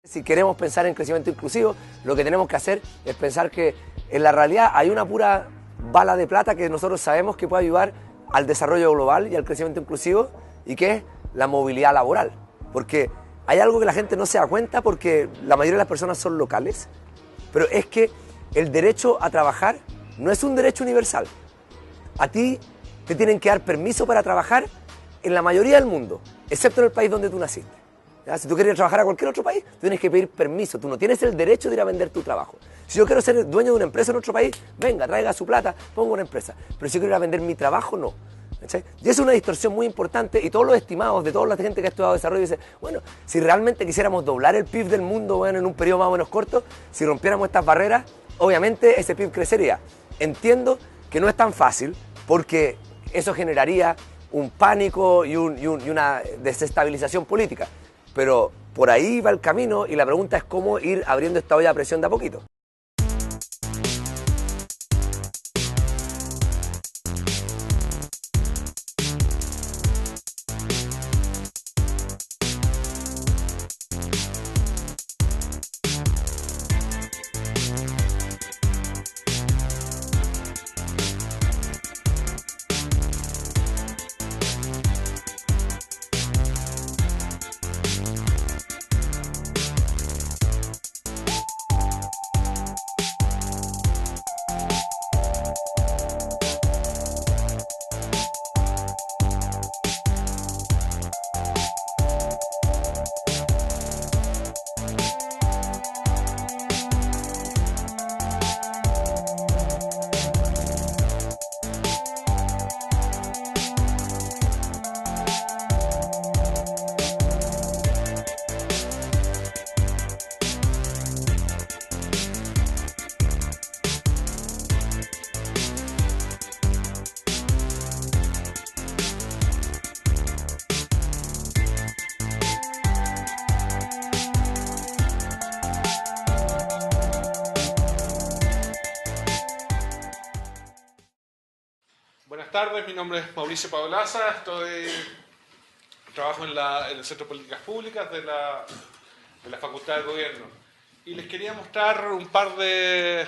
Si queremos pensar en crecimiento inclusivo, lo que tenemos que hacer es pensar que en la realidad hay una pura bala de plata que nosotros sabemos que puede ayudar al desarrollo global y al crecimiento inclusivo, y que es la movilidad laboral. Porque hay algo que la gente no se da cuenta, porque la mayoría de las personas son locales, pero es que el derecho a trabajar no es un derecho universal. A ti te tienen que dar permiso para trabajar en la mayoría del mundo, excepto en el país donde tú naciste. ¿Ya? Si tú quieres trabajar a cualquier otro país, tú tienes que pedir permiso. Tú no tienes el derecho de ir a vender tu trabajo. Si yo quiero ser dueño de una empresa en otro país, venga, traiga su plata, ponga una empresa. Pero si yo quiero ir a vender mi trabajo, no. ¿Sí? Y es una distorsión muy importante, y todos los estimados de toda la gente que ha estudiado desarrollo dicen, bueno, si realmente quisiéramos doblar el PIB del mundo, bueno, en un periodo más o menos corto, si rompiéramos estas barreras, obviamente ese PIB crecería. Entiendo que no es tan fácil, porque eso generaría un pánico y una desestabilización política. Pero por ahí va el camino, y la pregunta es cómo ir abriendo esta olla de presión de a poquito. Buenas tardes, mi nombre es Mauricio Paolaza, trabajo en el Centro de Políticas Públicas de la Facultad de Gobierno, y les quería mostrar un par de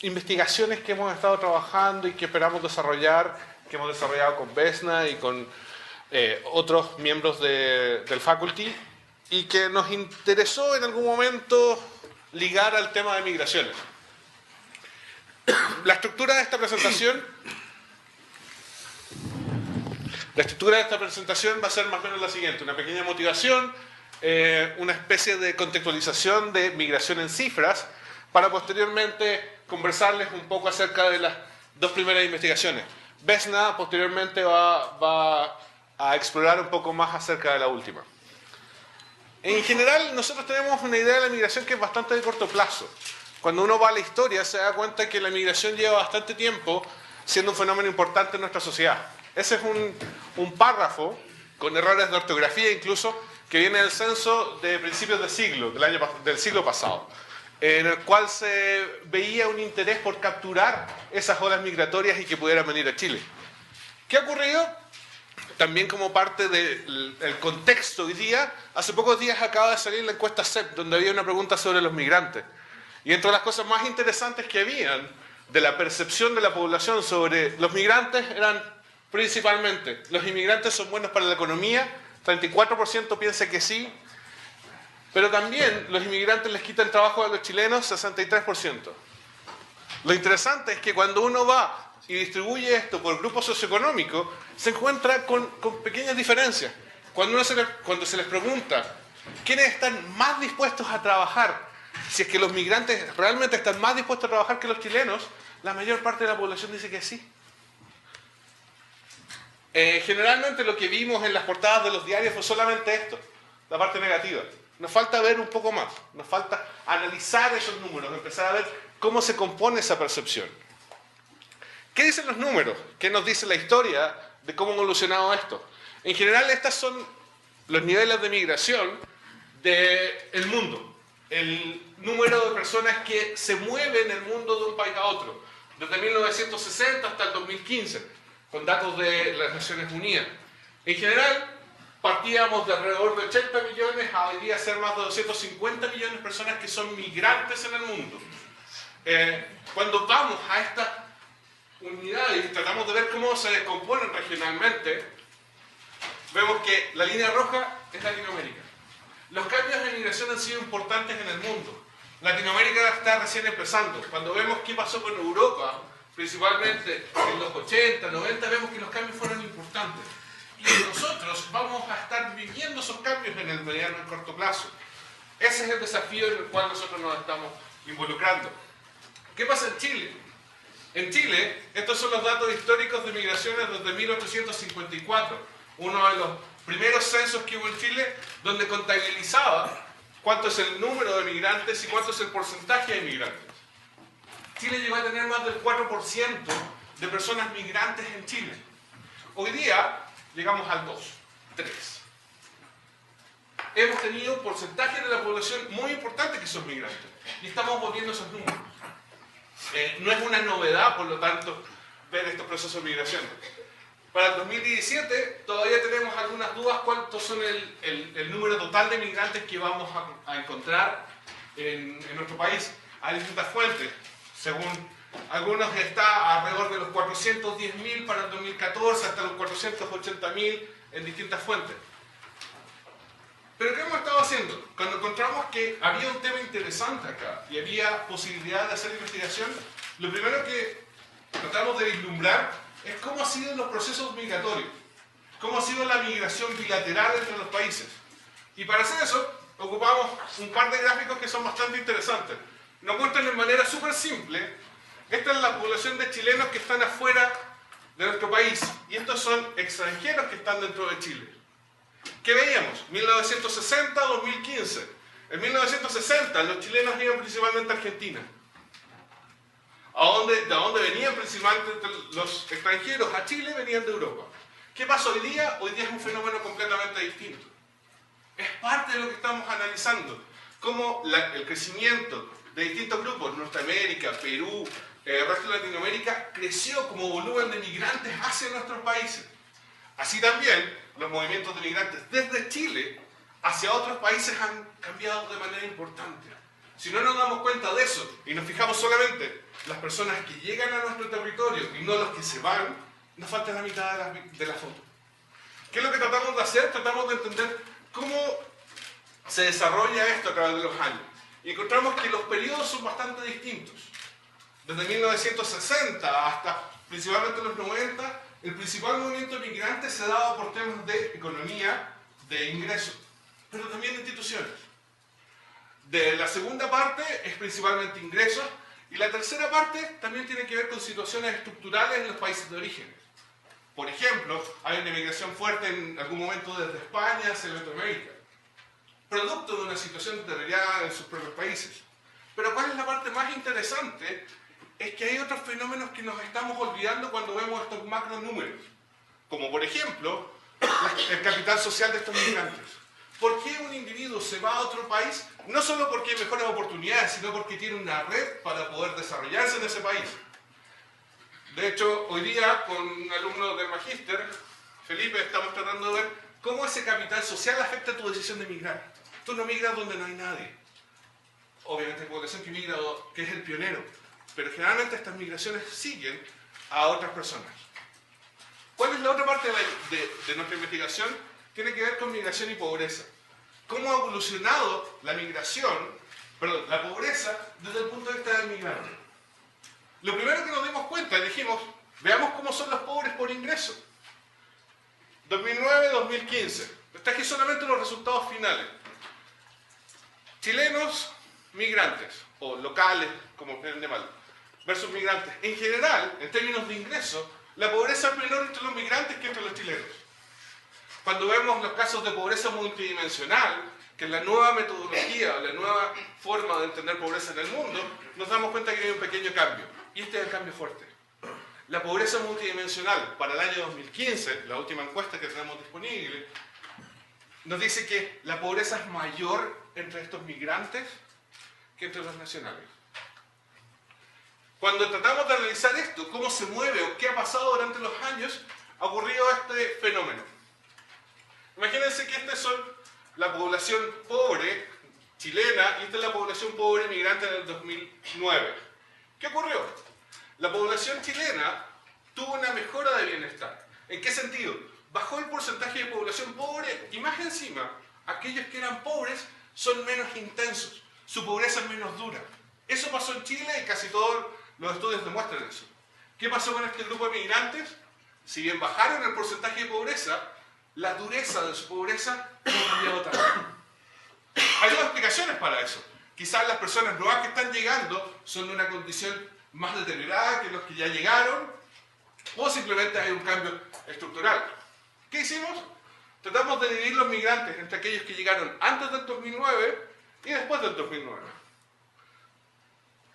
investigaciones que hemos estado trabajando y que esperamos desarrollar, que hemos desarrollado con Vesna y con otros miembros del faculty, y que nos interesó en algún momento ligar al tema de migraciones. La estructura de esta presentación va a ser más o menos la siguiente: una pequeña motivación, una especie de contextualización de migración en cifras, para posteriormente conversarles un poco acerca de las dos primeras investigaciones. Vesna posteriormente va a explorar un poco más acerca de la última. En general, nosotros tenemos una idea de la migración que es bastante de corto plazo. Cuando uno va a la historia, se da cuenta que la migración lleva bastante tiempo siendo un fenómeno importante en nuestra sociedad. Ese es un párrafo, con errores de ortografía incluso, que viene del censo de principios de siglo, del siglo pasado, en el cual se veía un interés por capturar esas olas migratorias y que pudieran venir a Chile. ¿Qué ha ocurrido? También como parte del contexto hoy día, hace pocos días acaba de salir la encuesta CEP, donde había una pregunta sobre los migrantes. Y entre las cosas más interesantes que habían de la percepción de la población sobre los migrantes eran principalmente: los inmigrantes son buenos para la economía, 34% piensa que sí, pero también los inmigrantes les quitan trabajo a los chilenos, 63%. Lo interesante es que cuando uno va y distribuye esto por grupo socioeconómico, se encuentra con pequeñas diferencias. Cuando se les pregunta quiénes están más dispuestos a trabajar, si es que los migrantes realmente están más dispuestos a trabajar que los chilenos, la mayor parte de la población dice que sí. Generalmente lo que vimos en las portadas de los diarios fue solamente esto, la parte negativa. Nos falta ver un poco más, nos falta analizar esos números, empezar a ver cómo se compone esa percepción. ¿Qué dicen los números? ¿Qué nos dice la historia de cómo ha evolucionado esto? En general, estos son los niveles de migración del mundo. El número de personas que se mueven en el mundo de un país a otro. Desde 1960 hasta el 2015, con datos de las Naciones Unidas. En general, partíamos de alrededor de 80 millones a hoy día ser más de 250 millones de personas que son migrantes en el mundo. Cuando vamos a estas unidades y tratamos de ver cómo se descomponen regionalmente, vemos que la línea roja es Latinoamérica. Los cambios de migración han sido importantes en el mundo. Latinoamérica está recién empezando. Cuando vemos qué pasó con Europa, principalmente en los 80, 90, vemos que los cambios fueron importantes. Y nosotros vamos a estar viviendo esos cambios en el mediano y corto plazo. Ese es el desafío en el cual nosotros nos estamos involucrando. ¿Qué pasa en Chile? En Chile, estos son los datos históricos de migraciones desde 1854, uno de los primeros censos que hubo en Chile, donde contabilizaba cuánto es el número de migrantes y cuánto es el porcentaje de migrantes. Chile llegó a tener más del 4% de personas migrantes en Chile. Hoy día llegamos al 2, 3. Hemos tenido porcentajes de la población muy importantes que son migrantes y estamos volviendo esos números. No es una novedad, por lo tanto, ver estos procesos de migración. Para el 2017 todavía tenemos algunas dudas cuántos son el número total de migrantes que vamos a encontrar en nuestro país. Hay distintas fuentes. Según algunos está alrededor de los 410.000 para el 2014 hasta los 480.000 en distintas fuentes. Pero ¿qué hemos estado haciendo? Cuando encontramos que había un tema interesante acá y había posibilidad de hacer investigación, lo primero que tratamos de vislumbrar es cómo han sido los procesos migratorios, cómo ha sido la migración bilateral entre los países. Y para hacer eso, ocupamos un par de gráficos que son bastante interesantes. Nos muestran de manera súper simple, esta es la población de chilenos que están afuera de nuestro país, y estos son extranjeros que están dentro de Chile. ¿Qué veíamos? 1960-2015. En 1960 los chilenos iban principalmente a Argentina. ¿De dónde venían principalmente los extranjeros? A Chile venían de Europa. ¿Qué pasa hoy día? Hoy día es un fenómeno completamente distinto. Es parte de lo que estamos analizando. Cómo el crecimiento de distintos grupos, Norteamérica, Perú, el resto de Latinoamérica, creció como volumen de migrantes hacia nuestros países. Así también, los movimientos de migrantes desde Chile hacia otros países han cambiado de manera importante. Si no nos damos cuenta de eso y nos fijamos solamente las personas que llegan a nuestro territorio y no los que se van, nos falta la mitad de la foto. ¿Qué es lo que tratamos de hacer? Tratamos de entender cómo se desarrolla esto a través de los años. Y encontramos que los periodos son bastante distintos. Desde 1960 hasta principalmente los 90, el principal movimiento de migrantes se daba por temas de economía, de ingresos, pero también de instituciones. De la segunda parte es principalmente ingresos, y la tercera parte también tiene que ver con situaciones estructurales en los países de origen. Por ejemplo, hay una migración fuerte en algún momento desde España hacia Latinoamérica, producto de una situación deteriorada en sus propios países. Pero ¿cuál es la parte más interesante? Es que hay otros fenómenos que nos estamos olvidando cuando vemos estos macro números. Como por ejemplo, el capital social de estos migrantes. ¿Por qué un individuo se va a otro país? No solo porque hay mejores oportunidades, sino porque tiene una red para poder desarrollarse en ese país. De hecho, hoy día, con un alumno del magíster, Felipe, estamos tratando de ver cómo ese capital social afecta tu decisión de migrar. Tú no migras donde no hay nadie. Obviamente hay población que migra, que es el pionero. Pero generalmente estas migraciones siguen a otras personas. ¿Cuál es la otra parte de nuestra investigación? Tiene que ver con migración y pobreza. ¿Cómo ha evolucionado la la pobreza desde el punto de vista del migrante? Lo primero que nos dimos cuenta, dijimos, veamos cómo son los pobres por ingreso. 2009-2015. Traje solamente los resultados finales. Chilenos, migrantes, o locales, como quieren llamarlo, versus migrantes. En general, en términos de ingreso, la pobreza es menor entre los migrantes que entre los chilenos. Cuando vemos los casos de pobreza multidimensional, que es la nueva metodología, la nueva forma de entender pobreza en el mundo, nos damos cuenta que hay un pequeño cambio. Y este es el cambio fuerte. La pobreza multidimensional para el año 2015, la última encuesta que tenemos disponible, nos dice que la pobreza es mayor entre estos migrantes que entre los nacionales. Cuando tratamos de analizar esto, cómo se mueve o qué ha pasado durante los años, ha ocurrido este fenómeno. Imagínense que estas son la población pobre chilena y esta es la población pobre migrante del 2009. ¿Qué ocurrió? La población chilena tuvo una mejora de bienestar. ¿En qué sentido? Bajó el porcentaje de población pobre y más encima, aquellos que eran pobres son menos intensos, su pobreza es menos dura. Eso pasó en Chile y casi todos los estudios demuestran eso. ¿Qué pasó con este grupo de migrantes? Si bien bajaron el porcentaje de pobreza, la dureza de su pobreza no ha cambiado tanto. Hay dos explicaciones para eso. Quizás las personas nuevas que están llegando son de una condición más deteriorada que los que ya llegaron, o simplemente hay un cambio estructural. ¿Qué hicimos? Tratamos de dividir los migrantes entre aquellos que llegaron antes del 2009 y después del 2009.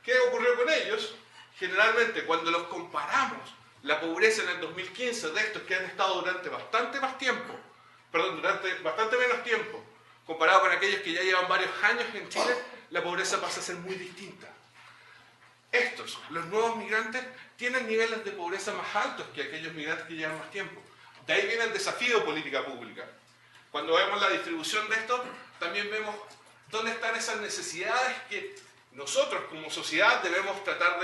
¿Qué ocurrió con ellos? Generalmente, cuando los comparamos, la pobreza en el 2015 de estos que han estado durante bastante menos tiempo, comparado con aquellos que ya llevan varios años en Chile, la pobreza pasa a ser muy distinta. Estos, los nuevos migrantes, tienen niveles de pobreza más altos que aquellos migrantes que llevan más tiempo. De ahí viene el desafío de política pública. Cuando vemos la distribución de esto, también vemos dónde están esas necesidades que nosotros como sociedad debemos tratar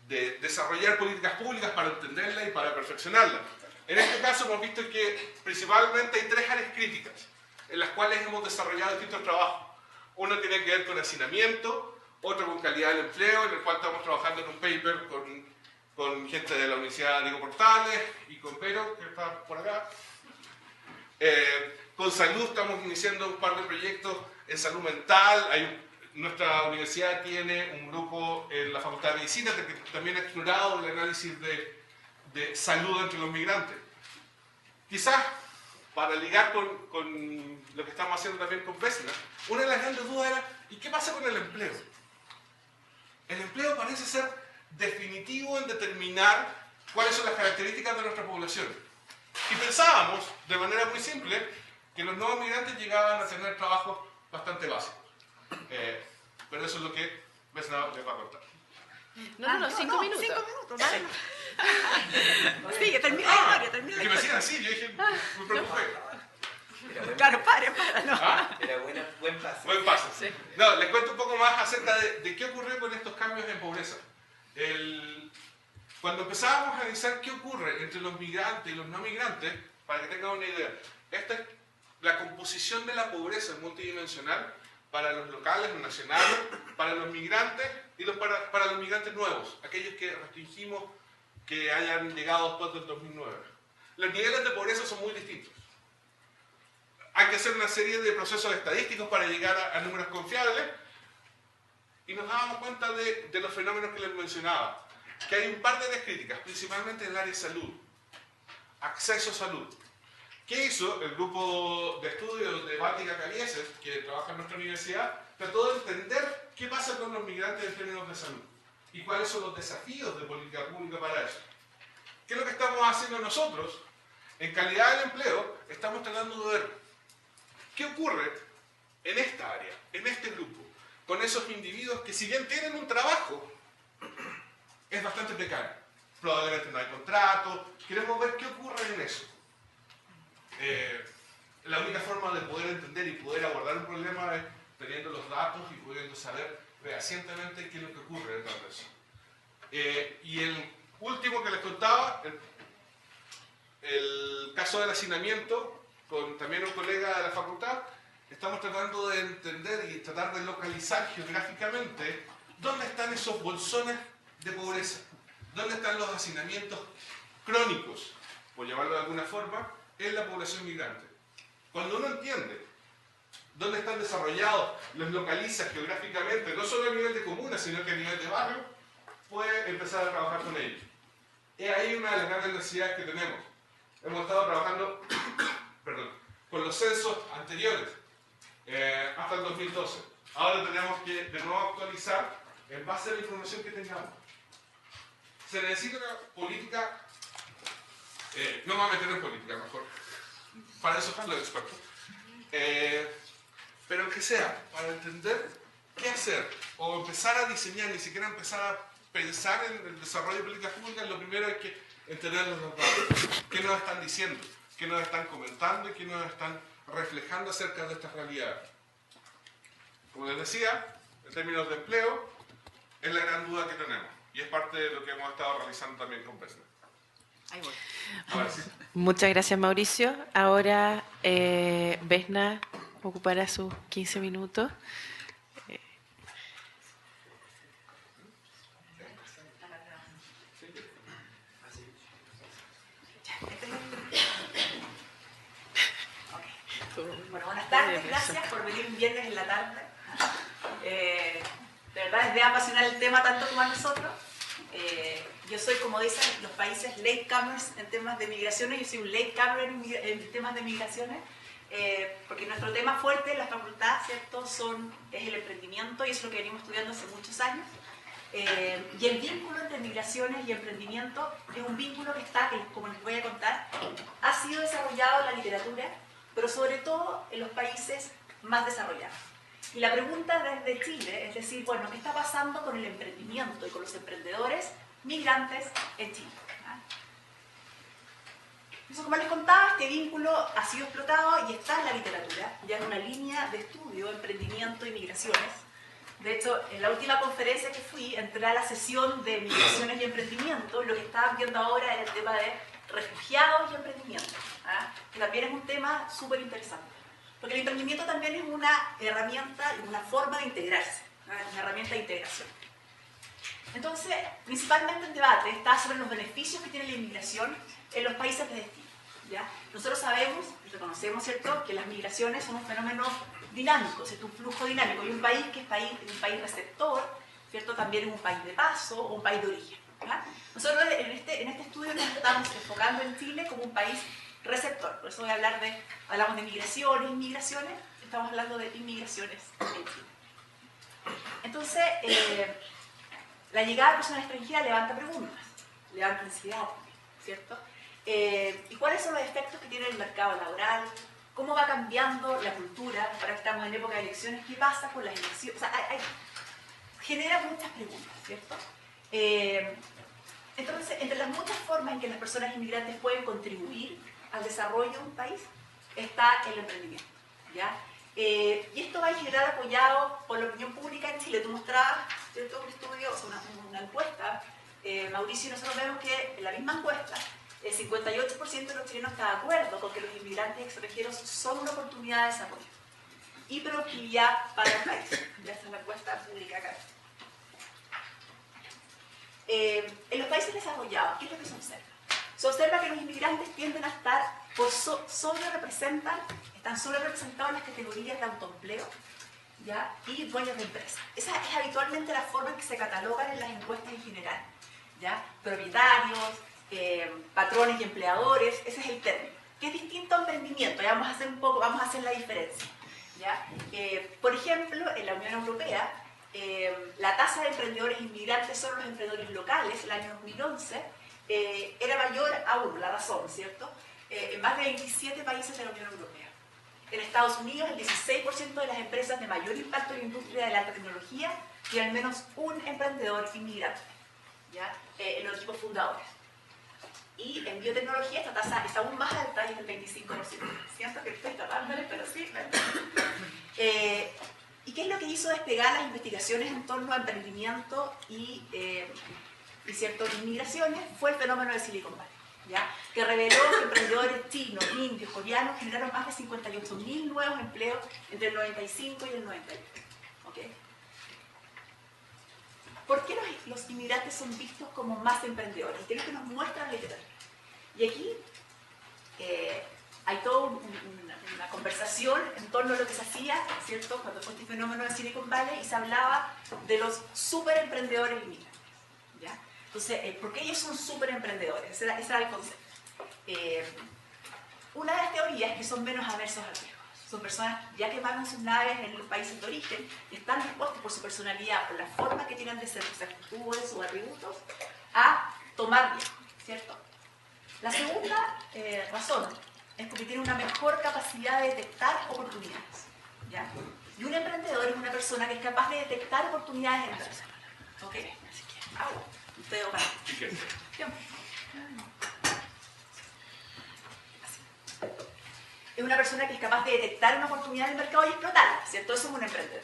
de desarrollar políticas públicas para entenderlas y para perfeccionarlas. En este caso hemos visto que principalmente hay tres áreas críticas en las cuales hemos desarrollado distintos trabajos. Uno tiene que ver con hacinamiento, otro con calidad del empleo, en el cual estamos trabajando en un paper con gente de la Universidad Diego Portales y con Pero, que está por acá. Con salud estamos iniciando un par de proyectos en salud mental. Nuestra universidad tiene un grupo en la Facultad de Medicina que también ha explorado el análisis de salud entre los migrantes. Quizás, para ligar con lo que estamos haciendo también con Vesna, una de las grandes dudas era, ¿y qué pasa con el empleo? El empleo parece ser definitivo en determinar cuáles son las características de nuestra población. Y pensábamos, de manera muy simple, que los nuevos migrantes llegaban a tener trabajos bastante básicos. Pero eso es lo que Vesna les va a contar. No, 5 minutos. 5 minutos, dale. Sigue, termina la historia, termina la Que me historia. sigan así, yo dije, me preocupé. Claro, para, no. ¿Ah? Era buen pase. Buen paso. Sí. No, les cuento un poco más acerca de qué ocurrió con estos cambios en pobreza. Cuando empezábamos a analizar qué ocurre entre los migrantes y los no migrantes, para que tengan una idea, esta es la composición de la pobreza multidimensional para los locales, los nacionales, para los migrantes y para los migrantes nuevos, aquellos que restringimos que hayan llegado después del 2009. Los niveles de pobreza son muy distintos. Hay que hacer una serie de procesos estadísticos para llegar a números confiables y nos dábamos cuenta de los fenómenos que les mencionaba, que hay un par de áreas críticas, principalmente en el área de salud, acceso a salud. ¿Qué hizo el grupo de estudios de Báltica Cabieses, que trabaja en nuestra universidad? Trató de entender qué pasa con los migrantes en términos de salud y cuáles son los desafíos de política pública para eso. ¿Qué es lo que estamos haciendo nosotros? En calidad del empleo, estamos tratando de ver qué ocurre en esta área, en este grupo, con esos individuos que si bien tienen un trabajo, es bastante precario. Probablemente no hay contrato. Queremos ver qué ocurre en eso. La única forma de poder entender y poder abordar un problema es teniendo los datos y pudiendo saber fehacientemente qué es lo que ocurre detrás de eso. Y el último que les contaba, el caso del hacinamiento, con también un colega de la facultad, estamos tratando de entender y tratar de localizar geográficamente dónde están esos bolsones de pobreza, dónde están los hacinamientos crónicos, por llamarlo de alguna forma, en la población migrante. Cuando uno entiende dónde están desarrollados, los localiza geográficamente, no solo a nivel de comuna, sino que a nivel de barrio, puede empezar a trabajar con ellos. Es ahí una de las grandes necesidades que tenemos. Hemos estado trabajando con los censos anteriores, hasta el 2012. Ahora tenemos que de nuevo actualizar en base a la información que tengamos. Se necesita una política, no me voy a meter en política mejor, para eso están los expertos, pero que sea para entender qué hacer o empezar a diseñar, ni siquiera empezar a pensar en el desarrollo de políticas públicas. Lo primero es que entender los datos, qué nos están diciendo, qué nos están comentando y qué nos están reflejando acerca de estas realidades. Como les decía, en términos de empleo, es la gran duda que tenemos y es parte de lo que hemos estado realizando también con Vesna. Ahí voy. Ahora sí. Muchas gracias, Mauricio. Ahora Vesna ocupará sus 15 minutos. Bueno, buenas tardes, gracias por venir un viernes en la tarde. De verdad es de apasionar el tema tanto como a nosotros. Yo soy, como dicen los países, latecomers en temas de migraciones. Yo soy un latecomer en temas de migraciones, porque nuestro tema fuerte en la facultad, ¿cierto?, es el emprendimiento, y eso es lo que venimos estudiando hace muchos años. Y el vínculo entre migraciones y emprendimiento es un vínculo que está, como les voy a contar, ha sido desarrollado en la literatura, pero sobre todo en los países más desarrollados. Y la pregunta desde Chile es decir, bueno, ¿qué está pasando con el emprendimiento y con los emprendedores migrantes en Chile? Entonces, como les contaba, este vínculo ha sido explotado y está en la literatura, ya en una línea de estudio, emprendimiento y migraciones. De hecho, en la última conferencia que fui, entré a la sesión de migraciones y emprendimiento. Lo que estaban viendo ahora era el tema de refugiados y emprendimiento, que también es un tema súper interesante. Porque el emprendimiento también es una herramienta y una forma de integrarse, una herramienta de integración. Entonces, principalmente el debate está sobre los beneficios que tiene la inmigración en los países de destino, ¿ya? Nosotros sabemos y reconocemos, ¿cierto?, que las migraciones son un fenómeno dinámico, es un flujo dinámico, y un país que es un país receptor, ¿cierto?, también es un país de paso o un país de origen, ¿ya? Nosotros en este estudio nos estamos enfocando en Chile como un país receptor, por eso hablamos de migraciones e inmigraciones, estamos hablando de inmigraciones en Chile. Entonces, la llegada de personas extranjeras levanta preguntas, levanta ansiedad también, ¿cierto? ¿Y cuáles son los efectos que tiene el mercado laboral? ¿Cómo va cambiando la cultura? Ahora que estamos en época de elecciones, ¿qué pasa con las elecciones? O sea, genera muchas preguntas, ¿cierto? Entonces, entre las muchas formas en que las personas inmigrantes pueden contribuir al desarrollo de un país, está el emprendimiento, ¿ya? Y esto va en general apoyado por la opinión pública en Chile. Tú mostrabas, ¿cierto?, un estudio, o sea, una encuesta, Mauricio, y nosotros vemos que en la misma encuesta, el 58% de los chilenos está de acuerdo con que los inmigrantes extranjeros son una oportunidad de desarrollo y productividad para el país. Ya está la encuesta pública acá. En los países desarrollados, ¿qué es lo que se observa? Se observa que los inmigrantes tienden a estar están sobre representados en las categorías de autoempleo, ¿ya?, y dueños de empresas. Esa es habitualmente la forma en que se catalogan en las encuestas en general, ¿ya? Propietarios, patrones y empleadores, ese es el término, que es distinto a emprendimiento. Ya vamos a hacer la diferencia, ¿ya? Por ejemplo, en la Unión Europea, la tasa de emprendedores inmigrantes son los emprendedores locales, el año 2011, era mayor a 1, la razón, ¿cierto?, en más de 27 países de la Unión Europea. En Estados Unidos, el 16% de las empresas de mayor impacto en la industria de la alta tecnología tiene al menos un emprendedor inmigrante, ¿ya?, en los equipos fundadores. Y en biotecnología esta tasa es aún más alta, y es del 25%. Siento que estoy tapándole, pero sí. ¿Y qué es lo que hizo despegar las investigaciones en torno a emprendimiento y cierto, inmigraciones? Fue el fenómeno de Silicon Valley, ¿ya?, que reveló que emprendedores chinos, indios, coreanos generaron más de 58.000 nuevos empleos entre el 95 y el 98. ¿Okay? ¿Por qué los inmigrantes son vistos como más emprendedores? ¿Qué es lo que nos muestra la literatura? Y aquí hay toda una conversación en torno a lo que se hacía, ¿cierto?, cuando fue este fenómeno de Silicon Valley, y se hablaba de los superemprendedores inmigrantes, ¿ya? Entonces, ¿por qué ellos son superemprendedores? Ese era el concepto. Una de las teorías es que son menos aversos al riesgo. Son personas ya quemaron sus naves en los países de origen y están dispuestos por su personalidad, por la forma que tienen de ser, sus actitudes, sus atributos, a tomar riesgo, ¿cierto? La segunda razón es porque tiene una mejor capacidad de detectar oportunidades, ¿ya? Y un emprendedor es una persona que es capaz de detectar oportunidades en la vida. ¿Ok? Ustedes van. Es una persona que es capaz de detectar una oportunidad en el mercado y explotarla, ¿cierto? Eso es un emprendedor.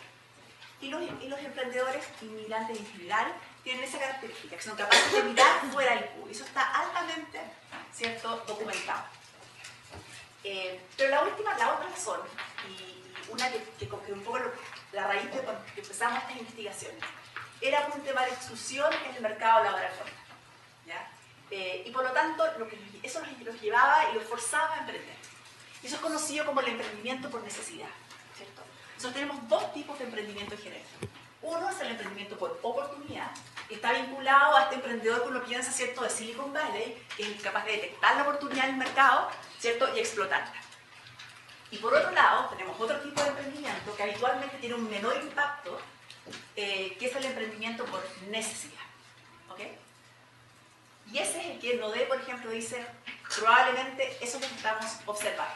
Y los emprendedores inmigrantes en general tienen esa característica, que son capaces de mirar fuera del cubo. Eso está altamente, ¿cierto?, documentado. Pero la otra razón, y una que un poco la raíz de cuando empezamos estas investigaciones, era por un tema de exclusión en el mercado laboral formal, ¿ya? Y por lo tanto, eso los llevaba y los forzaba a emprender. Eso es conocido como el emprendimiento por necesidad, ¿cierto? Nosotros tenemos dos tipos de emprendimiento en general. Uno es el emprendimiento por oportunidad, que está vinculado a este emprendedor que uno piensa, ¿cierto?, de Silicon Valley, que es capaz de detectar la oportunidad en el mercado, ¿cierto?, y explotarla. Y por otro lado, tenemos otro tipo de emprendimiento que habitualmente tiene un menor impacto, que es el emprendimiento por necesidad, ¿ok? Y ese es el que Nodé, por ejemplo, dice, probablemente eso es lo que estamos observando.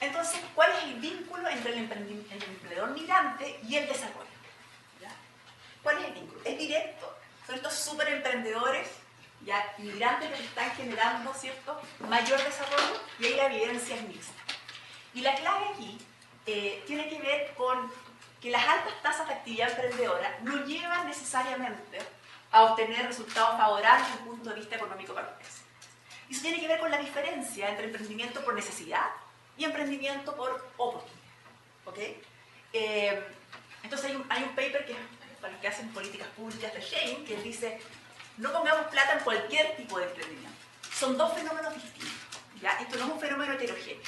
Entonces, ¿cuál es el vínculo entre el emprendedor migrante y el desarrollo? ¿Ya? ¿Cuál es el vínculo? Es directo. Son estos súper emprendedores, ya migrantes que están generando, ¿cierto?, mayor desarrollo, y ahí la evidencia es mixta. Y la clave aquí tiene que ver con que las altas tasas de actividad emprendedora no llevan necesariamente a obtener resultados favorables desde el punto de vista económico para los países. Y eso tiene que ver con la diferencia entre emprendimiento por necesidad y emprendimiento por oportunidad, ¿ok? Entonces hay un paper que para los que hacen políticas públicas de Shane, que dice, no pongamos plata en cualquier tipo de emprendimiento. Son dos fenómenos distintos, ¿ya? Esto no es un fenómeno heterogéneo.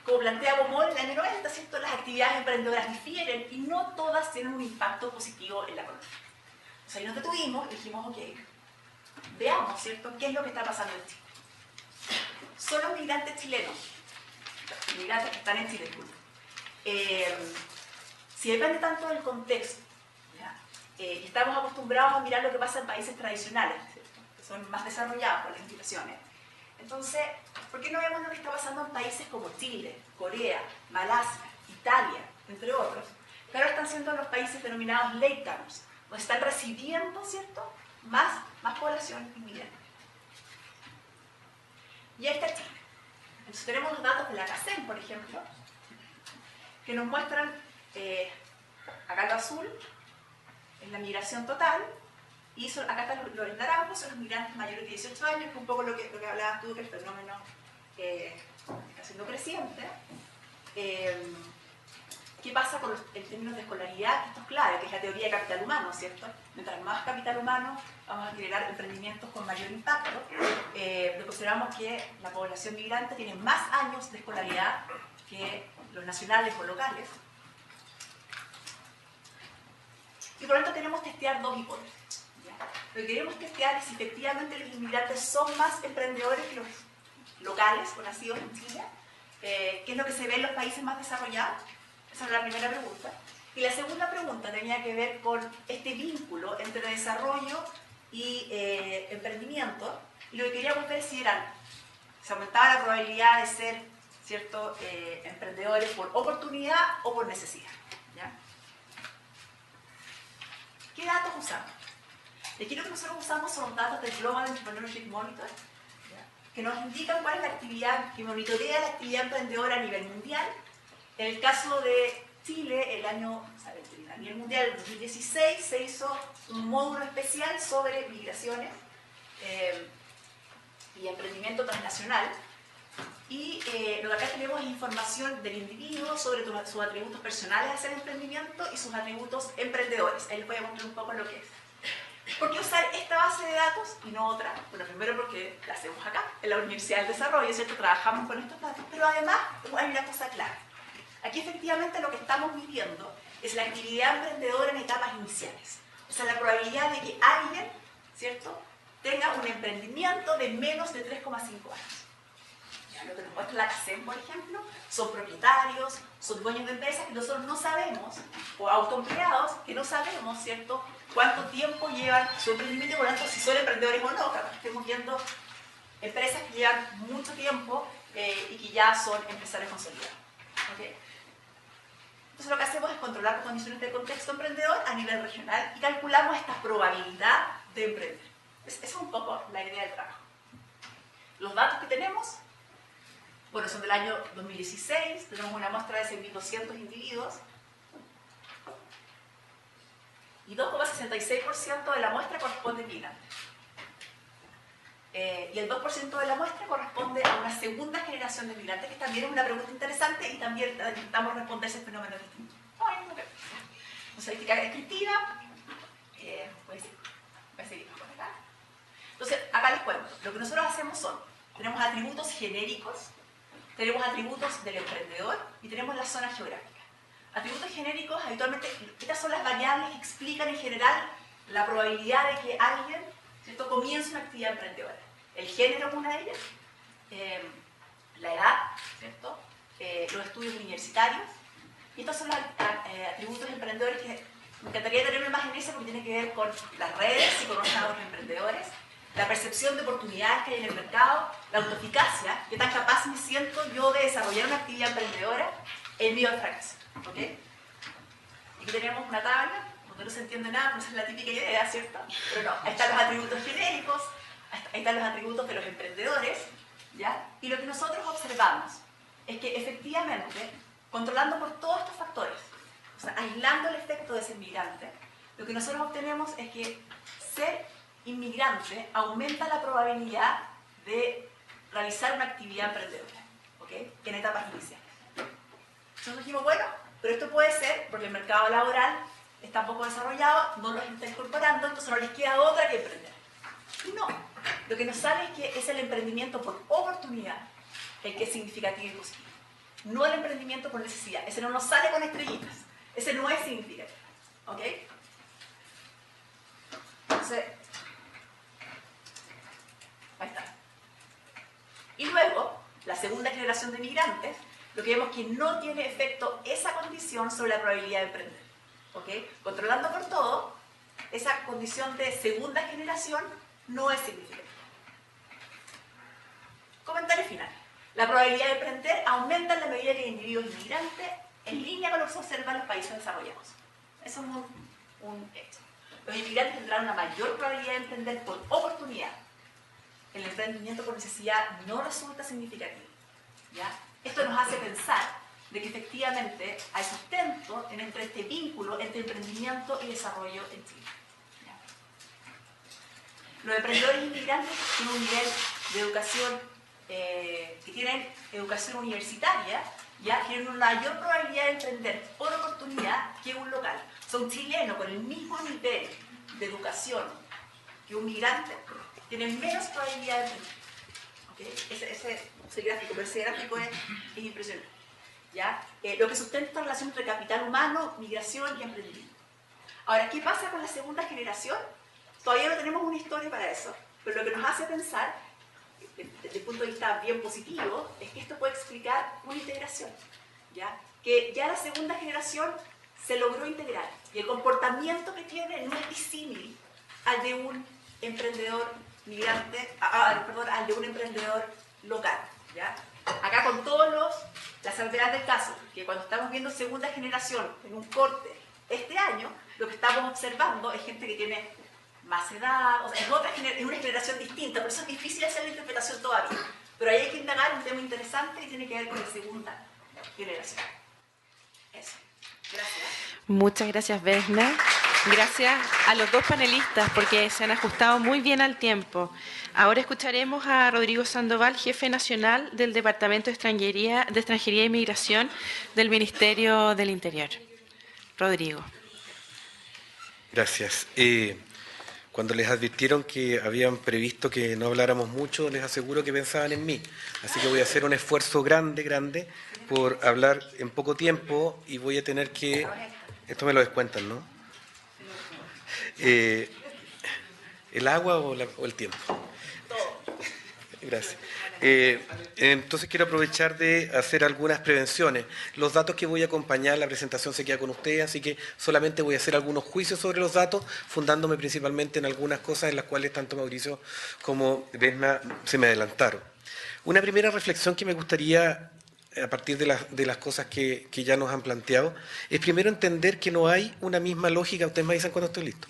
Como plantea Baumol en el año 90, ¿cierto?, las actividades emprendedoras difieren y no todas tienen un impacto positivo en la economía. O sea, ahí nos detuvimos y dijimos, ok, veamos, ¿cierto?, qué es lo que está pasando en Chile. Son los migrantes chilenos, los migrantes que están en Chile, si depende tanto del contexto, y estamos acostumbrados a mirar lo que pasa en países tradicionales, ¿cierto?, que son más desarrollados por las instituciones. Entonces, ¿por qué no vemos lo que está pasando en países como Chile, Corea, Malasia, Italia, entre otros, que ahora están siendo los países denominados latecomers, donde están recibiendo, ¿cierto?, más población inmigrante? Y ahí está Chile. Entonces tenemos los datos de la CACEN, por ejemplo, que nos muestran, acá lo azul, es la migración total, y acá están los naranjos, son los migrantes mayores de 18 años, que es un poco lo que hablabas tú, que el fenómeno está siendo creciente. ¿Qué pasa en términos de escolaridad? Esto es clave, que es la teoría de capital humano, ¿cierto? Mientras más capital humano, vamos a generar emprendimientos con mayor impacto. Observamos que la población migrante tiene más años de escolaridad que los nacionales o locales. Y por lo tanto queremos testear dos hipótesis, ¿ya? Lo que queremos testear es si efectivamente los inmigrantes son más emprendedores que los locales o nacidos en Chile, que es lo que se ve en los países más desarrollados. Esa es la primera pregunta. Y la segunda pregunta tenía que ver con este vínculo entre desarrollo y emprendimiento. Y lo que queríamos ver si se aumentaba la probabilidad de ser, ¿cierto?, emprendedores por oportunidad o por necesidad, ¿ya? ¿Qué datos usamos? Y aquí lo que nosotros usamos son los datos del Global Entrepreneurship Monitor, ¿ya?, que nos indican cuál es la actividad, que monitorea la actividad emprendedora a nivel mundial. En el caso de Chile, a nivel mundial, en 2016, se hizo un módulo especial sobre migraciones y emprendimiento transnacional. Y lo que acá tenemos es información del individuo sobre sus atributos personales hacia el emprendimiento y sus atributos emprendedores. Ahí les voy a mostrar un poco lo que es. ¿Por qué usar esta base de datos y no otra? Bueno, primero porque la hacemos acá, en la Universidad del Desarrollo, ¿cierto? Trabajamos con estos datos, pero además hay una cosa clara. Aquí efectivamente lo que estamos midiendo es la actividad emprendedora en etapas iniciales. O sea, la probabilidad de que alguien, ¿cierto?, tenga un emprendimiento de menos de 3,5 años. lo que nos muestra la CACEM, por ejemplo, son propietarios, son dueños de empresas que nosotros no sabemos, o autoempleados que no sabemos, ¿cierto?, cuánto tiempo llevan su emprendimiento y por lo tanto si son emprendedores o no. Capaz que estemos viendo empresas que llevan mucho tiempo y que ya son empresarios consolidados. ¿Okay? Entonces lo que hacemos es controlar las condiciones de contexto emprendedor a nivel regional y calculamos esta probabilidad de emprender. Esa es un poco la idea del trabajo. Los datos que tenemos, bueno, son del año 2016, tenemos una muestra de 6.200 individuos y 2,66% de la muestra corresponde a migrantes. Y el 2% de la muestra corresponde a una segunda generación de migrantes, que también es una pregunta interesante y también intentamos responder ese fenómeno distinto. Estadística descriptiva, voy a seguir por acá. Entonces, acá les cuento, lo que nosotros hacemos tenemos atributos genéricos, tenemos atributos del emprendedor y tenemos la zona geográfica. Atributos genéricos, habitualmente, estas son las variables que explican en general la probabilidad de que alguien, ¿cierto?, comience una actividad emprendedora. El género es una de ellas, la edad, ¿cierto?, los estudios universitarios, y estos son los atributos emprendedores que me encantaría tener una imagen esa porque tiene que ver con las redes y con los emprendedores, la percepción de oportunidades que hay en el mercado, la autoeficacia, qué tan capaz me siento yo de desarrollar una actividad emprendedora en medio al fracaso. ¿Okay? Y aquí tenemos una tabla donde no se entiende nada, pues es la típica idea, ¿cierto? Pero no, ahí están los atributos genéricos, ahí están los atributos de los emprendedores, ¿ya? Y lo que nosotros observamos es que efectivamente, controlando por todos estos factores, o sea, aislando el efecto de ser migrante, lo que nosotros obtenemos es que ser inmigrante aumenta la probabilidad de realizar una actividad emprendedora, ¿ok?, en etapas iniciales. Nosotros dijimos, bueno, pero esto puede ser porque el mercado laboral está poco desarrollado, no los está incorporando, entonces no les queda otra que emprender. Y no, lo que nos sale es que es el emprendimiento por oportunidad el que es significativo y positivo, no el emprendimiento por necesidad. Ese no nos sale con estrellitas, ese no es significativo, ¿ok? Entonces, ahí está. Y luego, la segunda generación de migrantes, lo que vemos es que no tiene efecto esa condición sobre la probabilidad de emprender. ¿Ok? Controlando por todo, esa condición de segunda generación no es significativa. Comentario final. La probabilidad de emprender aumenta en la medida que el individuo es inmigrante, en línea con lo que se observa en los países desarrollados. Eso es un hecho. Los inmigrantes tendrán una mayor probabilidad de emprender por oportunidad. El emprendimiento por necesidad no resulta significativo. ¿Ya? Esto nos hace pensar de que efectivamente hay sustento entre este vínculo entre emprendimiento y desarrollo en Chile. ¿Ya? Los emprendedores inmigrantes tienen un nivel de educación, que tienen educación universitaria, ya tienen una mayor probabilidad de emprender por oportunidad que un local. O sea, un chileno con el mismo nivel de educación que un migrante tiene menos probabilidad de emprender. ¿Okay? Ese gráfico, pero ese gráfico es impresionante. ¿Ya? Lo que sustenta la relación entre capital humano, migración y emprendimiento. Ahora, ¿qué pasa con la segunda generación? Todavía no tenemos una historia para eso, pero lo que nos hace pensar, desde el punto de vista bien positivo, es que esto puede explicar una integración. ¿Ya? Que ya la segunda generación se logró integrar y el comportamiento que tiene no es disímil al de un emprendedor migrante, al de un emprendedor local. ¿Ya? Acá con todas las salvedades del caso, que cuando estamos viendo segunda generación en un corte este año, lo que estamos observando es gente que tiene más edad, o sea, es una generación distinta, por eso es difícil hacer la interpretación todavía. Pero ahí hay que indagar un tema interesante que tiene que ver con la segunda generación. Eso. Gracias. Muchas gracias, Vesna. Gracias a los dos panelistas porque se han ajustado muy bien al tiempo. Ahora escucharemos a Rodrigo Sandoval, jefe nacional del Departamento de Extranjería y Migración del Ministerio del Interior. Rodrigo. Gracias. Cuando les advirtieron que habían previsto que no habláramos mucho, les aseguro que pensaban en mí. Así que voy a hacer un esfuerzo grande por hablar en poco tiempo y voy a tener que... Esto me lo descuentan, ¿no? ¿El agua o el tiempo? Gracias. Entonces quiero aprovechar de hacer algunas prevenciones. Los datos que voy a acompañar, la presentación se queda con ustedes, así que solamente voy a hacer algunos juicios sobre los datos, fundándome principalmente en algunas cosas en las cuales tanto Mauricio como Vesna se me adelantaron. Una primera reflexión que me gustaría, a partir de las cosas que ya nos han planteado, es primero entender que no hay una misma lógica. Ustedes me dicen cuando estoy listo.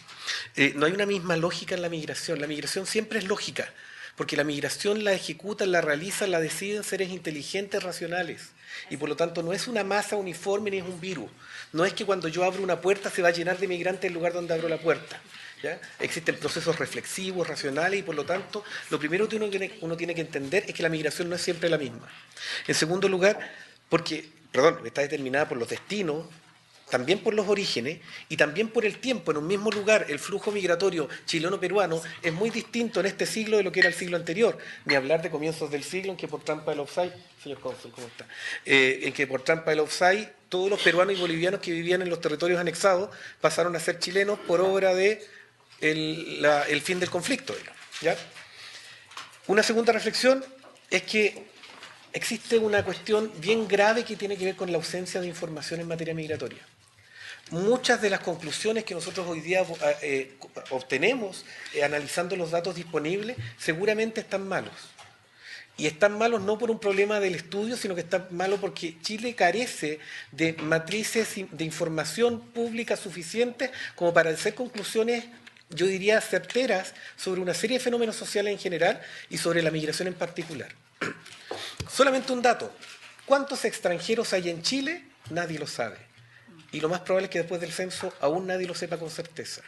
No hay una misma lógica en la migración. La migración siempre es lógica, porque la migración la ejecutan, la realizan, la deciden seres inteligentes, racionales. Y por lo tanto no es una masa uniforme ni es un virus. No es que cuando yo abro una puerta se va a llenar de migrantes el lugar donde abro la puerta. ¿Ya? Existen procesos reflexivos, racionales, y por lo tanto lo primero que uno tiene que entender es que la migración no es siempre la misma. En segundo lugar, está determinada por los destinos, también por los orígenes y también por el tiempo. En un mismo lugar, el flujo migratorio chileno-peruano es muy distinto en este siglo de lo que era el siglo anterior, ni hablar de comienzos del siglo en que por trampa del offside, señor cónsul, ¿cómo está? En que por trampa del offside todos los peruanos y bolivianos que vivían en los territorios anexados pasaron a ser chilenos por obra de el fin del conflicto, ¿ya? Una segunda reflexión es que existe una cuestión bien grave que tiene que ver con la ausencia de información en materia migratoria. Muchas de las conclusiones que nosotros hoy día obtenemos analizando los datos disponibles seguramente están malos. Y están malos no por un problema del estudio, sino que están malos porque Chile carece de matrices de información pública suficientes como para hacer conclusiones, yo diría, certeras sobre una serie de fenómenos sociales en general y sobre la migración en particular. Solamente un dato. ¿Cuántos extranjeros hay en Chile? Nadie lo sabe. Y lo más probable es que después del censo aún nadie lo sepa con certeza.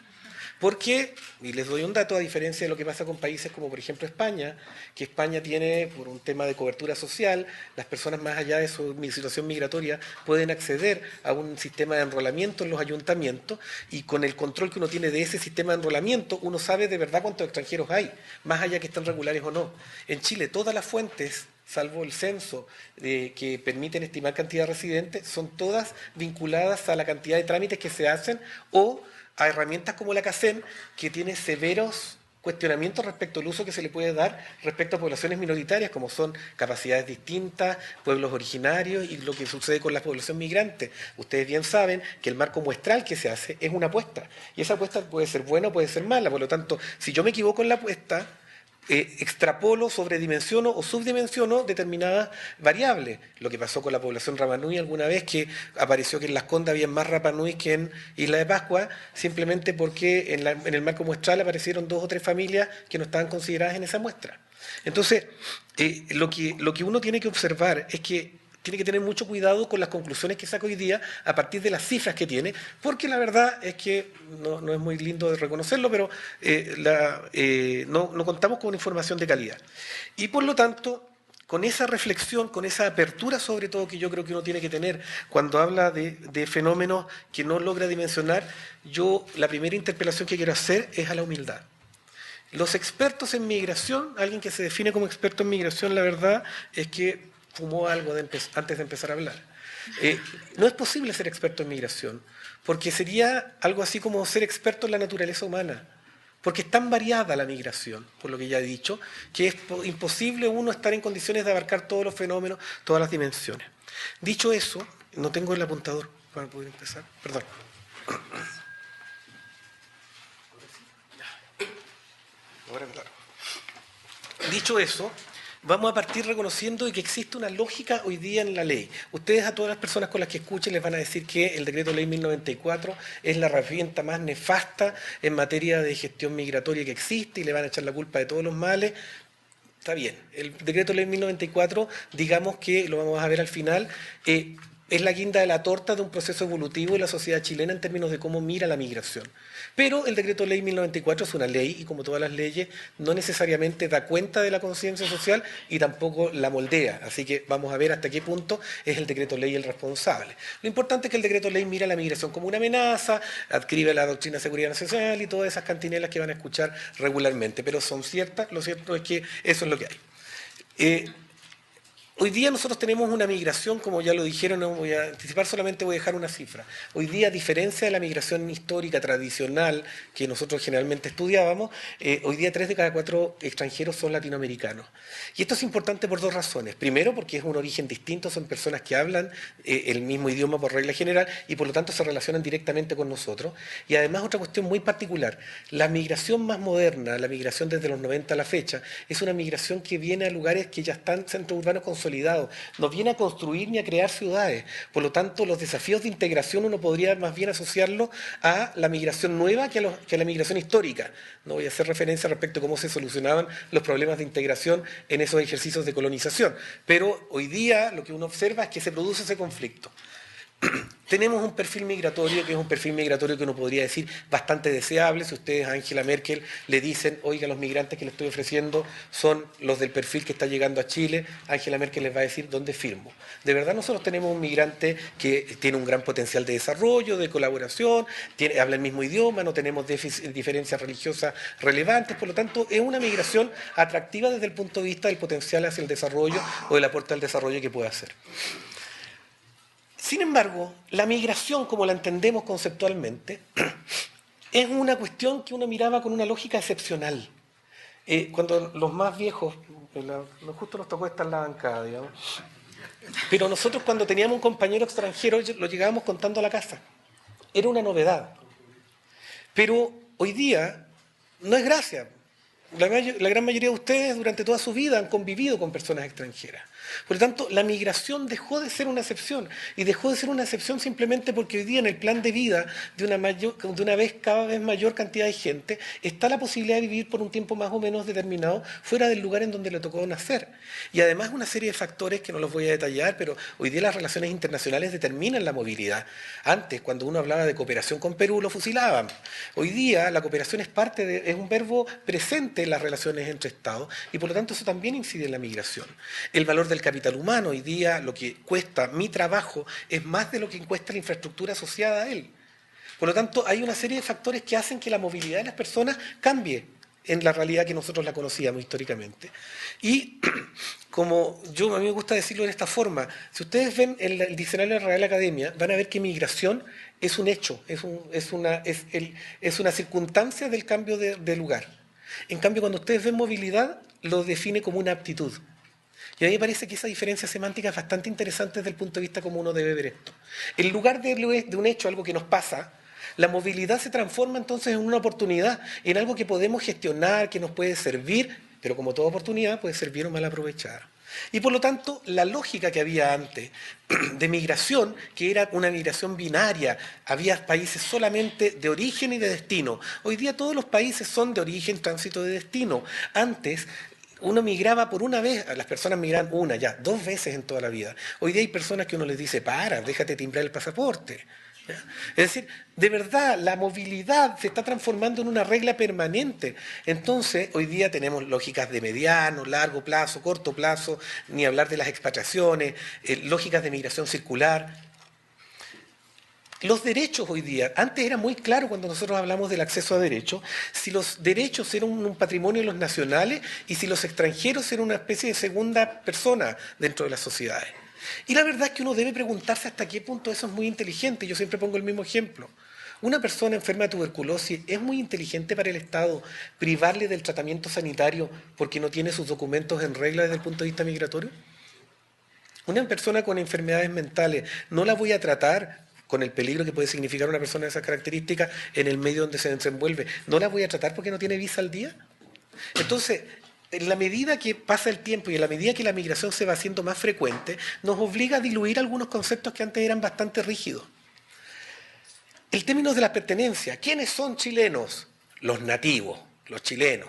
Porque, y les doy un dato, a diferencia de lo que pasa con países como por ejemplo España, que España tiene, por un tema de cobertura social, las personas más allá de su situación migratoria pueden acceder a un sistema de enrolamiento en los ayuntamientos, y con el control que uno tiene de ese sistema de enrolamiento, uno sabe de verdad cuántos extranjeros hay, más allá que estén regulares o no. En Chile todas las fuentes, salvo el censo, que permiten estimar cantidad de residentes, son todas vinculadas a la cantidad de trámites que se hacen o a herramientas como la CACEN, que tiene severos cuestionamientos respecto al uso que se le puede dar respecto a poblaciones minoritarias, como son capacidades distintas, pueblos originarios y lo que sucede con la población migrante. Ustedes bien saben que el marco muestral que se hace es una apuesta, y esa apuesta puede ser buena o puede ser mala. Por lo tanto, si yo me equivoco en la apuesta, extrapolo, sobredimensiono o subdimensiono determinadas variables. Lo que pasó con la población Rapanui alguna vez, que apareció que en Las Condes había más Rapanui que en Isla de Pascua, simplemente porque en el marco muestral aparecieron 2 o 3 familias que no estaban consideradas en esa muestra. Entonces, lo que uno tiene que observar es que tiene que tener mucho cuidado con las conclusiones que saca hoy día a partir de las cifras que tiene, porque la verdad es que no es muy lindo de reconocerlo, pero no contamos con una información de calidad. Y por lo tanto, con esa reflexión, con esa apertura sobre todo que yo creo que uno tiene que tener cuando habla de fenómenos que no logra dimensionar, la primera interpelación que quiero hacer es a la humildad. Los expertos en migración, alguien que se define como experto en migración, la verdad es que fumó algo antes de empezar a hablar. No es posible ser experto en migración, porque sería algo así como ser experto en la naturaleza humana, porque es tan variada la migración, por lo que ya he dicho, que es imposible uno estar en condiciones de abarcar todos los fenómenos, todas las dimensiones. Dicho eso, no tengo el apuntador para poder empezar. Perdón. Dicho eso, vamos a partir reconociendo que existe una lógica hoy día en la ley. Ustedes, a todas las personas con las que escuchen, les van a decir que el decreto ley 1094 es la herramienta más nefasta en materia de gestión migratoria que existe y le van a echar la culpa de todos los males. Está bien, el decreto ley 1094, digamos que lo vamos a ver al final, es la guinda de la torta de un proceso evolutivo de la sociedad chilena en términos de cómo mira la migración. Pero el decreto ley 1094 es una ley y, como todas las leyes, no necesariamente da cuenta de la conciencia social y tampoco la moldea. Así que vamos a ver hasta qué punto es el decreto ley el responsable. Lo importante es que el decreto ley mira la migración como una amenaza, adscribe la doctrina de seguridad nacional y todas esas cantinelas que van a escuchar regularmente. Pero son ciertas, lo cierto es que eso es lo que hay. Hoy día nosotros tenemos una migración, como ya lo dijeron, no voy a anticipar, solamente voy a dejar una cifra. Hoy día, a diferencia de la migración histórica, tradicional, que nosotros generalmente estudiábamos, hoy día 3 de cada 4 extranjeros son latinoamericanos. Y esto es importante por 2 razones. Primero, porque es un origen distinto, son personas que hablan el mismo idioma por regla general y por lo tanto se relacionan directamente con nosotros. Y además otra cuestión muy particular, la migración más moderna, la migración desde los 90 a la fecha, es una migración que viene a lugares que ya están centros urbanos consolidados. No viene a construir ni a crear ciudades. Por lo tanto, los desafíos de integración uno podría más bien asociarlos a la migración nueva que a la migración histórica. No voy a hacer referencia respecto a cómo se solucionaban los problemas de integración en esos ejercicios de colonización. Pero hoy día lo que uno observa es que se produce ese conflicto. Tenemos un perfil migratorio que es un perfil migratorio que uno podría decir bastante deseable. Si ustedes a Angela Merkel le dicen, oiga, los migrantes que le estoy ofreciendo son los del perfil que está llegando a Chile, Angela Merkel les va a decir, ¿dónde firmo? De verdad nosotros tenemos un migrante que tiene un gran potencial de desarrollo, de colaboración, habla el mismo idioma, no tenemos diferencias religiosas relevantes, por lo tanto es una migración atractiva desde el punto de vista del potencial hacia el desarrollo o del aporte al desarrollo que puede hacer. Sin embargo, la migración, como la entendemos conceptualmente, es una cuestión que uno miraba con una lógica excepcional. Cuando los más viejos, justo nos tocó estar en la bancada, digamos, pero nosotros cuando teníamos un compañero extranjero lo llegábamos contando a la casa. Era una novedad. Pero hoy día no es gracia. La gran mayoría de ustedes durante toda su vida han convivido con personas extranjeras. Por lo tanto, la migración dejó de ser una excepción, y dejó de ser una excepción simplemente porque hoy día en el plan de vida de cada vez mayor cantidad de gente está la posibilidad de vivir por un tiempo más o menos determinado fuera del lugar en donde le tocó nacer. Y además una serie de factores que no los voy a detallar, pero hoy día las relaciones internacionales determinan la movilidad. Antes, cuando uno hablaba de cooperación con Perú, lo fusilaban. Hoy día la cooperación es un verbo presente en las relaciones entre Estados, y por lo tanto eso también incide en la migración. El valor del capital humano, hoy día lo que cuesta mi trabajo es más de lo que cuesta la infraestructura asociada a él. Por lo tanto, hay una serie de factores que hacen que la movilidad de las personas cambie en la realidad que nosotros la conocíamos históricamente. Y como a mí me gusta decirlo de esta forma, si ustedes ven el diccionario de la Real Academia, van a ver que migración es un hecho, es una circunstancia del cambio de lugar. En cambio, cuando ustedes ven movilidad, lo define como una aptitud. Y a mí me parece que esa diferencia semántica es bastante interesante desde el punto de vista como uno debe ver esto. En lugar de un hecho, algo que nos pasa, la movilidad se transforma entonces en una oportunidad, en algo que podemos gestionar, que nos puede servir, pero como toda oportunidad puede ser bien o mal aprovechada. Y por lo tanto, la lógica que había antes de migración, que era una migración binaria, había países solamente de origen y de destino. Hoy día todos los países son de origen, tránsito, de destino. Antes uno migraba por una vez, las personas migraban 2 veces en toda la vida. Hoy día hay personas que uno les dice, déjate timbrar el pasaporte. ¿Ya? Es decir, de verdad, la movilidad se está transformando en una regla permanente. Entonces, hoy día tenemos lógicas de mediano, largo plazo, corto plazo, ni hablar de las expatriaciones, lógicas de migración circular. Los derechos hoy día, antes era muy claro cuando nosotros hablamos del acceso a derechos, si los derechos eran un patrimonio de los nacionales y si los extranjeros eran una especie de segunda persona dentro de las sociedades. Y la verdad es que uno debe preguntarse hasta qué punto eso es muy inteligente. Yo siempre pongo el mismo ejemplo. Una persona enferma de tuberculosis, ¿es muy inteligente para el Estado privarle del tratamiento sanitario porque no tiene sus documentos en regla desde el punto de vista migratorio? Una persona con enfermedades mentales, ¿no la voy a tratar con el peligro que puede significar una persona de esas características en el medio donde se desenvuelve? ¿No la voy a tratar porque no tiene visa al día? Entonces, en la medida que pasa el tiempo y en la medida que la migración se va haciendo más frecuente, nos obliga a diluir algunos conceptos que antes eran bastante rígidos. El término de la pertenencia. ¿Quiénes son chilenos? Los nativos, los chilenos.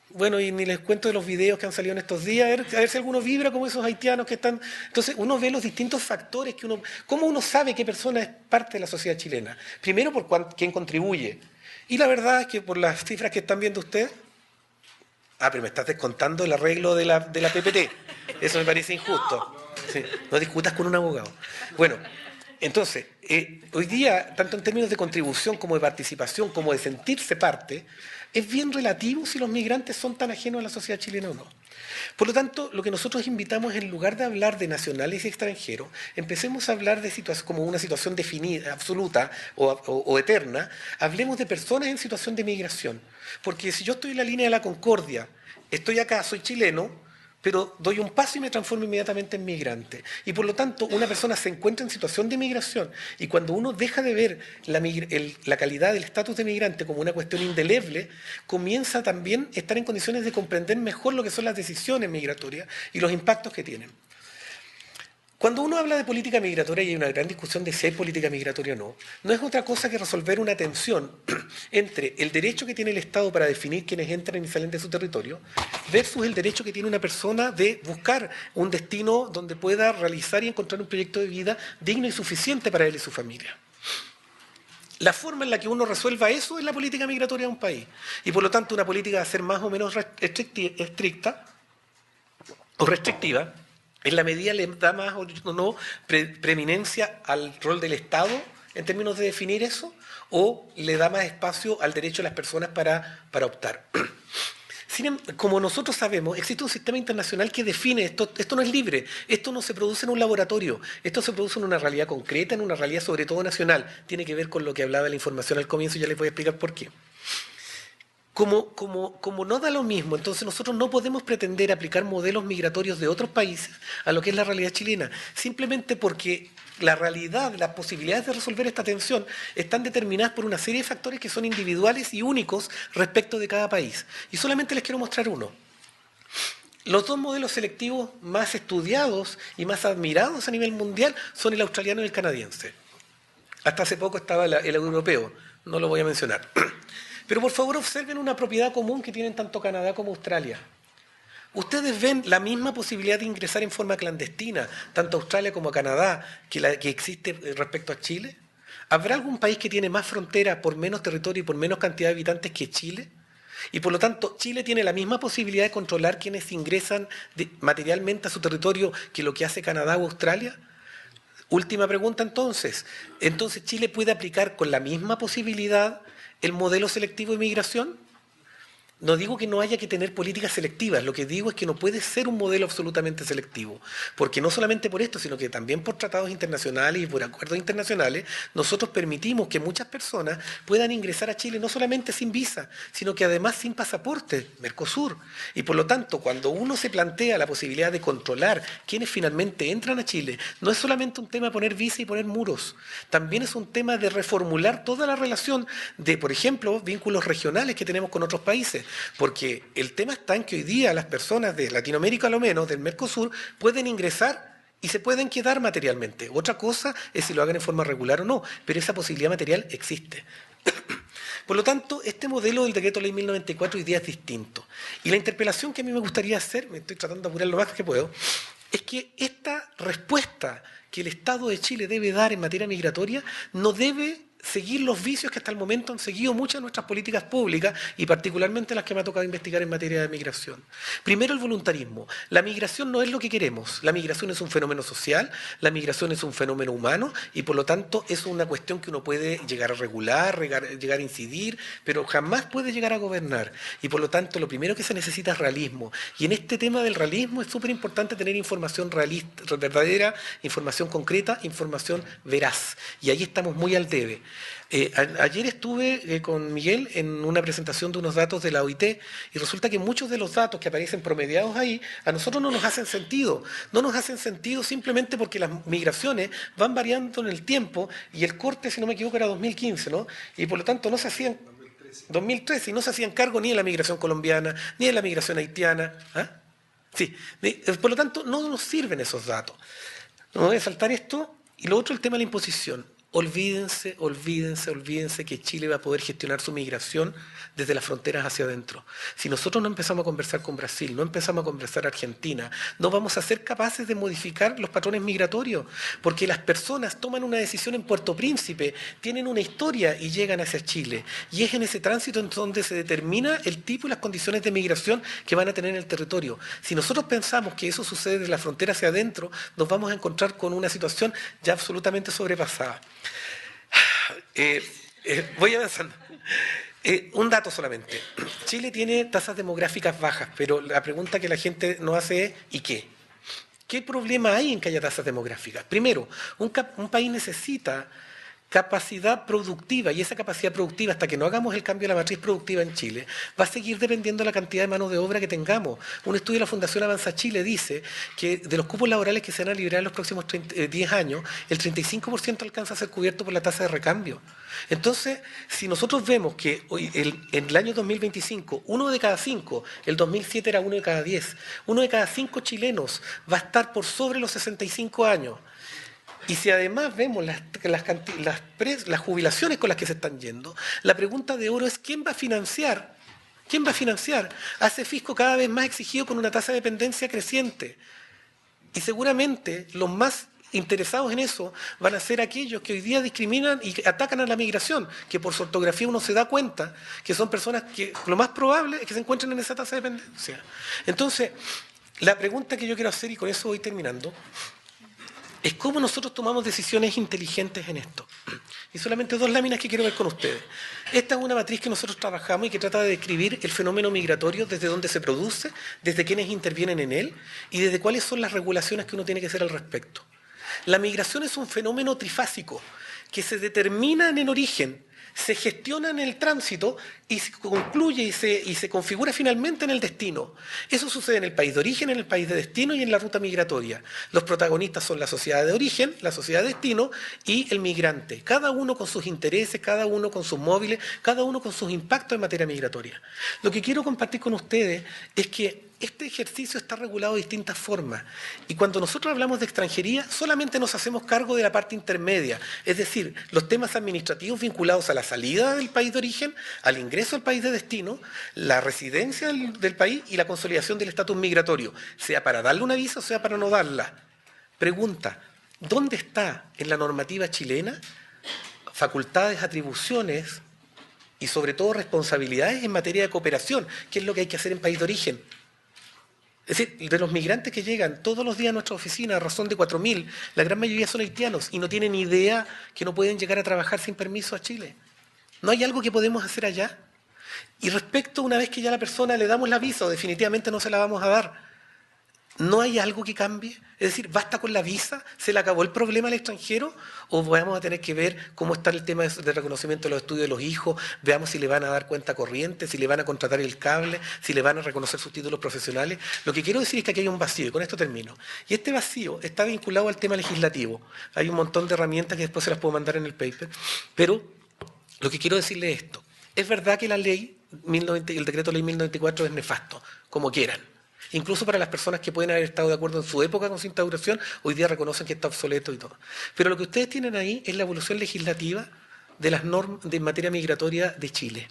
Bueno, y ni les cuento de los videos que han salido en estos días, a ver si alguno vibra como esos haitianos que están. Entonces, uno ve los distintos factores que ¿cómo uno sabe qué persona es parte de la sociedad chilena? Primero, por quién contribuye. Y la verdad es que por las cifras que están viendo ustedes. Pero me estás descontando el arreglo de la PPT. Eso me parece injusto. Sí, no discutas con un abogado. Bueno, Entonces, hoy día, tanto en términos de contribución como de participación, como de sentirse parte, es bien relativo si los migrantes son tan ajenos a la sociedad chilena o no. Por lo tanto, lo que nosotros invitamos, en lugar de hablar de nacionales y extranjeros, empecemos a hablar de situación como una situación definida, absoluta o eterna, hablemos de personas en situación de migración. Porque si yo estoy en la línea de la concordia, estoy acá, soy chileno, pero doy un paso y me transformo inmediatamente en migrante. Y por lo tanto, una persona se encuentra en situación de migración, y cuando uno deja de ver la calidad del estatus de migrante como una cuestión indeleble, comienza también a estar en condiciones de comprender mejor lo que son las decisiones migratorias y los impactos que tienen. Cuando uno habla de política migratoria, y hay una gran discusión de si hay política migratoria o no, no es otra cosa que resolver una tensión entre el derecho que tiene el Estado para definir quiénes entran y salen de su territorio versus el derecho que tiene una persona de buscar un destino donde pueda realizar y encontrar un proyecto de vida digno y suficiente para él y su familia. La forma en la que uno resuelva eso es la política migratoria de un país. Y por lo tanto, una política va a ser más o menos estricta o restrictiva, en la medida le da más o no preeminencia al rol del Estado en términos de definir eso, o le da más espacio al derecho de las personas para optar. Como nosotros sabemos, existe un sistema internacional que define esto. Esto no es libre, esto no se produce en un laboratorio, esto se produce en una realidad concreta, en una realidad sobre todo nacional. Tiene que ver con lo que hablaba de la información al comienzo, y ya les voy a explicar por qué. Como no da lo mismo, entonces nosotros no podemos pretender aplicar modelos migratorios de otros países a lo que es la realidad chilena, simplemente porque la realidad, las posibilidades de resolver esta tensión están determinadas por una serie de factores que son individuales y únicos respecto de cada país. Y solamente les quiero mostrar uno. Los dos modelos selectivos más estudiados y más admirados a nivel mundial son el australiano y el canadiense. Hasta hace poco estaba el europeo, no lo voy a mencionar. Pero por favor observen una propiedad común que tienen tanto Canadá como Australia. Ustedes ven la misma posibilidad de ingresar en forma clandestina, tanto a Australia como a Canadá, que existe respecto a Chile. ¿Habrá algún país que tiene más frontera por menos territorio y por menos cantidad de habitantes que Chile? Y por lo tanto, Chile tiene la misma posibilidad de controlar quienes ingresan materialmente a su territorio que lo que hace Canadá o Australia. Última pregunta entonces. ¿Entonces Chile puede aplicar con la misma posibilidad el modelo selectivo de migración? No digo que no haya que tener políticas selectivas, lo que digo es que no puede ser un modelo absolutamente selectivo, porque no solamente por esto, sino que también por tratados internacionales y por acuerdos internacionales, nosotros permitimos que muchas personas puedan ingresar a Chile no solamente sin visa, sino que además sin pasaporte, Mercosur. Y por lo tanto, cuando uno se plantea la posibilidad de controlar quiénes finalmente entran a Chile, no es solamente un tema de poner visa y poner muros, también es un tema de reformular toda la relación de, por ejemplo, vínculos regionales que tenemos con otros países. Porque el tema está en que hoy día las personas de Latinoamérica, a lo menos, del Mercosur, pueden ingresar y se pueden quedar materialmente. Otra cosa es si lo hagan en forma regular o no, pero esa posibilidad material existe. Por lo tanto, este modelo del Decreto Ley 1094 hoy día es distinto. Y la interpelación que a mí me gustaría hacer, me estoy tratando de apurar lo más que puedo, es que esta respuesta que el Estado de Chile debe dar en materia migratoria no debe seguir los vicios que hasta el momento han seguido muchas de nuestras políticas públicas y particularmente las que me ha tocado investigar en materia de migración. Primero, el voluntarismo. La migración no es lo que queremos. La migración es un fenómeno social, la migración es un fenómeno humano y por lo tanto es una cuestión que uno puede llegar a regular, llegar a incidir, pero jamás puede llegar a gobernar. Y por lo tanto, lo primero que se necesita es realismo. Y en este tema del realismo es súper importante tener información realista, verdadera, información concreta, información veraz. Y ahí estamos muy al debe. Ayer estuve con Miguel en una presentación de unos datos de la OIT y resulta que muchos de los datos que aparecen promediados ahí a nosotros no nos hacen sentido. No nos hacen sentido simplemente porque las migraciones van variando en el tiempo y el corte, si no me equivoco, era 2015, ¿no? Y por lo tanto no se hacían... 2013, y no se hacían cargo ni de la migración colombiana, ni de la migración haitiana. ¿Ah? Sí. Por lo tanto, no nos sirven esos datos. No voy a saltar esto. Y lo otro, el tema de la imposición. olvídense que Chile va a poder gestionar su migración desde las fronteras hacia adentro. Si nosotros no empezamos a conversar con Brasil, no empezamos a conversar con Argentina, no vamos a ser capaces de modificar los patrones migratorios, porque las personas toman una decisión en Puerto Príncipe, tienen una historia y llegan hacia Chile. Y es en ese tránsito en donde se determina el tipo y las condiciones de migración que van a tener en el territorio. Si nosotros pensamos que eso sucede desde la frontera hacia adentro, nos vamos a encontrar con una situación ya absolutamente sobrepasada. Voy avanzando. Un dato solamente. Chile tiene tasas demográficas bajas, pero la pregunta que la gente nos hace es ¿y qué? ¿Qué problema hay en que haya tasas demográficas? Primero, un país necesita capacidad productiva, y esa capacidad productiva, hasta que no hagamos el cambio de la matriz productiva en Chile, va a seguir dependiendo de la cantidad de mano de obra que tengamos. Un estudio de la Fundación Avanza Chile dice que de los cupos laborales que se van a liberar en los próximos 10 años, el 35% alcanza a ser cubierto por la tasa de recambio. Entonces, si nosotros vemos que hoy, en el año 2025, 1 de cada 5, el 2007 era 1 de cada 10, 1 de cada 5 chilenos va a estar por sobre los 65 años. Y si además vemos las jubilaciones con las que se están yendo, la pregunta de oro es ¿quién va a financiar? ¿Quién va a financiar? Hace fisco cada vez más exigido con una tasa de dependencia creciente. Y seguramente los más interesados en eso van a ser aquellos que hoy día discriminan y atacan a la migración, que por su ortografía uno se da cuenta que son personas que lo más probable es que se encuentren en esa tasa de dependencia. Entonces, la pregunta que yo quiero hacer, y con eso voy terminando, es cómo nosotros tomamos decisiones inteligentes en esto. Y solamente 2 láminas que quiero ver con ustedes. Esta es una matriz que nosotros trabajamos y que trata de describir el fenómeno migratorio, desde dónde se produce, desde quiénes intervienen en él y desde cuáles son las regulaciones que uno tiene que hacer al respecto. La migración es un fenómeno trifásico que se determina en el origen, se gestiona en el tránsito y se concluye y se configura finalmente en el destino. Eso sucede en el país de origen, en el país de destino y en la ruta migratoria. Los protagonistas son la sociedad de origen, la sociedad de destino y el migrante. Cada uno con sus intereses, cada uno con sus móviles, cada uno con sus impactos en materia migratoria. Lo que quiero compartir con ustedes es que este ejercicio está regulado de distintas formas. Y cuando nosotros hablamos de extranjería, solamente nos hacemos cargo de la parte intermedia, es decir, los temas administrativos vinculados a la salida del país de origen, al ingreso al país de destino, la residencia del país y la consolidación del estatus migratorio, sea para darle una visa o sea para no darla. Pregunta, ¿dónde está en la normativa chilena facultades, atribuciones y sobre todo responsabilidades en materia de cooperación? ¿Qué es lo que hay que hacer en país de origen? Es decir, de los migrantes que llegan todos los días a nuestra oficina, a razón de 4.000, la gran mayoría son haitianos y no tienen idea que no pueden llegar a trabajar sin permiso a Chile. ¿No hay algo que podemos hacer allá? Y respecto, una vez que ya a la persona le damos la visa, o definitivamente no se la vamos a dar, ¿no hay algo que cambie? Es decir, ¿basta con la visa? ¿Se le acabó el problema al extranjero? ¿O vamos a tener que ver cómo está el tema de reconocimiento de los estudios de los hijos? Veamos si le van a dar cuenta corriente, si le van a contratar el cable, si le van a reconocer sus títulos profesionales. Lo que quiero decir es que aquí hay un vacío, y con esto termino. Y este vacío está vinculado al tema legislativo. Hay un montón de herramientas que después se las puedo mandar en el paper, pero lo que quiero decirle es esto. Es verdad que la ley, el decreto ley 1094 es nefasto, como quieran. Incluso para las personas que pueden haber estado de acuerdo en su época con su instauración, hoy día reconocen que está obsoleto y todo. Pero lo que ustedes tienen ahí es la evolución legislativa de las normas de materia migratoria de Chile.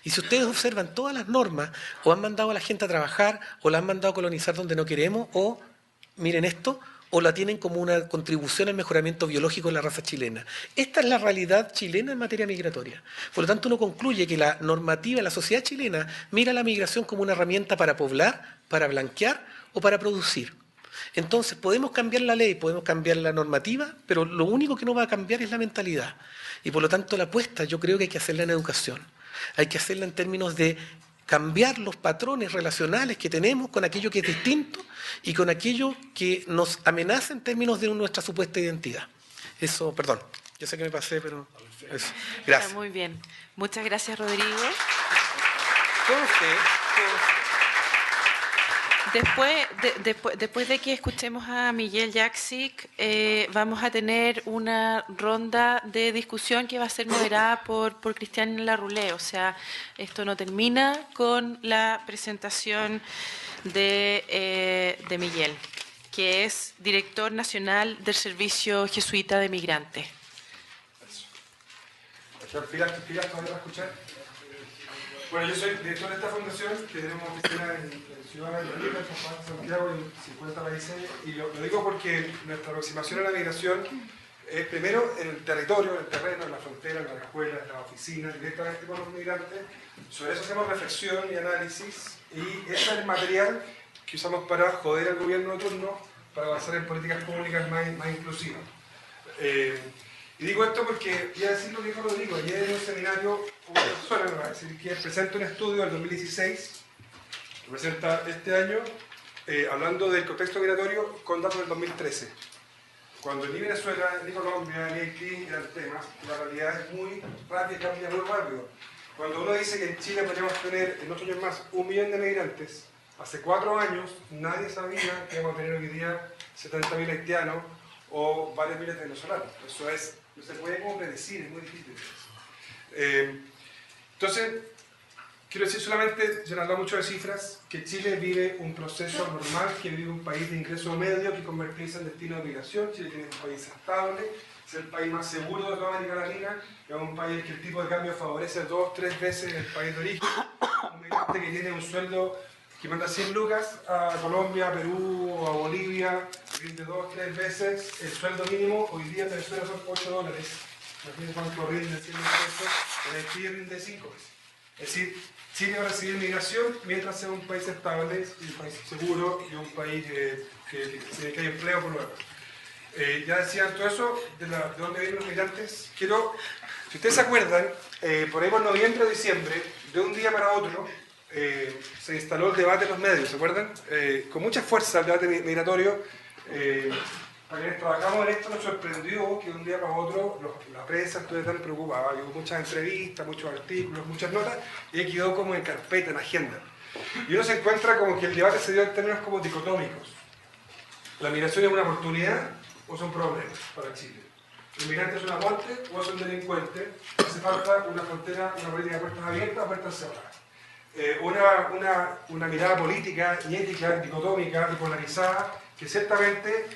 Y si ustedes observan todas las normas, o han mandado a la gente a trabajar, o la han mandado a colonizar donde no queremos, o, miren esto, o la tienen como una contribución al mejoramiento biológico de la raza chilena. Esta es la realidad chilena en materia migratoria. Por lo tanto, uno concluye que la normativa, la sociedad chilena, mira la migración como una herramienta para poblar, para blanquear o para producir. Entonces, podemos cambiar la ley, podemos cambiar la normativa, pero lo único que no va a cambiar es la mentalidad. Y por lo tanto, la apuesta yo creo que hay que hacerla en educación. Hay que hacerla en términos de cambiar los patrones relacionales que tenemos con aquello que es distinto y con aquello que nos amenaza en términos de nuestra supuesta identidad. Eso, perdón, yo sé que me pasé, pero eso. Gracias. Está muy bien. Muchas gracias, Rodrigo. ¿Cómo usted? Después de que escuchemos a Miguel Jaksic, vamos a tener una ronda de discusión que va a ser moderada por Cristian Larroulé. O sea, esto no termina con la presentación de Miguel, que es director nacional del Servicio Jesuita de Migrantes. ¿Filas todavía para escuchar? Bueno, yo soy director de esta fundación, que tenemos oficina en Ciudad de Madrid, en San Juan, Santiago, en 50 países, y lo digo porque nuestra aproximación a la migración es primero en el territorio, en el terreno, en la frontera, en las escuelas, en las oficinas, directamente con los migrantes. Sobre eso hacemos reflexión y análisis, y ese es el material que usamos para joder al gobierno de turno, para avanzar en políticas públicas más inclusivas. Y digo esto porque voy a decir lo que dijo Rodrigo. Ayer en un seminario, una persona me va a decir que presenta un estudio del 2016, que presenta este año, hablando del contexto migratorio con datos del 2013. Cuando ni Venezuela, ni Colombia, ni Haití eran temas, la realidad es muy rápida y cambia muy rápido. Cuando uno dice que en Chile podríamos tener en 8 años más 1 millón de migrantes, hace 4 años nadie sabía que íbamos a tener hoy día 70.000 haitianos o varios miles de venezolanos. Eso es, no se puede como predecir, es muy difícil. Entonces, quiero decir solamente, yo no he hablado mucho de cifras, que Chile vive un proceso normal, que vive un país de ingreso medio, que convertirse en destino de migración. Chile tiene un país estable, es el país más seguro de toda América Latina, es un país que el tipo de cambio favorece 2 o 3 veces el país de origen. Un migrante que tiene un sueldo que manda 100 lucas a Colombia, a Perú o a Bolivia, rinde 2 o 3 veces el sueldo mínimo. Hoy día en Venezuela son $8. Imagínense cuánto rinde 100 pesos, en Haití rinde 5 veces. Es decir, Chile va a recibir migración mientras sea un país estable, un país seguro y un país que hay empleo por lo menos. Ya decía todo eso, de dónde vienen los migrantes. Si ustedes se acuerdan, por ahí por noviembre o diciembre, de un día para otro, se instaló el debate en los medios, ¿se acuerdan? Con mucha fuerza el debate migratorio. Para quienes trabajamos en esto nos sorprendió que de un día para otro la prensa estuviera tan preocupada. Hubo muchas entrevistas, muchos artículos, muchas notas, y quedó como en carpeta, en agenda. Y uno se encuentra como que el debate se dio en términos como dicotómicos. ¿La migración es una oportunidad o es un problema para Chile? ¿El migrante es un aporte o es un delincuente? ¿Hace falta una frontera, una política de puertas abiertas o puertas cerradas? Una mirada política y ética dicotómica y polarizada que ciertamente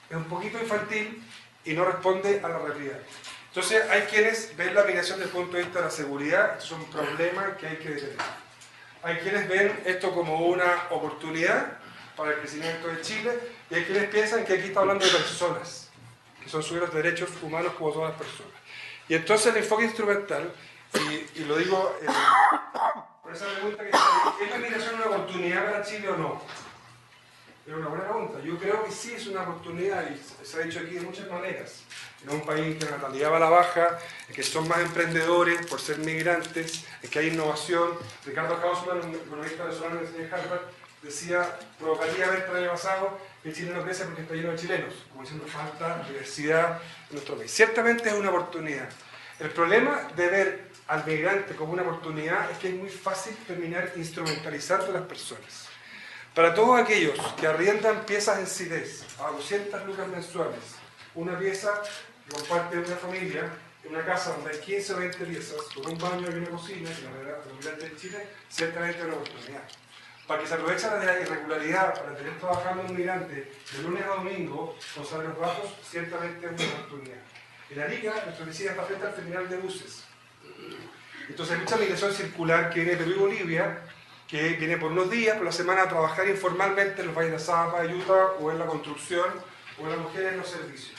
es un poquito infantil y no responde a la realidad. Entonces hay quienes ven la migración desde el punto de vista de la seguridad, es un problema que hay que detener. Hay quienes ven esto como una oportunidad para el crecimiento de Chile, y hay quienes piensan que aquí está hablando de personas, que son sujetos de derechos humanos como todas las personas. Y entonces el enfoque instrumental, y lo digo por esa pregunta que ¿es la migración una oportunidad para Chile o no? Es una buena pregunta. Yo creo que sí es una oportunidad, y se ha dicho aquí de muchas maneras. En un país en que la natalidad va a la baja, en que son más emprendedores por ser migrantes, en que hay innovación. Ricardo Hausmann, un economista venezolano de Harvard, decía, provocativamente el año pasado, que Chile no crece porque está lleno de chilenos, como diciendo falta diversidad en nuestro país. Ciertamente es una oportunidad. El problema de ver al migrante como una oportunidad es que es muy fácil terminar instrumentalizando a las personas. Para todos aquellos que arriendan piezas en CIDES a 200 lucas mensuales, una pieza que comparte una familia, en una casa donde hay 15 o 20 piezas, con un baño y una cocina, que la realidad de Chile, ciertamente es una oportunidad. Para que se aproveche de la irregularidad, para tener trabajando un migrante de lunes a domingo con salarios bajos, ciertamente es una oportunidad. En Arica, nuestra oficina está frente al terminal de buses. Entonces hay mucha migración circular que viene de Perú y Bolivia, que viene por unos días, por la semana, a trabajar informalmente en los valles de Zapa, de Utah, o en la construcción, o en las mujeres en los servicios.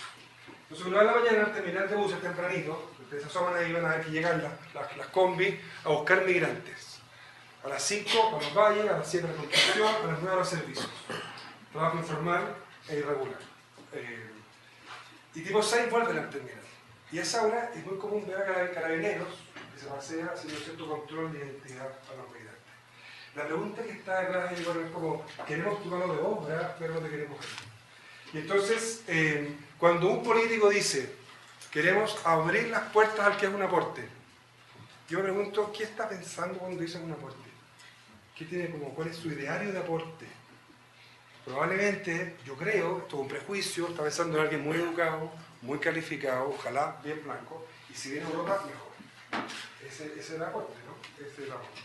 Entonces, una de la mañana, al terminal de buses tempranito, ustedes se asoman ahí y van a ver que llegan las combis a buscar migrantes. A las 5 a los valles, a las 7 a la construcción, a las 9 a los servicios. Trabajo informal e irregular. Y tipo 6 vuelven al terminal. Y a esa hora es muy común ver a carabineros que se pasea haciendo cierto control de identidad a los migrantes. La pregunta que está detrás es como, queremos tu mano de obra, pero no te queremos aquí. Y entonces, cuando un político dice, queremos abrir las puertas al que es un aporte, yo me pregunto, ¿qué está pensando cuando dice un aporte? ¿Qué tiene como, cuál es su ideario de aporte? Probablemente, yo creo, esto es un prejuicio, está pensando en alguien muy educado, muy calificado, ojalá bien blanco, y si viene a Europa, mejor. Ese es el aporte, ¿no? Ese es el aporte.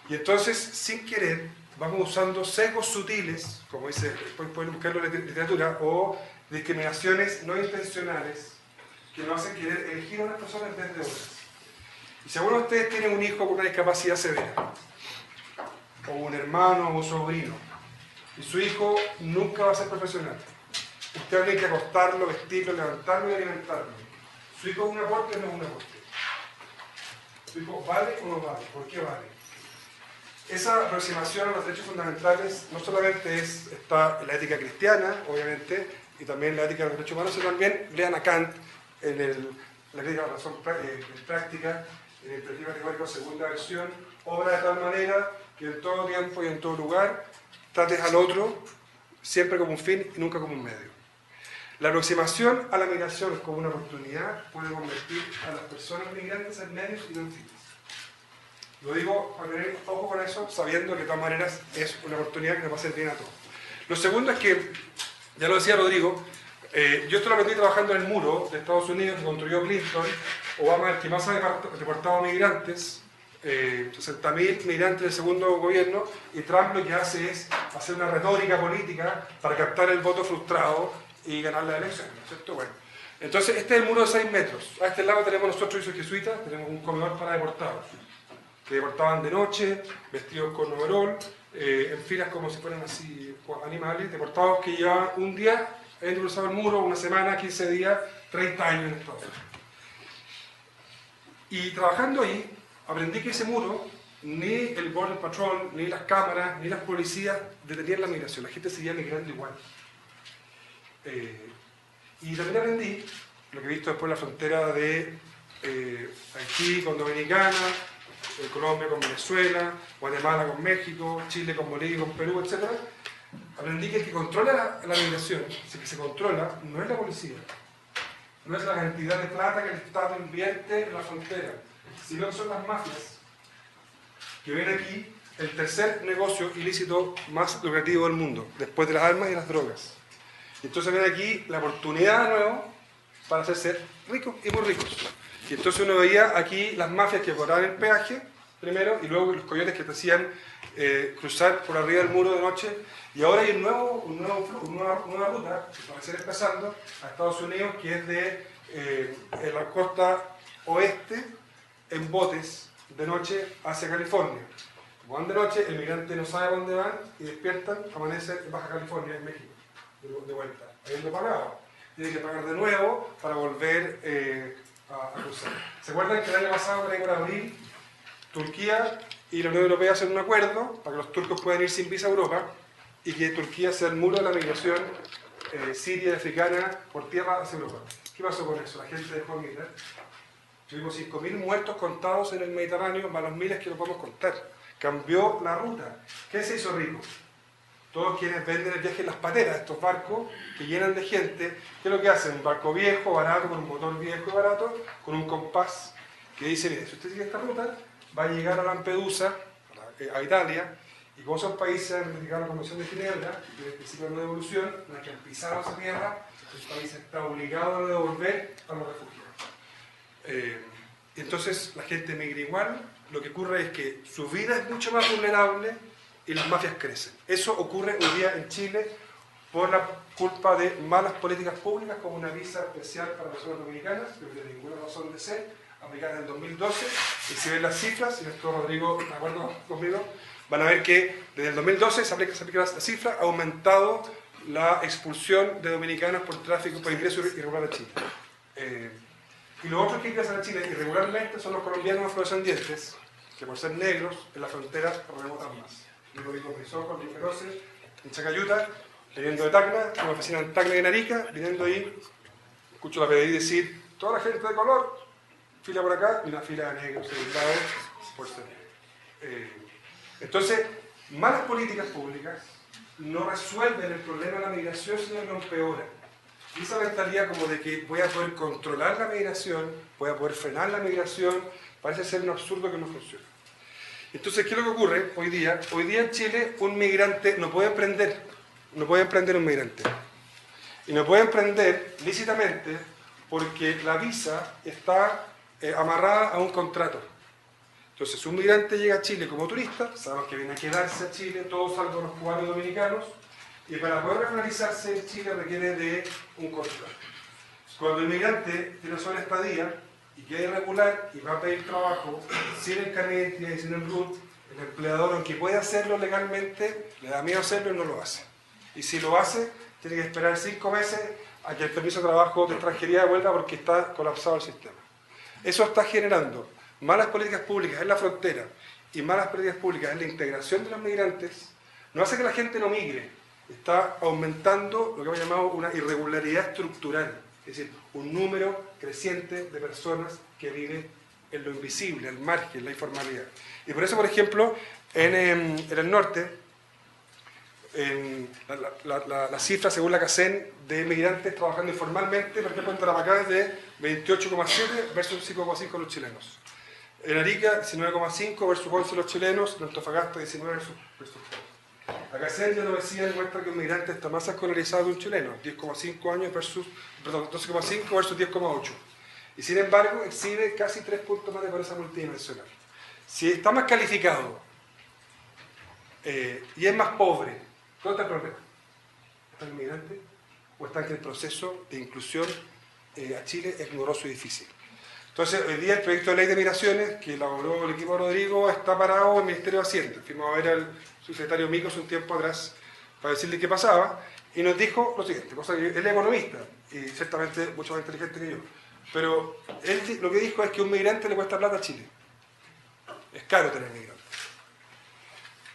Y entonces, sin querer, vamos usando sesgos sutiles, como dice, pueden buscarlo en la literatura, o discriminaciones no intencionales que nos hacen querer elegir a unas personas desde otras. Y si alguno de ustedes tiene un hijo con una discapacidad severa, o un hermano o un sobrino, y su hijo nunca va a ser profesional, usted tiene que acostarlo, vestirlo, levantarlo y alimentarlo. ¿Su hijo es un aporte o no es un aporte? ¿Su hijo vale o no vale? ¿Por qué vale? Esa aproximación a los derechos fundamentales no solamente está en la ética cristiana, obviamente, y también en la ética de los derechos humanos, sino también lean a Kant en la crítica de la razón práctica, en el Imperativo Categórico, segunda versión, obra de tal manera que en todo tiempo y en todo lugar trates al otro siempre como un fin y nunca como un medio. La aproximación a la migración como una oportunidad puede convertir a las personas migrantes en medios y no en fines. Lo digo para tener ojo con eso, sabiendo que de todas maneras es una oportunidad que nos va a hacer bien a todos. Lo segundo es que, ya lo decía Rodrigo, yo esto lo aprendí trabajando en el muro de Estados Unidos que construyó Clinton. Obama es el que más ha deportado migrantes, 60.000 migrantes del segundo gobierno, y Trump lo que hace es hacer una retórica política para captar el voto frustrado y ganar la elección, ¿no es cierto? Bueno, entonces este es el muro de 6 metros. A este lado tenemos nosotros, y jesuitas, tenemos un comedor para deportados, que deportaban de noche, vestidos con overol, en filas como si fueran así animales, deportados que llevaban un día, habían cruzado el muro, una semana, 15 días, 30 años en Estados Unidos. Y trabajando ahí, aprendí que ese muro, ni el Border Patrol, ni las cámaras, ni las policías detenían la migración, la gente seguía migrando igual. Y también aprendí, lo que he visto después en la frontera de Haití con Dominicana, Colombia con Venezuela, Guatemala con México, Chile con Bolivia, con Perú, etc. Aprendí que el que controla la migración, si que se controla, no es la policía, no es la cantidad de plata que el Estado invierte en la frontera, sino que son las mafias, que ven aquí el tercer negocio ilícito más lucrativo del mundo, después de las armas y las drogas. Y entonces ven aquí la oportunidad de nuevo para hacerse ricos y muy ricos. Y entonces uno veía aquí las mafias que cobraban el peaje, primero, y luego los coyotes que te hacían cruzar por arriba del muro de noche. Y ahora hay una nueva ruta, que va a ser empezando, a Estados Unidos, que es de la costa oeste, en botes, de noche hacia California. Como van de noche, el migrante no sabe a dónde van y despiertan, amanecen en Baja California, en México, de vuelta, habiendo pagado. Tienen que pagar de nuevo para volver a cruzar. ¿Se acuerdan que el año pasado, por abril, Turquía y la Unión Europea hacen un acuerdo para que los turcos puedan ir sin visa a Europa y que Turquía sea el muro de la migración siria y africana por tierra hacia Europa? ¿Qué pasó con eso? La gente dejó de migrar. Tuvimos 5.000 muertos contados en el Mediterráneo, más los miles que no podemos contar. Cambió la ruta. ¿Qué se hizo rico? Todos quienes venden el viaje en las pateras, estos barcos que llenan de gente, ¿qué es lo que hacen? Un barco viejo, barato, con un motor viejo y barato, con un compás que dice, mire, si usted sigue esta ruta, va a llegar a Lampedusa, a Italia, y como son países han ratificado la Convención de Ginebra, del principio de no devolución, no hay que pisar esa tierra, el país está obligado a devolver a los refugiados. Entonces la gente migra igual, lo que ocurre es que su vida es mucho más vulnerable y las mafias crecen. Eso ocurre hoy día en Chile por la culpa de malas políticas públicas como una visa especial para personas dominicanas, que no tiene ninguna razón de ser, aplicada en el 2012, y si ven las cifras, y esto Rodrigo, de acuerdo conmigo, van a ver que desde el 2012 se aplica la cifra, ha aumentado la expulsión de dominicanos por tráfico, por ingreso irregular a Chile. Y los otros que ingresan a Chile irregularmente son los colombianos afrodescendientes, que por ser negros en la frontera rebotan más. Yo lo vi con mis ojos, bien feroces, en Chacayuta, viniendo de Tacna, en una oficina en Tacna y en Arica, viniendo ahí, escucho la PDI decir, toda la gente de color, fila por acá, y una fila de negros de un lado, por ser. Entonces, malas políticas públicas no resuelven el problema de la migración, sino que lo empeoran. Y esa mentalidad como de que voy a poder controlar la migración, voy a poder frenar la migración, parece ser un absurdo que no funciona. Entonces, ¿qué es lo que ocurre hoy día? Hoy día en Chile un migrante no puede emprender un migrante. Y no puede emprender lícitamente porque la visa está amarrada a un contrato. Entonces, un migrante llega a Chile como turista, sabemos que viene a quedarse a Chile, todos salvo los cubanos y dominicanos, y para poder regularizarse en Chile requiere de un contrato. Cuando el migrante tiene sola estadía, y queda irregular y va a pedir trabajo sin el carnet de identidad y sin el RUT, el empleador, aunque puede hacerlo legalmente, le da miedo hacerlo y no lo hace. Y si lo hace, tiene que esperar 5 meses a que el permiso de trabajo de extranjería vuelva porque está colapsado el sistema. Eso está generando malas políticas públicas en la frontera y malas políticas públicas en la integración de los migrantes. No hace que la gente no migre, está aumentando lo que hemos llamado una irregularidad estructural, es decir, un número creciente de personas que viven en lo invisible, al margen, la informalidad. Y por eso, por ejemplo, en el norte, la cifra, según la CACEN, de migrantes trabajando informalmente, por ejemplo, en Tarapacá es de 28,7 versus 5,5 los chilenos. En Arica, 19,5 versus 11 los chilenos. En Antofagasta, 19 versus 11. La CACEN, ya lo decía, muestra que un migrante está más escolarizado que un chileno, 10,5 años versus, perdón, 12,5 versus 10,8. Y sin embargo, exhibe casi 3 puntos más de pobreza multidimensional. Si está más calificado y es más pobre, ¿dónde está el problema? ¿Está el migrante? ¿O está en que el proceso de inclusión a Chile es moroso y difícil? Entonces, hoy día el proyecto de ley de migraciones que elaboró el equipo de Rodrigo está parado en el Ministerio de Hacienda. Fuimos a ver al subsecretario Micos un tiempo atrás para decirle qué pasaba y nos dijo lo siguiente, cosa que él es economista y ciertamente mucho más inteligente que yo, pero él lo que dijo es que un migrante le cuesta plata a Chile. Es caro tener migrantes.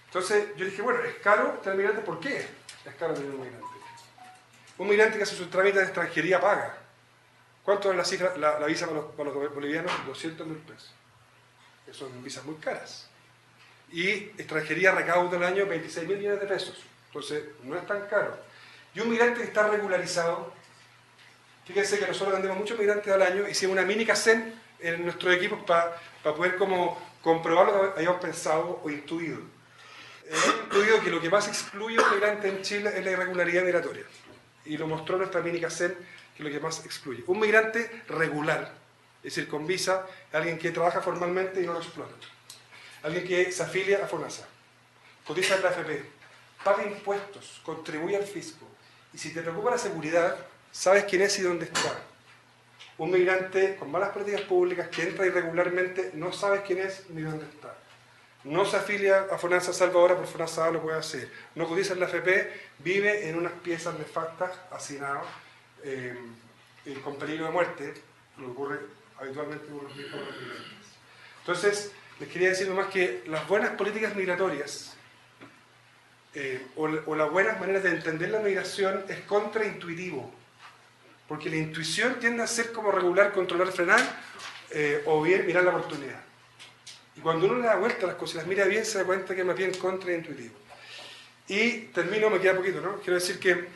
Entonces yo dije, bueno, ¿es caro tener migrantes? ¿Por qué es caro tener un migrante? Un migrante que hace sus trámites de extranjería paga. ¿Cuánto es la visa para los bolivianos? 200.000 pesos. Que son visas muy caras. Y extranjería recauda al año 26.000 millones de pesos. Entonces, no es tan caro. Y un migrante que está regularizado, fíjense que nosotros atendemos muchos migrantes al año, hicimos una mini CACEN en nuestros equipos para poder como comprobar lo que habíamos pensado o intuido. Hemos intuido que lo que más excluye a un migrante en Chile es la irregularidad migratoria. Y lo mostró nuestra mini CACEN, que es lo que más excluye. Un migrante regular, es decir, con visa, alguien que trabaja formalmente y no lo explota. Alguien que se afilia a FONASA, cotiza en la AFP, paga impuestos, contribuye al fisco. Y si te preocupa la seguridad, sabes quién es y dónde está. Un migrante con malas políticas públicas que entra irregularmente, no sabes quién es ni dónde está. No se afilia a FONASA, salvo ahora por FONASA lo puede hacer. No cotiza en la AFP, vive en unas piezas nefastas, hacinado, con peligro de muerte, lo que ocurre habitualmente con los migrantes. Entonces, les quería decir nomás que las buenas políticas migratorias o las buenas maneras de entender la migración es contraintuitivo, porque la intuición tiende a ser como regular, controlar, frenar, o bien mirar la oportunidad. Y cuando uno le da vuelta a las cosas y las mira bien, se da cuenta que es más bien contraintuitivo. Y termino, me queda poquito, ¿no? Quiero decir que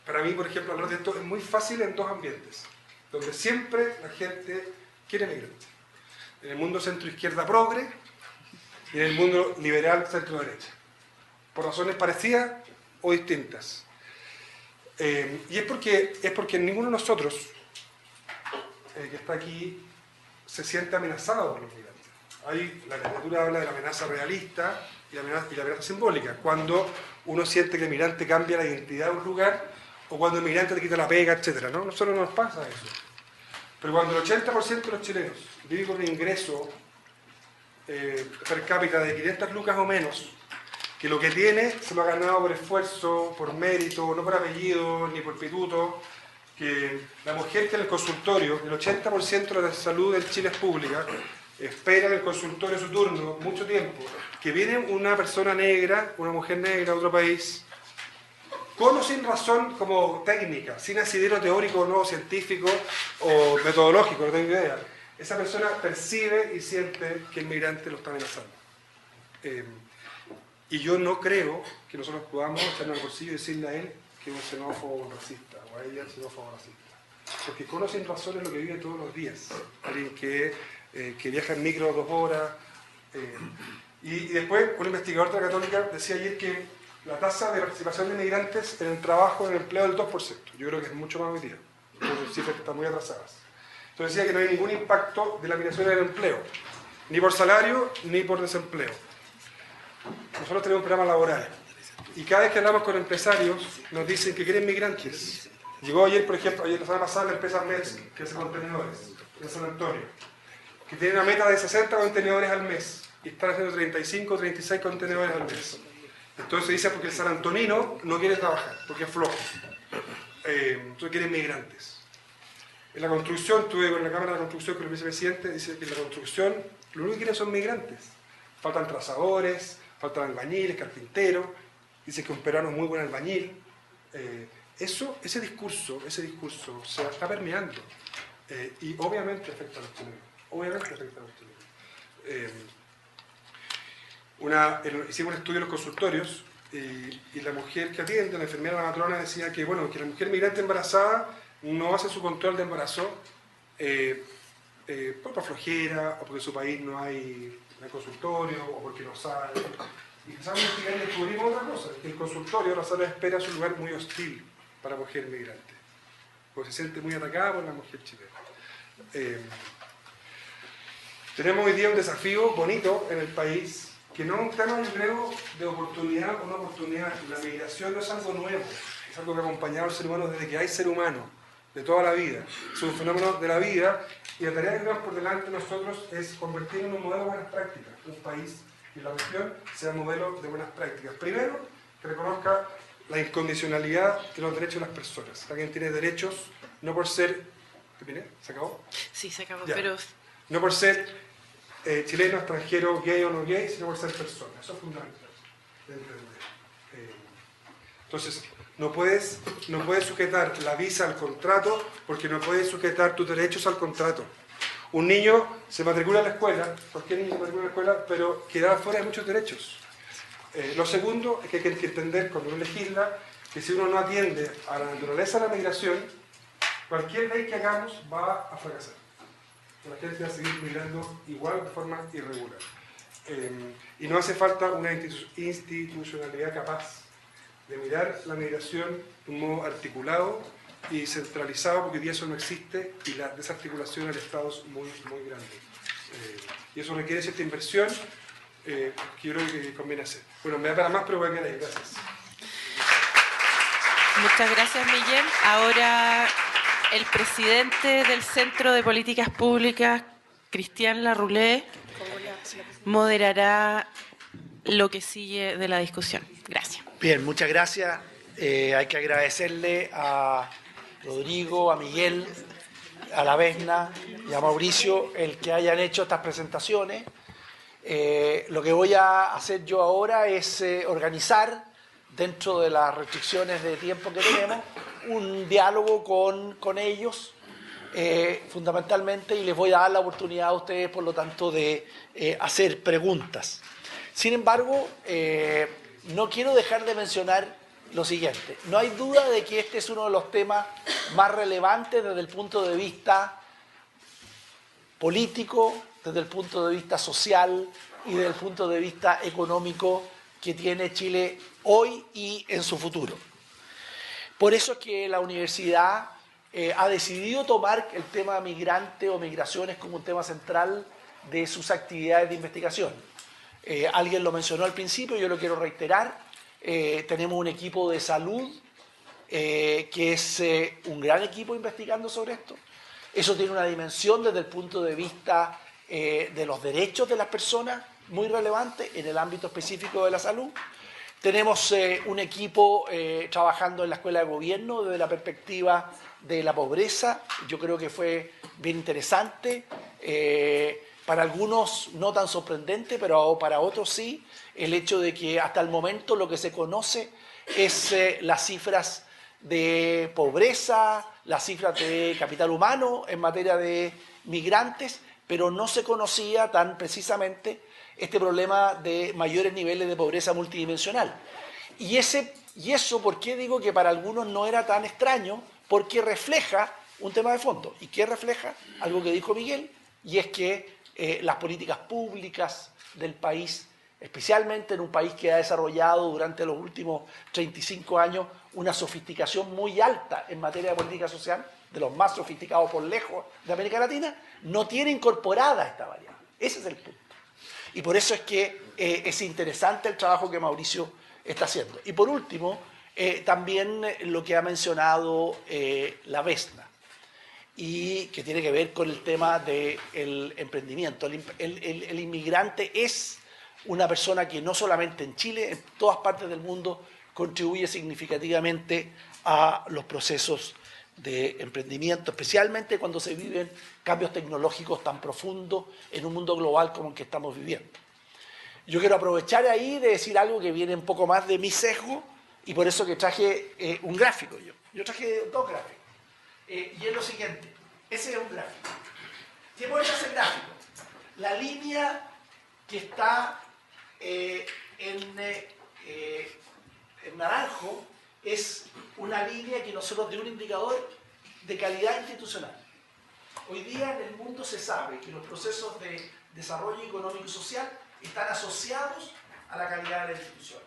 para mí, por ejemplo, hablar de esto es muy fácil en dos ambientes, donde siempre la gente quiere migrantes. En el mundo centro-izquierda progre y en el mundo liberal centro-derecha. Por razones parecidas o distintas. Y es porque ninguno de nosotros que está aquí se siente amenazado por los migrantes. La literatura habla de la amenaza realista y la amenaza simbólica. Cuando uno siente que el migrante cambia la identidad de un lugar o cuando el migrante le quita la pega, etc. ¿No? Nosotros no nos pasa eso. Pero cuando el 80% de los chilenos vive con un ingreso per cápita de 500 lucas o menos, que lo que tiene se lo ha ganado por esfuerzo, por mérito, no por apellido ni por pituto, que la mujer que en el consultorio, el 80% de la salud del Chile es pública, espera en el consultorio su turno mucho tiempo, que viene una persona negra, una mujer negra de otro país, con o sin razón como técnica, sin asidero teórico no científico o metodológico, no tengo idea. Esa persona percibe y siente que el migrante lo está amenazando. Y yo no creo que nosotros podamos echarnos al bolsillo y decirle a él que es un xenófobo racista, o a ella es xenófobo racista. Porque con o sin razón es lo que vive todos los días. Alguien que viaja en micro 2 horas. Y después, un investigador de la Católica decía ayer que la tasa de participación de migrantes en el trabajo, en el empleo, es del 2%. Yo creo que es mucho más hoy día. Son cifras que están muy atrasadas. Entonces decía que no hay ningún impacto de la migración en el empleo, ni por salario, ni por desempleo. Nosotros tenemos un programa laboral. Y cada vez que hablamos con empresarios, nos dicen que quieren migrantes. Llegó ayer, por ejemplo, la semana pasada, la empresa Maersk, que hace contenedores. en San Antonio, que tiene una meta de 60 contenedores al mes y están haciendo 35 o 36 contenedores al mes. Entonces dice porque el San Antonino no quiere trabajar, porque es flojo. Entonces quieren migrantes. En la construcción, estuve con la Cámara de Construcción con el vicepresidente, dice que en la construcción lo único que quieren son migrantes. Faltan trazadores, faltan albañiles, carpinteros, dice que un peruano es muy buen albañil. Ese discurso se está permeando y obviamente afecta a los chilenos. Hicimos un estudio en los consultorios y la mujer que atiende, la enfermera, la matrona, decía que, bueno, que la mujer migrante embarazada no hace su control de embarazo por flojera o porque en su país no hay consultorio o porque no sabe. Y empezamos a investigar y descubrimos otra cosa, que el consultorio, la sala de espera, es un lugar muy hostil para la mujer migrante, porque se siente muy atacada por la mujer chilena. Tenemos hoy día un desafío bonito en el país, que no es un tema, yo creo, de oportunidad o no oportunidad. La migración no es algo nuevo, es algo que ha acompañado al ser humano desde que hay ser humano, de toda la vida. Es un fenómeno de la vida y la tarea que tenemos por delante nosotros es convertirnos en un modelo de buenas prácticas, un país y la región sea un modelo de buenas prácticas. Primero, que reconozca la incondicionalidad de los derechos de las personas. Alguien tiene derechos no por ser... ¿Qué viene? ¿Se acabó? Sí, se acabó, Ya. pero... No por ser chileno, extranjero, gay o no gay, sino por ser persona. Eso es fundamental. Entonces, no puedes sujetar la visa al contrato porque no puedes sujetar tus derechos al contrato. Un niño se matricula en la escuela, cualquier niño se matricula en la escuela, pero queda fuera de muchos derechos. Lo segundo es que hay que entender, cuando uno legisla, que si uno no atiende a la naturaleza de la migración, cualquier ley que hagamos va a fracasar. La gente va a seguir migrando igual de forma irregular. Y no hace falta una institucionalidad capaz de mirar la migración de un modo articulado y centralizado, porque hoy día eso no existe y la desarticulación del Estado es muy, muy grande. Y eso requiere cierta inversión que yo creo que conviene hacer. Bueno, me da para más, pero voy a quedar ahí. Gracias. Muchas gracias, Miguel. Ahora el presidente del Centro de Políticas Públicas, Cristian Larroulé, moderará lo que sigue de la discusión. Gracias. Bien, muchas gracias. Hay que agradecerle a Rodrigo, a Miguel, a la Vesna y a Mauricio el que hayan hecho estas presentaciones. Lo que voy a hacer yo ahora es organizar, dentro de las restricciones de tiempo que tenemos, un diálogo con ellos, fundamentalmente, y les voy a dar la oportunidad a ustedes, por lo tanto, de hacer preguntas. Sin embargo, no quiero dejar de mencionar lo siguiente. No hay duda de que este es uno de los temas más relevantes desde el punto de vista político, desde el punto de vista social y desde el punto de vista económico que tiene Chile hoy y en su futuro. Por eso es que la universidad ha decidido tomar el tema migrante o migraciones como un tema central de sus actividades de investigación. Alguien lo mencionó al principio, yo lo quiero reiterar. Tenemos un equipo de salud que es un gran equipo investigando sobre esto. Eso tiene una dimensión desde el punto de vista de los derechos de las personas muy relevante en el ámbito específico de la salud. Tenemos un equipo trabajando en la Escuela de Gobierno desde la perspectiva de la pobreza. Yo creo que fue bien interesante. Para algunos no tan sorprendente, pero para otros sí, el hecho de que hasta el momento lo que se conoce es las cifras de pobreza, las cifras de capital humano en materia de migrantes, pero no se conocía tan precisamente este problema de mayores niveles de pobreza multidimensional. Y eso, ¿por qué digo que para algunos no era tan extraño? Porque refleja un tema de fondo. ¿Y qué refleja? Algo que dijo Miguel, y es que las políticas públicas del país, especialmente en un país que ha desarrollado durante los últimos 35 años una sofisticación muy alta en materia de política social, de los más sofisticados por lejos de América Latina, no tiene incorporada esta variable. Ese es el punto. Y por eso es que es interesante el trabajo que Mauricio está haciendo. Y por último, también lo que ha mencionado la Vesna. y que tiene que ver con el tema del emprendimiento. El inmigrante es una persona que no solamente en Chile, en todas partes del mundo, contribuye significativamente a los procesos de emprendimiento, especialmente cuando se viven cambios tecnológicos tan profundos en un mundo global como el que estamos viviendo. Yo quiero aprovechar ahí de decir algo que viene un poco más de mi sesgo y por eso que traje un gráfico yo. Yo traje dos gráficos. Y es lo siguiente, ese es un gráfico. ¿Qué muestra ese gráfico? La línea que está en naranjo es una línea que nosotros de un indicador de calidad institucional. Hoy día en el mundo se sabe que los procesos de desarrollo económico y social están asociados a la calidad de la institución.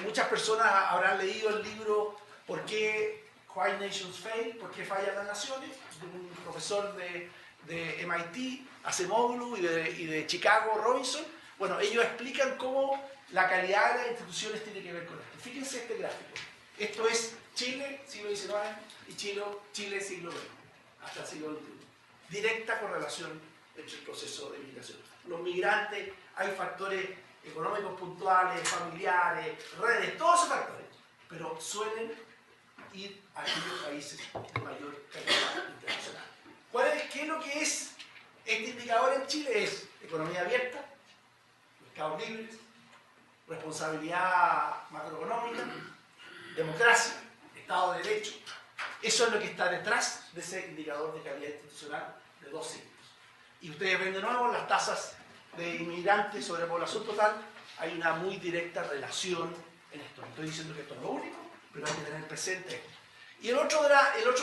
Muchas personas habrán leído el libro ¿Por qué Why Nations Fail? ¿Por qué fallan las naciones? De un profesor de MIT, Acemoglu, y de Chicago, Robinson. Bueno, ellos explican cómo la calidad de las instituciones tiene que ver con esto. Fíjense este gráfico. Esto es Chile, siglo XIX, y Chile, siglo XX, hasta el siglo XXI. Directa correlación entre el proceso de migración. Los migrantes, hay factores económicos puntuales, familiares, redes, todos esos factores, pero suelen ir a aquellos países de mayor calidad internacional. ¿Qué es lo que es este indicador en Chile? Es economía abierta, mercados libres, responsabilidad macroeconómica, democracia, Estado de Derecho. Eso es lo que está detrás de ese indicador de calidad institucional de 2 siglos. Y ustedes ven de nuevo las tasas de inmigrantes sobre población total, hay una muy directa relación en esto. No estoy diciendo que esto es lo único, pero hay que tener presente esto. Y el otro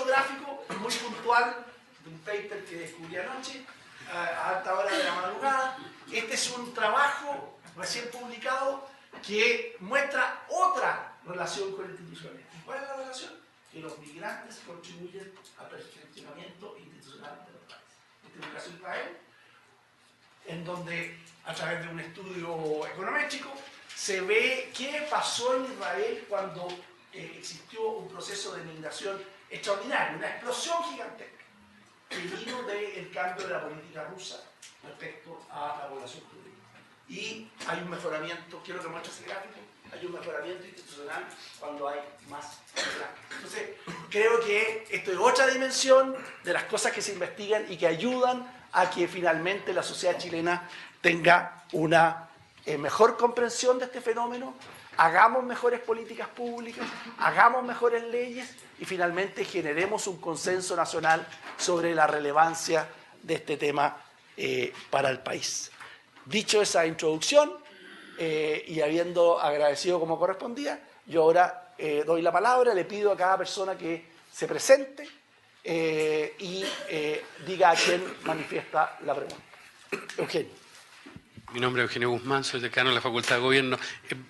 gráfico, muy puntual, de un paper que descubrí anoche, a alta hora de la madrugada. Este es un trabajo recién publicado que muestra otra relación con instituciones. ¿Y cuál es la relación? Que los migrantes contribuyen al perfeccionamiento institucional de los países. Este es el caso de Israel, en donde a través de un estudio econométrico se ve qué pasó en Israel cuando existió un proceso de migración extraordinario, una explosión gigantesca que vino del cambio de la política rusa respecto a la población judía. Y hay un mejoramiento, quiero que muestre ese gráfico, hay un mejoramiento institucional cuando hay más migrantes. Entonces, creo que esto es otra dimensión de las cosas que se investigan y que ayudan a que finalmente la sociedad chilena tenga una mejor comprensión de este fenómeno, hagamos mejores políticas públicas, hagamos mejores leyes y finalmente generemos un consenso nacional sobre la relevancia de este tema para el país. Dicho esa introducción y habiendo agradecido como correspondía, yo ahora doy la palabra, le pido a cada persona que se presente y diga a quién manifiesta la pregunta. Eugenio. Mi nombre es Eugenio Guzmán, soy decano de la Facultad de Gobierno.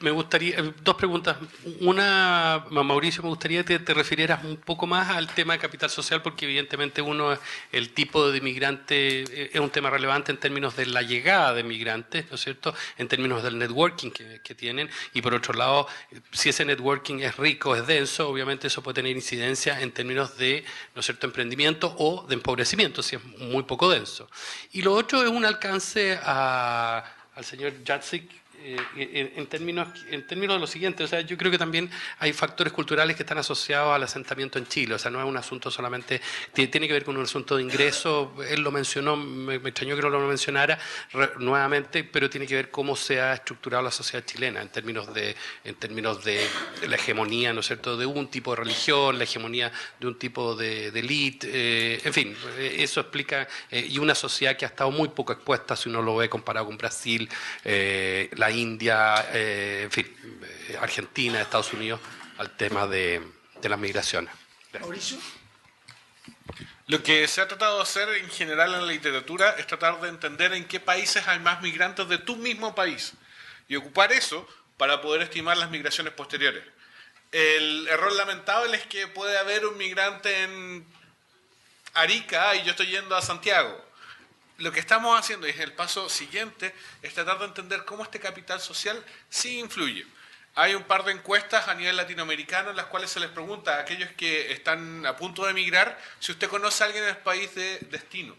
Me gustaría, dos preguntas. Una, Mauricio, me gustaría que te refirieras un poco más al tema de capital social, porque evidentemente el tipo de migrante es un tema relevante en términos de la llegada de migrantes, ¿no es cierto?, en términos del networking que tienen, y por otro lado, si ese networking es rico, es denso, obviamente eso puede tener incidencia en términos de, ¿no es cierto?, emprendimiento o de empobrecimiento, si es muy poco denso. Y lo otro es un alcance al señor Jacek en términos de lo siguiente, o sea, yo creo que también hay factores culturales que están asociados al asentamiento en Chile, o sea, no es un asunto solamente, tiene que ver con un asunto de ingreso, él lo mencionó, me extrañó que no lo mencionara nuevamente, pero tiene que ver cómo se ha estructurado la sociedad chilena en términos de la hegemonía, ¿no es cierto?, de un tipo de religión, la hegemonía de un tipo de élite, en fin, eso explica, y una sociedad que ha estado muy poco expuesta, si uno lo ve comparado con Brasil, la India, en fin, Argentina, Estados Unidos, al tema de las migraciones. Mauricio. Lo que se ha tratado de hacer en general en la literatura es tratar de entender en qué países hay más migrantes de tu mismo país y ocupar eso para poder estimar las migraciones posteriores. El error lamentable es que puede haber un migrante en Arica y yo estoy yendo a Santiago. Lo que estamos haciendo, y es el paso siguiente, es tratar de entender cómo este capital social sí influye. hay un par de encuestas a nivel latinoamericano en las cuales se les pregunta a aquellos que están a punto de emigrar si usted conoce a alguien en el país de destino.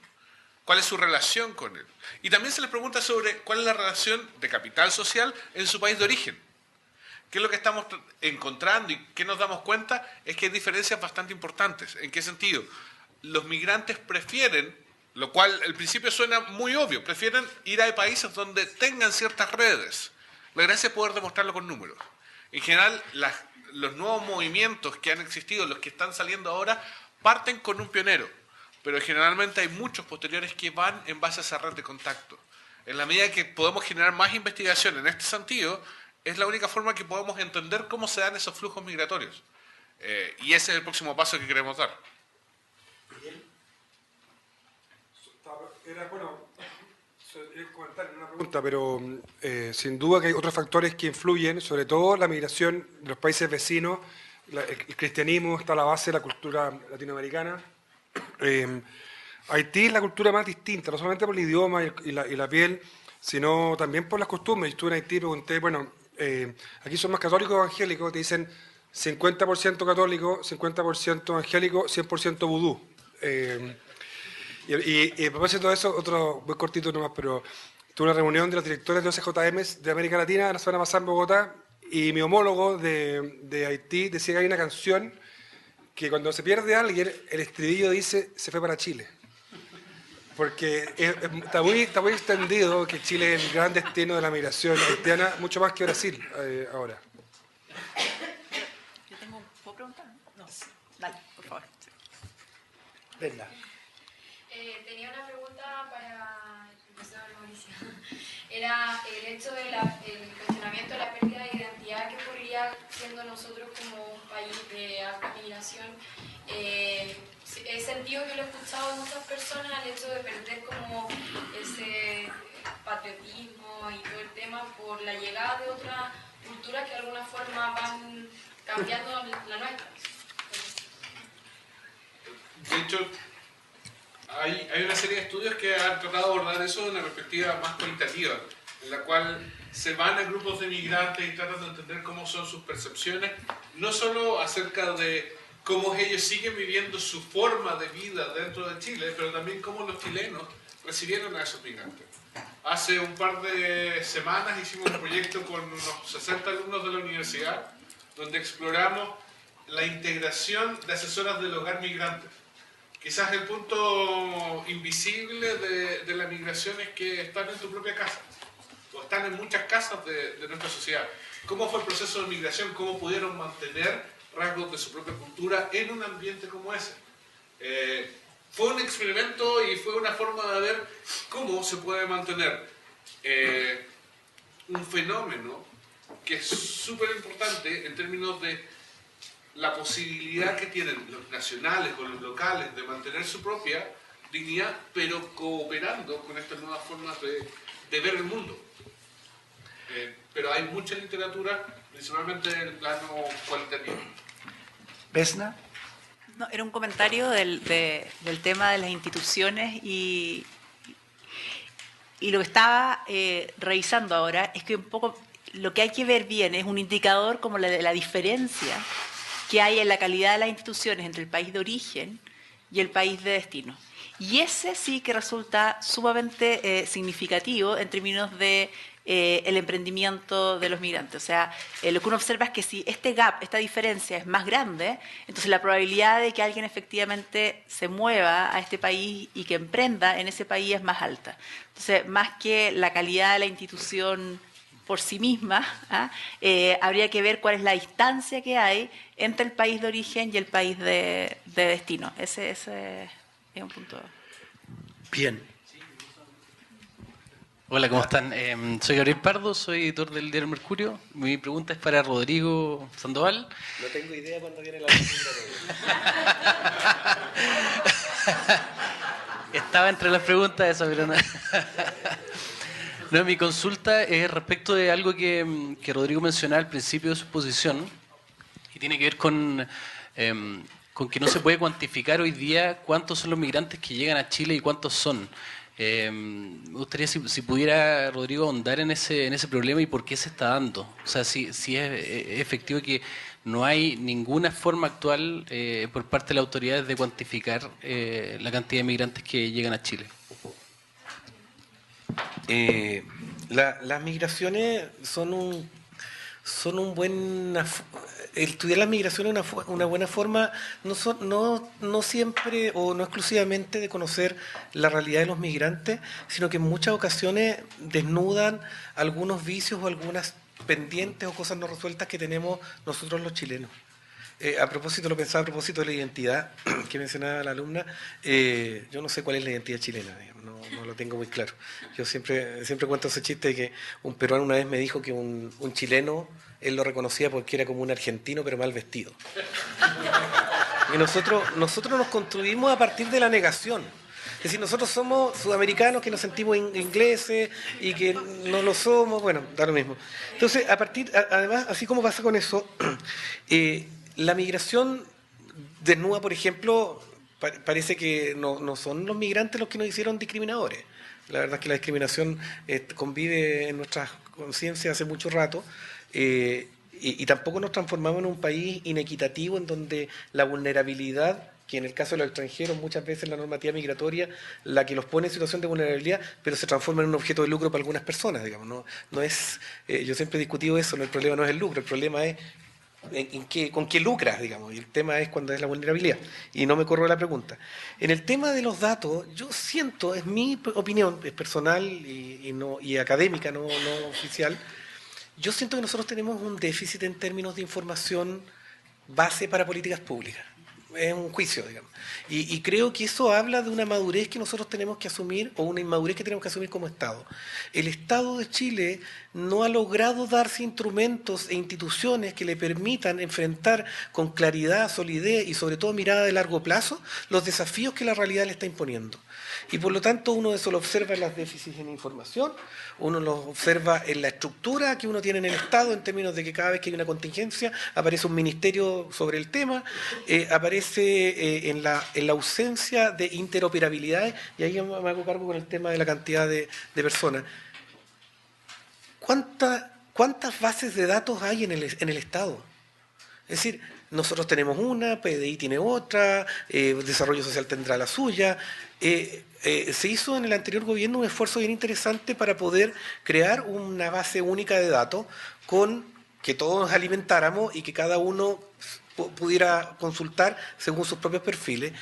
¿Cuál es su relación con él? Y también se les pregunta sobre cuál es la relación de capital social en su país de origen. ¿Qué es lo que estamos encontrando y qué nos damos cuenta? Es que hay diferencias bastante importantes. ¿En qué sentido? Los migrantes prefieren, lo cual al principio suena muy obvio, prefieren ir a países donde tengan ciertas redes. La gracia es poder demostrarlo con números. En general, los nuevos movimientos que han existido, los que están saliendo ahora, parten con un pionero, pero generalmente hay muchos posteriores que van en base a esa red de contacto. En la medida que podemos generar más investigación en este sentido, es la única forma que podemos entender cómo se dan esos flujos migratorios. Y ese es el próximo paso que queremos dar. Era, bueno, comentar una pregunta, pero sin duda que hay otros factores que influyen, sobre todo la migración de los países vecinos. El cristianismo está a la base de la cultura latinoamericana. Haití es la cultura más distinta, no solamente por el idioma y la piel, sino también por las costumbres. Yo estuve en Haití y pregunté, bueno, aquí son más católicos o evangélicos, te dicen 50% católico, 50% evangélico, 100% vudú. Y a propósito de eso, otro muy cortito nomás, pero tuve una reunión de los directores de OCJM de América Latina la semana pasada en Bogotá, y mi homólogo de Haití decía que hay una canción que cuando se pierde a alguien, el estribillo dice se fue para Chile. Porque está muy extendido que Chile es el gran destino de la migración haitiana, mucho más que Brasil ahora. ¿Puedo preguntar? No. Dale, por favor. Venga. Tenía una pregunta para el profesor Mauricio. Era el hecho del cuestionamiento de la pérdida de identidad que ocurriría siendo nosotros como un país de alta migración. He sentido que lo he escuchado de muchas personas, el hecho de perder como ese patriotismo y todo el tema por la llegada de otras culturas que de alguna forma van cambiando la nuestra. De hecho, hay una serie de estudios que han tratado de abordar eso de una perspectiva más cualitativa, en la cual se van a grupos de migrantes y tratan de entender cómo son sus percepciones, no solo acerca de cómo ellos siguen viviendo su forma de vida dentro de Chile, pero también cómo los chilenos recibieron a esos migrantes. Hace un par de semanas hicimos un proyecto con unos 60 alumnos de la universidad, donde exploramos la integración de asesoras del hogar migrantes. Quizás el punto invisible de la migración es que están en tu propia casa, o están en muchas casas de nuestra sociedad. ¿Cómo fue el proceso de migración? ¿Cómo pudieron mantener rasgos de su propia cultura en un ambiente como ese? Fue un experimento y fue una forma de ver cómo se puede mantener un fenómeno que es súper importante en términos de la posibilidad que tienen los nacionales o los locales de mantener su propia dignidad, pero cooperando con estas nuevas formas de ver el mundo. Pero hay mucha literatura, principalmente en el plano cualitativo. ¿Vesna? No, era un comentario del tema de las instituciones y lo que estaba revisando ahora es que un poco lo que hay que ver bien es un indicador como la diferencia que hay en la calidad de las instituciones entre el país de origen y el país de destino. Y ese sí que resulta sumamente significativo en términos de el emprendimiento de los migrantes. O sea, lo que uno observa es que si este gap, esta diferencia es más grande, entonces la probabilidad de que alguien efectivamente se mueva a este país y que emprenda en ese país es más alta. Entonces, más que la calidad de la institución por sí misma, habría que ver cuál es la distancia que hay entre el país de origen y el país de destino. Ese es un punto. Bien. Hola, ¿cómo están? Soy Gabriel Pardo, soy editor del diario Mercurio. Mi pregunta es para Rodrigo Sandoval. No tengo idea cuándo viene la Estaba entre las preguntas eso, pero no. No, mi consulta es respecto de algo que Rodrigo mencionaba al principio de su exposición y tiene que ver con que no se puede cuantificar hoy día cuántos son los migrantes que llegan a Chile y cuántos son. Me gustaría si pudiera, Rodrigo, ahondar en ese problema y por qué se está dando. O sea, si es efectivo que no hay ninguna forma actual por parte de las autoridades de cuantificar la cantidad de migrantes que llegan a Chile. Las migraciones son un buen... Estudiar las migraciones es una buena forma, no siempre o no exclusivamente de conocer la realidad de los migrantes, sino que en muchas ocasiones desnudan algunos vicios o algunas pendientes o cosas no resueltas que tenemos nosotros los chilenos. A propósito, lo pensaba a propósito de la identidad que mencionaba la alumna, yo no sé cuál es la identidad chilena, digamos, no lo tengo muy claro. Yo siempre cuento ese chiste de que un peruano una vez me dijo que un chileno, él lo reconocía porque era como un argentino pero mal vestido. Y nosotros nos construimos a partir de la negación. Es decir, nosotros somos sudamericanos que nos sentimos ingleses y que no lo somos, bueno, da lo mismo. Entonces, además, así como pasa con eso, la migración desnuda, por ejemplo, parece que no son los migrantes los que nos hicieron discriminadores. La verdad es que la discriminación convive en nuestras conciencias hace mucho rato. Y tampoco nos transformamos en un país inequitativo en donde la vulnerabilidad, que en el caso de los extranjeros muchas veces la normativa migratoria la que los pone en situación de vulnerabilidad, pero se transforma en un objeto de lucro para algunas personas, digamos. No es, yo siempre he discutido eso, el problema no es el lucro, el problema es con qué lucras, digamos, y el tema es cuando es la vulnerabilidad. Y no me corro de la pregunta. En el tema de los datos, yo siento, es mi opinión, es personal y académica, no oficial. Yo siento que nosotros tenemos un déficit en términos de información base para políticas públicas. Es un juicio, digamos. Y creo que eso habla de una madurez que nosotros tenemos que asumir, o una inmadurez que tenemos que asumir como Estado. El Estado de Chile no ha logrado darse instrumentos e instituciones que le permitan enfrentar con claridad, solidez y sobre todo mirada de largo plazo los desafíos que la realidad le está imponiendo. Y por lo tanto uno eso lo observa en los déficits en información, uno lo observa en la estructura que uno tiene en el Estado, en términos de que cada vez que hay una contingencia aparece un ministerio sobre el tema, aparece en la ausencia de interoperabilidades, y ahí me hago cargo con el tema de la cantidad de personas. ¿Cuántas bases de datos hay en el Estado? Es decir, nosotros tenemos una, PDI tiene otra, Desarrollo Social tendrá la suya. Se hizo en el anterior gobierno un esfuerzo bien interesante para poder crear una base única de datos con que todos nos alimentáramos y que cada uno pudiera consultar según sus propios perfiles.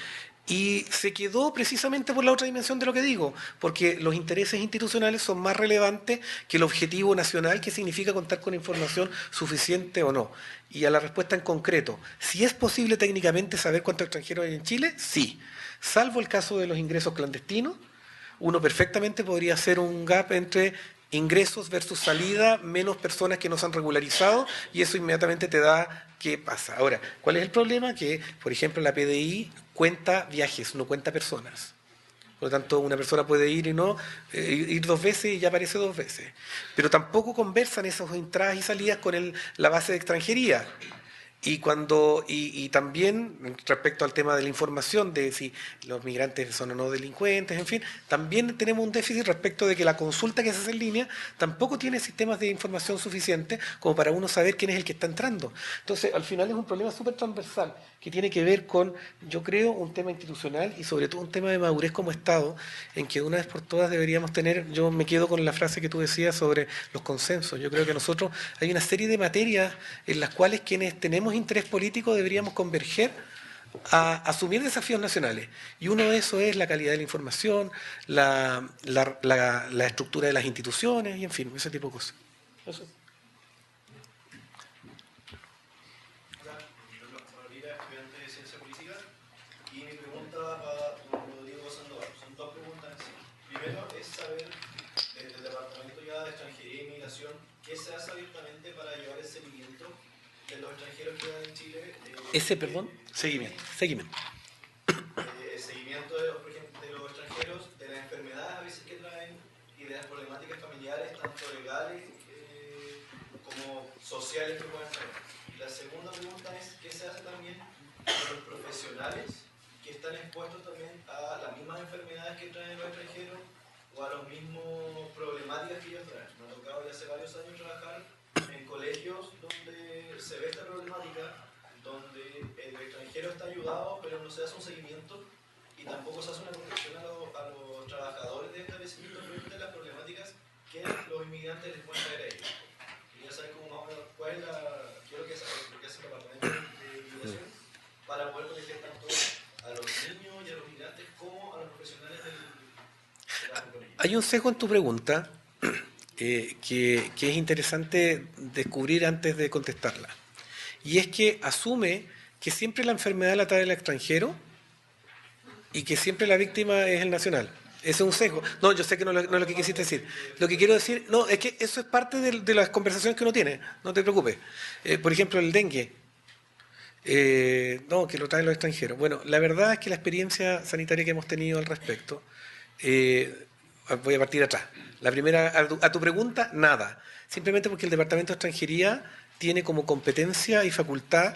Y se quedó precisamente por la otra dimensión de lo que digo, porque los intereses institucionales son más relevantes que el objetivo nacional, que significa contar con información suficiente o no. Y a la respuesta en concreto, ¿si es posible técnicamente saber cuántos extranjeros hay en Chile? Sí. Salvo el caso de los ingresos clandestinos, uno perfectamente podría hacer un gap entre ingresos versus salida, menos personas que no se han regularizado, y eso inmediatamente te da qué pasa. Ahora, ¿cuál es el problema? Que, por ejemplo, la PDI cuenta viajes, no cuenta personas. Por lo tanto, una persona puede ir y no, ir 2 veces y ya aparece 2 veces. Pero tampoco conversan esas entradas y salidas con la base de extranjería. Y también respecto al tema de la información, de si los migrantes son o no delincuentes, en fin, también tenemos un déficit respecto de que la consulta que se hace en línea tampoco tiene sistemas de información suficientes como para uno saber quién es el que está entrando. Entonces, al final es un problema súper transversal que tiene que ver con, yo creo, un tema institucional y sobre todo un tema de madurez como Estado, en que de una vez por todas deberíamos tener, yo me quedo con la frase que tú decías sobre los consensos. Yo creo que nosotros hay una serie de materias en las cuales quienes tenemos interés político deberíamos converger a asumir desafíos nacionales. Y uno de esos es la calidad de la información, la estructura de las instituciones y, en fin, ese tipo de cosas. Eso. ¿Qué se hace abiertamente para llevar el seguimiento de los extranjeros que van en Chile? Seguimiento. El seguimiento por ejemplo, de los extranjeros, de las enfermedades a veces que traen y de las problemáticas familiares, tanto legales como sociales que pueden traer. La segunda pregunta es, ¿qué se hace también con los profesionales que están expuestos también a las mismas enfermedades que traen los extranjeros o a los mismos problemáticas que ellos traen. Me ha tocado ya hace varios años trabajar en colegios donde se ve esta problemática, donde el extranjero está ayudado, pero no se hace un seguimiento y tampoco se hace una protección a los trabajadores de establecimientos frente a las problemáticas que los inmigrantes les pueden traer a ellos. Quería saber cómo más o menos cuál es quiero que saber lo que hace el Departamento de Migración para poder proteger tanto a los niños y a los migrantes como a los profesionales del trabajo con ellos. Hay un sesgo en tu pregunta que es interesante descubrir antes de contestarla. Y es que asume que siempre la enfermedad la trae el extranjero y que siempre la víctima es el nacional. Ese es un sesgo. No, yo sé que no es lo que quisiste decir. Lo que quiero decir, no, es que eso es parte de las conversaciones que uno tiene, no te preocupes. Por ejemplo, el dengue. No, que lo traen los extranjeros. Bueno, la verdad es que la experiencia sanitaria que hemos tenido al respecto, voy a partir atrás. La primera, a tu pregunta, nada. Simplemente porque el Departamento de Extranjería tiene como competencia y facultad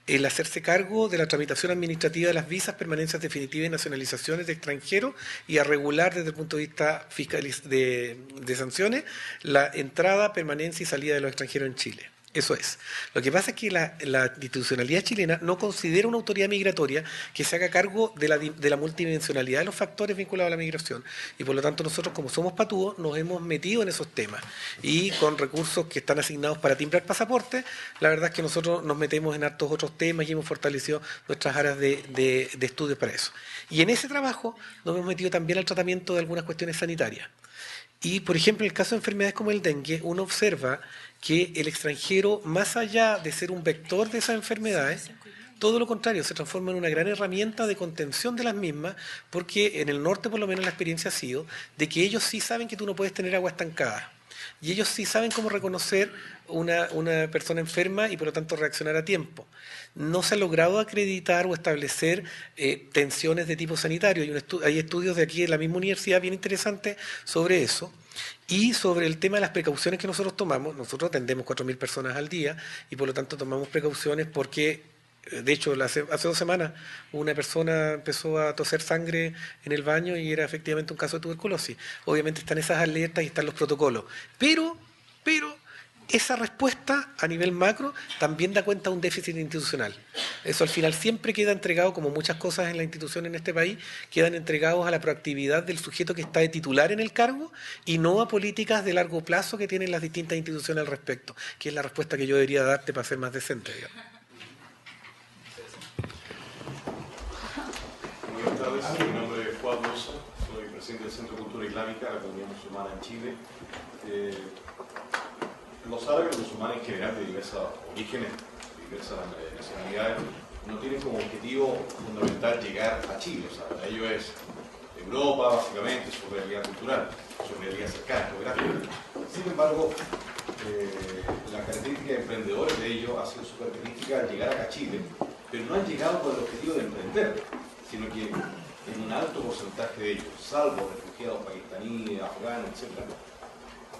el hacerse cargo de la tramitación administrativa de las visas, permanencias definitivas y nacionalizaciones de extranjeros y a regular desde el punto de vista fiscal de sanciones la entrada, permanencia y salida de los extranjeros en Chile. Eso es. Lo que pasa es que la institucionalidad chilena no considera una autoridad migratoria que se haga cargo de la multidimensionalidad de los factores vinculados a la migración. Y por lo tanto nosotros, como somos patúos, nos hemos metido en esos temas. Y con recursos que están asignados para timbrar pasaportes, la verdad es que nosotros nos metemos en hartos otros temas y hemos fortalecido nuestras áreas de estudios para eso. Y en ese trabajo nos hemos metido también al tratamiento de algunas cuestiones sanitarias. Y, por ejemplo, en el caso de enfermedades como el dengue, uno observa que el extranjero, más allá de ser un vector de esas enfermedades, todo lo contrario, se transforma en una gran herramienta de contención de las mismas, porque en el norte, por lo menos, la experiencia ha sido de que ellos sí saben que tú no puedes tener agua estancada. Y ellos sí saben cómo reconocer una persona enferma y, por lo tanto, reaccionar a tiempo. No se ha logrado acreditar o establecer tensiones de tipo sanitario. Hay estudios de aquí en la misma universidad bien interesantes sobre eso. Y sobre el tema de las precauciones que nosotros tomamos, nosotros atendemos 4.000 personas al día y por lo tanto tomamos precauciones porque, de hecho, hace 2 semanas una persona empezó a toser sangre en el baño y era efectivamente un caso de tuberculosis. Obviamente están esas alertas y están los protocolos. Pero esa respuesta a nivel macro también da cuenta de un déficit institucional. Eso al final siempre queda entregado, como muchas cosas en la institución en este país, quedan entregados a la proactividad del sujeto que está de titular en el cargo y no a políticas de largo plazo que tienen las distintas instituciones al respecto, que es la respuesta que yo debería darte para ser más decente, digamos. Buenas tardes, mi nombre es Juan Mosa, soy presidente del Centro de Cultura Islámica de la Comunidad Musulmana en Chile. Los árabes musulmanes en general de diversos orígenes, diversas nacionalidades, no tienen como objetivo fundamental llegar a Chile. O sea, para ellos es Europa, básicamente, su realidad cultural, su realidad cercana, geográfica. Sin embargo, la característica de emprendedores de ellos ha sido su característica al llegar acá a Chile, pero no han llegado con el objetivo de emprender, sino que en un alto porcentaje de ellos, salvo refugiados pakistaníes, afganos, etc.,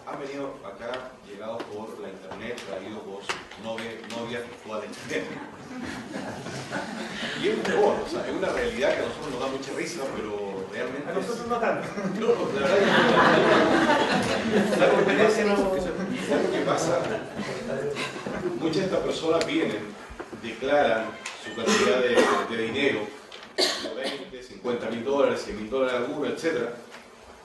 han venido acá llegados por la internet, traídos por sus novias virtuales de internet. Y es un horror, o sea, es una realidad que a nosotros nos da mucha risa, pero realmente... A nosotros no tanto. No, la verdad que ¿sabes lo que pasa? Muchas de estas personas vienen, declaran su cantidad de dinero, 20, 50.000 dólares, 100.000 dólares algunos, etc.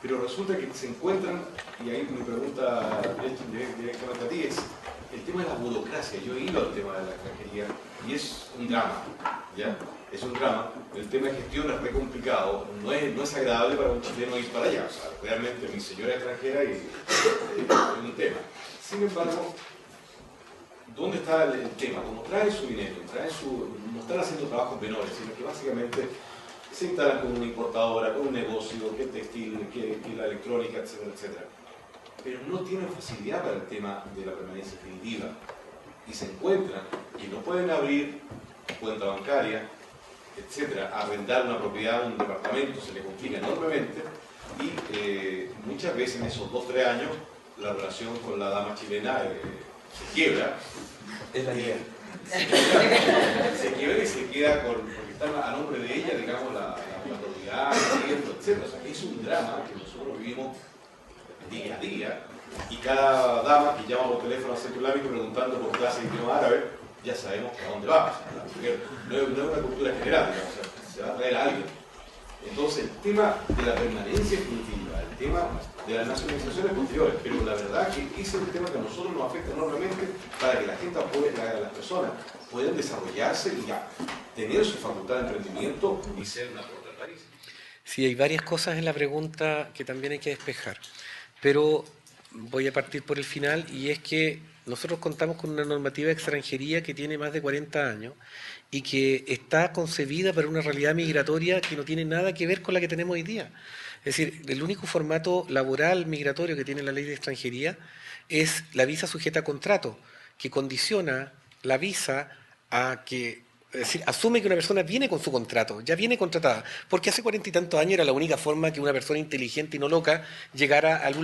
Pero resulta que se encuentran, y ahí mi pregunta directamente a ti es, el tema de la burocracia. Yo he ido al tema de la extranjería y es un drama, ¿ya? Es un drama. El tema de gestión es re complicado, no es agradable para un chileno ir para allá. O sea, realmente mi señora es extranjera y es un tema. Sin embargo, ¿dónde está el tema? Como traen su dinero, no están haciendo trabajos menores, sino que básicamente se instalan con una importadora, con un negocio, que el textil, que la electrónica, etcétera, etcétera. Pero no tienen facilidad para el tema de la permanencia definitiva. Y se encuentran que no pueden abrir cuenta bancaria, etcétera, arrendar una propiedad, un departamento, se les complica enormemente. Y muchas veces en esos 2-3 años la relación con la dama chilena se quiebra. Es la idea. Se quiebra y se queda porque está a nombre de ella, digamos, la propiedad. seguridad, etc. O sea, es un drama que nosotros vivimos día a día, y cada dama que llama por teléfono al centro islámico preguntando por clase de idioma árabe, ya sabemos a dónde va. Porque no es una cultura general, digamos, o sea, se va a traer a alguien. Entonces, el tema de la permanencia definitiva, el tema de las nacionalizaciones posteriores, pero la verdad que ese es el tema que a nosotros nos afecta enormemente para que la gente pueda, las personas puedan desarrollarse y ya tener su facultad de emprendimiento y ser una aporte al país. Sí, hay varias cosas en la pregunta que también hay que despejar, pero voy a partir por el final, y es que nosotros contamos con una normativa de extranjería que tiene más de 40 años y que está concebida para una realidad migratoria que no tiene nada que ver con la que tenemos hoy día. Es decir, el único formato laboral migratorio que tiene la ley de extranjería es la visa sujeta a contrato, que condiciona la visa a que, es decir, asume que una persona viene con su contrato, ya viene contratada, porque hace 40 y tantos años era la única forma que una persona inteligente y no loca llegara al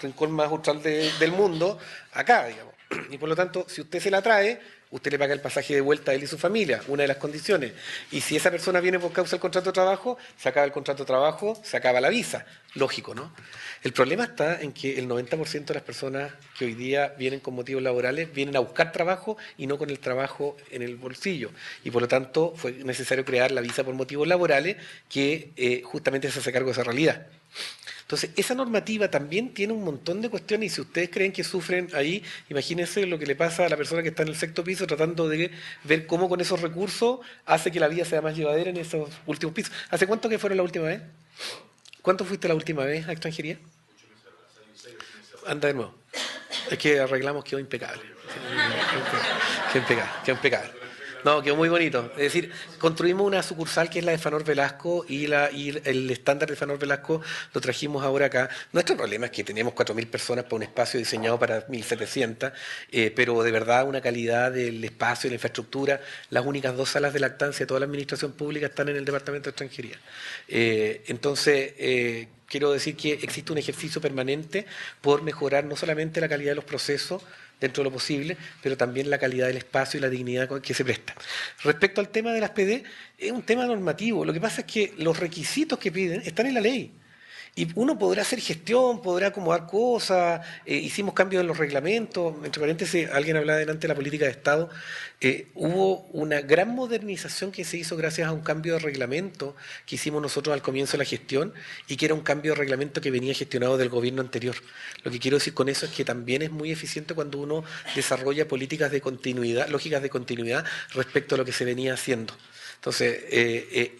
rincón más austral del mundo, acá, digamos. Y por lo tanto, si usted se la trae, usted le paga el pasaje de vuelta a él y su familia, una de las condiciones. Y si esa persona viene por causa del contrato de trabajo, se acaba el contrato de trabajo, se acaba la visa. Lógico, ¿no? El problema está en que el 90% de las personas que hoy día vienen con motivos laborales vienen a buscar trabajo y no con el trabajo en el bolsillo. Y por lo tanto fue necesario crear la visa por motivos laborales que justamente se hace cargo de esa realidad. Entonces, esa normativa también tiene un montón de cuestiones, y si ustedes creen que sufren ahí, imagínense lo que le pasa a la persona que está en el sexto piso tratando de ver cómo con esos recursos hace que la vida sea más llevadera en esos últimos pisos. ¿Hace cuánto que fueron la última vez? ¿Cuánto fuiste la última vez a extranjería? Anda de nuevo. Es que arreglamos, quedó impecable. Quedó impecable. No, quedó muy bonito. Es decir, construimos una sucursal que es la de Fanor Velasco y el estándar de Fanor Velasco lo trajimos ahora acá. Nuestro problema es que tenemos 4.000 personas para un espacio diseñado para 1.700, pero de verdad una calidad del espacio y la infraestructura. Las únicas 2 salas de lactancia de toda la administración pública están en el Departamento de Extranjería. Entonces, quiero decir que existe un ejercicio permanente por mejorar no solamente la calidad de los procesos, dentro de lo posible, pero también la calidad del espacio y la dignidad con que se presta. Respecto al tema de las PD, es un tema normativo. Lo que pasa es que los requisitos que piden están en la ley. Y uno podrá hacer gestión, podrá acomodar cosas, hicimos cambios en los reglamentos, entre paréntesis, alguien hablaba delante de la política de Estado, hubo una gran modernización que se hizo gracias a un cambio de reglamento que hicimos nosotros al comienzo de la gestión y que era un cambio de reglamento que venía gestionado del gobierno anterior. Lo que quiero decir con eso es que también es muy eficiente cuando uno desarrolla políticas de continuidad, lógicas de continuidad respecto a lo que se venía haciendo. Entonces,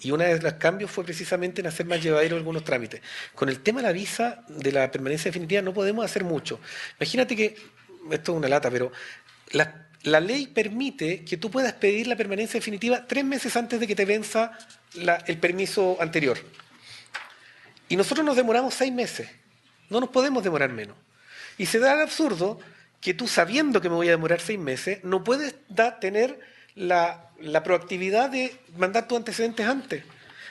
y uno de los cambios fue precisamente en hacer más llevadero algunos trámites. Con el tema de la visa de la permanencia definitiva no podemos hacer mucho. Imagínate que, esto es una lata, pero la ley permite que tú puedas pedir la permanencia definitiva 3 meses antes de que te venza el permiso anterior. Y nosotros nos demoramos 6 meses. No nos podemos demorar menos. Y se da el absurdo que tú, sabiendo que me voy a demorar 6 meses, no puedes tener la proactividad de mandar tus antecedentes antes.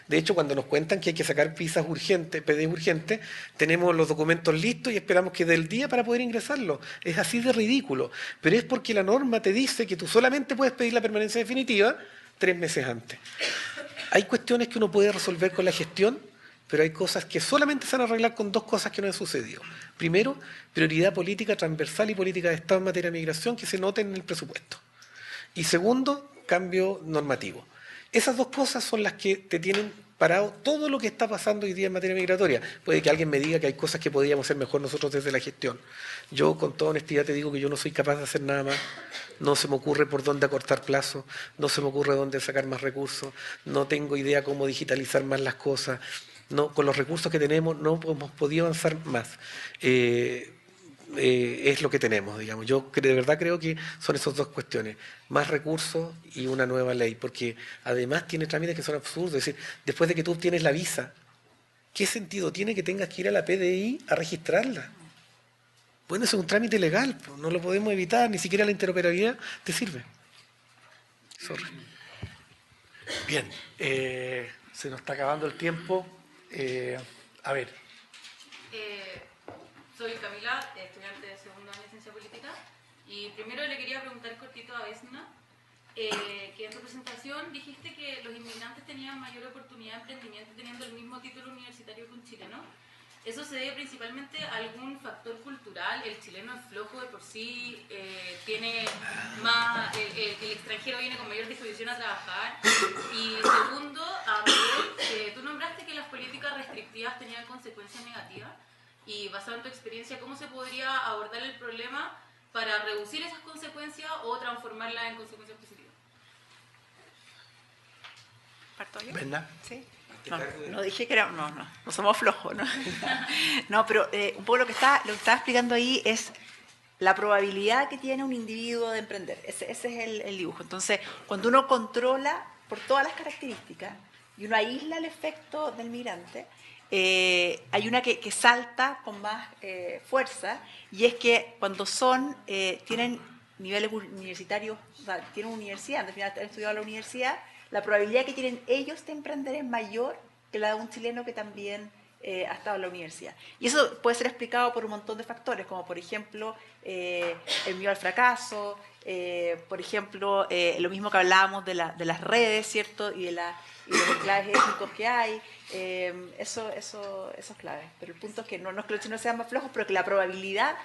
De hecho, cuando nos cuentan que hay que sacar visas urgentes, PDI urgentes, tenemos los documentos listos y esperamos que dé el día para poder ingresarlos. Es así de ridículo. Pero es porque la norma te dice que tú solamente puedes pedir la permanencia definitiva 3 meses antes. Hay cuestiones que uno puede resolver con la gestión, pero hay cosas que solamente se van a arreglar con 2 cosas que no han sucedido. Primero, prioridad política transversal y política de Estado en materia de migración que se noten en el presupuesto. Y segundo, cambio normativo. Esas 2 cosas son las que te tienen parado todo lo que está pasando hoy día en materia migratoria. Puede que alguien me diga que hay cosas que podríamos hacer mejor nosotros desde la gestión. Yo, con toda honestidad, te digo que yo no soy capaz de hacer nada más. No se me ocurre por dónde acortar plazos, no se me ocurre dónde sacar más recursos, no tengo idea cómo digitalizar más las cosas. No, con los recursos que tenemos no hemos podido avanzar más. Es lo que tenemos, digamos. Yo de verdad creo que son esas 2 cuestiones, más recursos y una nueva ley, porque además tiene trámites que son absurdos. Es decir, después de que tú obtienes la visa, ¿qué sentido tiene que tengas que ir a la PDI a registrarla? Bueno, eso es un trámite legal, no lo podemos evitar, ni siquiera la interoperabilidad te sirve. Sorry. Bien, se nos está acabando el tiempo. A ver. Soy Camila, estudiante de segundo año de Ciencia Política, y primero le quería preguntar cortito a Vesna que en tu presentación dijiste que los inmigrantes tenían mayor oportunidad de emprendimiento teniendo el mismo título universitario que un chileno. ¿Eso se debe principalmente a algún factor cultural? ¿El chileno es flojo de por sí? ¿Tiene más, el extranjero viene con mayor disposición a trabajar? Y segundo, a Miguel, tú nombraste que las políticas restrictivas tenían consecuencias negativas. Y basado en tu experiencia, ¿cómo se podría abordar el problema para reducir esas consecuencias o transformarlas en consecuencias positivas? ¿Parto yo? ¿Verdad? Sí. No dije que era... No somos flojos, ¿no? No, pero un poco lo que estaba explicando ahí es la probabilidad que tiene un individuo de emprender. Ese es el dibujo. Entonces, cuando uno controla por todas las características y uno aísla el efecto del migrante, hay una que salta con más fuerza, y es que cuando tienen niveles universitarios, o sea, tienen universidad, al final han estudiado en la universidad, la probabilidad que tienen ellos de emprender es mayor que la de un chileno que también ha estado en la universidad. Y eso puede ser explicado por un montón de factores, como por ejemplo el miedo al fracaso, por ejemplo lo mismo que hablábamos de las redes, ¿cierto? Y de los enclaves étnicos que hay. Eso es clave. Pero el punto es que no es que los chilenos sean más flojos, pero que la probabilidad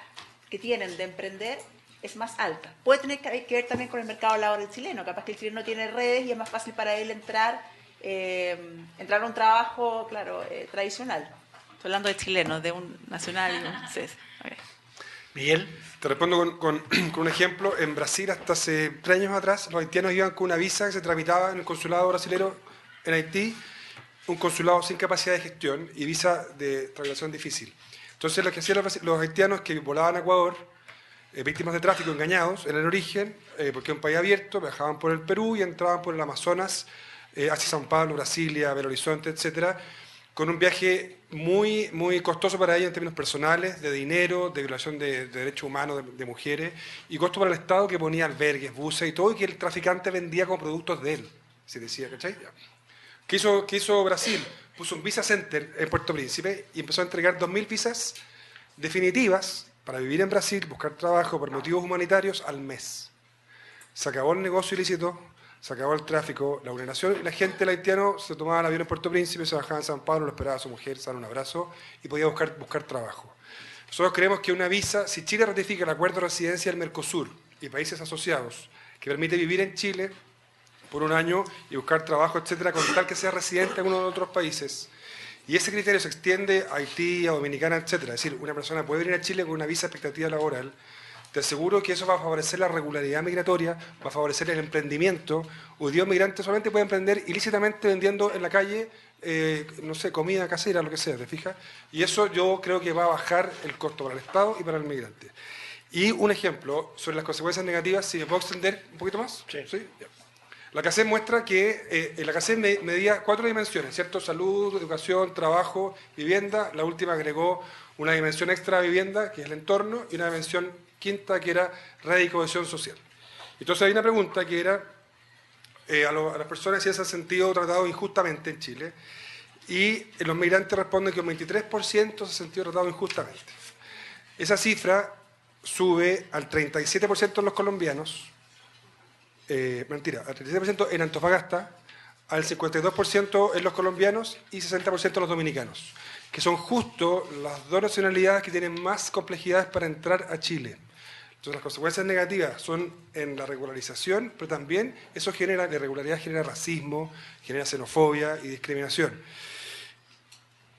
que tienen de emprender es más alta. Puede tener que ver también con el mercado laboral chileno. Capaz que el chileno tiene redes y es más fácil para él entrar a un trabajo, claro, tradicional. Estoy hablando de chilenos, de un nacional. Okay. Miguel, te respondo con un ejemplo. En Brasil, hasta hace 3 años atrás, los haitianos iban con una visa que se tramitaba en el consulado brasilero en Haití, un consulado sin capacidad de gestión y visa de tramitación difícil. Entonces, lo que hacían los haitianos que volaban a Ecuador, víctimas de tráfico, engañados en el origen, porque es un país abierto, viajaban por el Perú y entraban por el Amazonas, hacia São Paulo, Brasilia, Belo Horizonte, etcétera, con un viaje muy, muy costoso para ellos en términos personales, de dinero, de violación de derechos humanos de mujeres, y costo para el Estado, que ponía albergues, buses y todo, y que el traficante vendía como productos de él, se decía, ¿cachai? ¿Qué hizo Brasil? Puso un Visa Center en Puerto Príncipe y empezó a entregar 2.000 visas definitivas para vivir en Brasil, buscar trabajo por motivos humanitarios al mes. Se acabó el negocio ilícito, se acabó el tráfico, la vulneración, y la gente, el haitiano, se tomaba el avión en Puerto Príncipe, se bajaba en San Pablo, lo esperaba a su mujer, se daba un abrazo y podía buscar trabajo. Nosotros creemos que una visa, si Chile ratifica el acuerdo de residencia del Mercosur y países asociados, que permite vivir en Chile por un año y buscar trabajo, etcétera, con tal que sea residente en uno de otros países, y ese criterio se extiende a Haití, a Dominicana, etcétera, es decir, una persona puede venir a Chile con una visa de expectativa laboral, te aseguro que eso va a favorecer la regularidad migratoria, va a favorecer el emprendimiento. Hoy día un migrante solamente puede emprender ilícitamente vendiendo en la calle, no sé, comida casera, lo que sea, ¿te fijas? Y eso yo creo que va a bajar el costo para el Estado y para el migrante. Y un ejemplo sobre las consecuencias negativas, si me puedo extender un poquito más. ¿Sí? Ya. La CACEM muestra que la CACEM medía 4 dimensiones, ¿cierto? Salud, educación, trabajo, vivienda. La última agregó una dimensión extra a vivienda, que es el entorno, y una dimensión quinta, que era red y cohesión social. Entonces hay una pregunta que era a las personas si se han sentido tratados injustamente en Chile, y los migrantes responden que un 23% se ha sentido tratado injustamente. Esa cifra sube al 37% en los colombianos, al 37% en Antofagasta, al 52% en los colombianos y 60% en los dominicanos, que son justo las dos nacionalidades que tienen más complejidades para entrar a Chile. Entonces las consecuencias negativas son en la regularización, pero también eso genera, la irregularidad genera racismo, genera xenofobia y discriminación.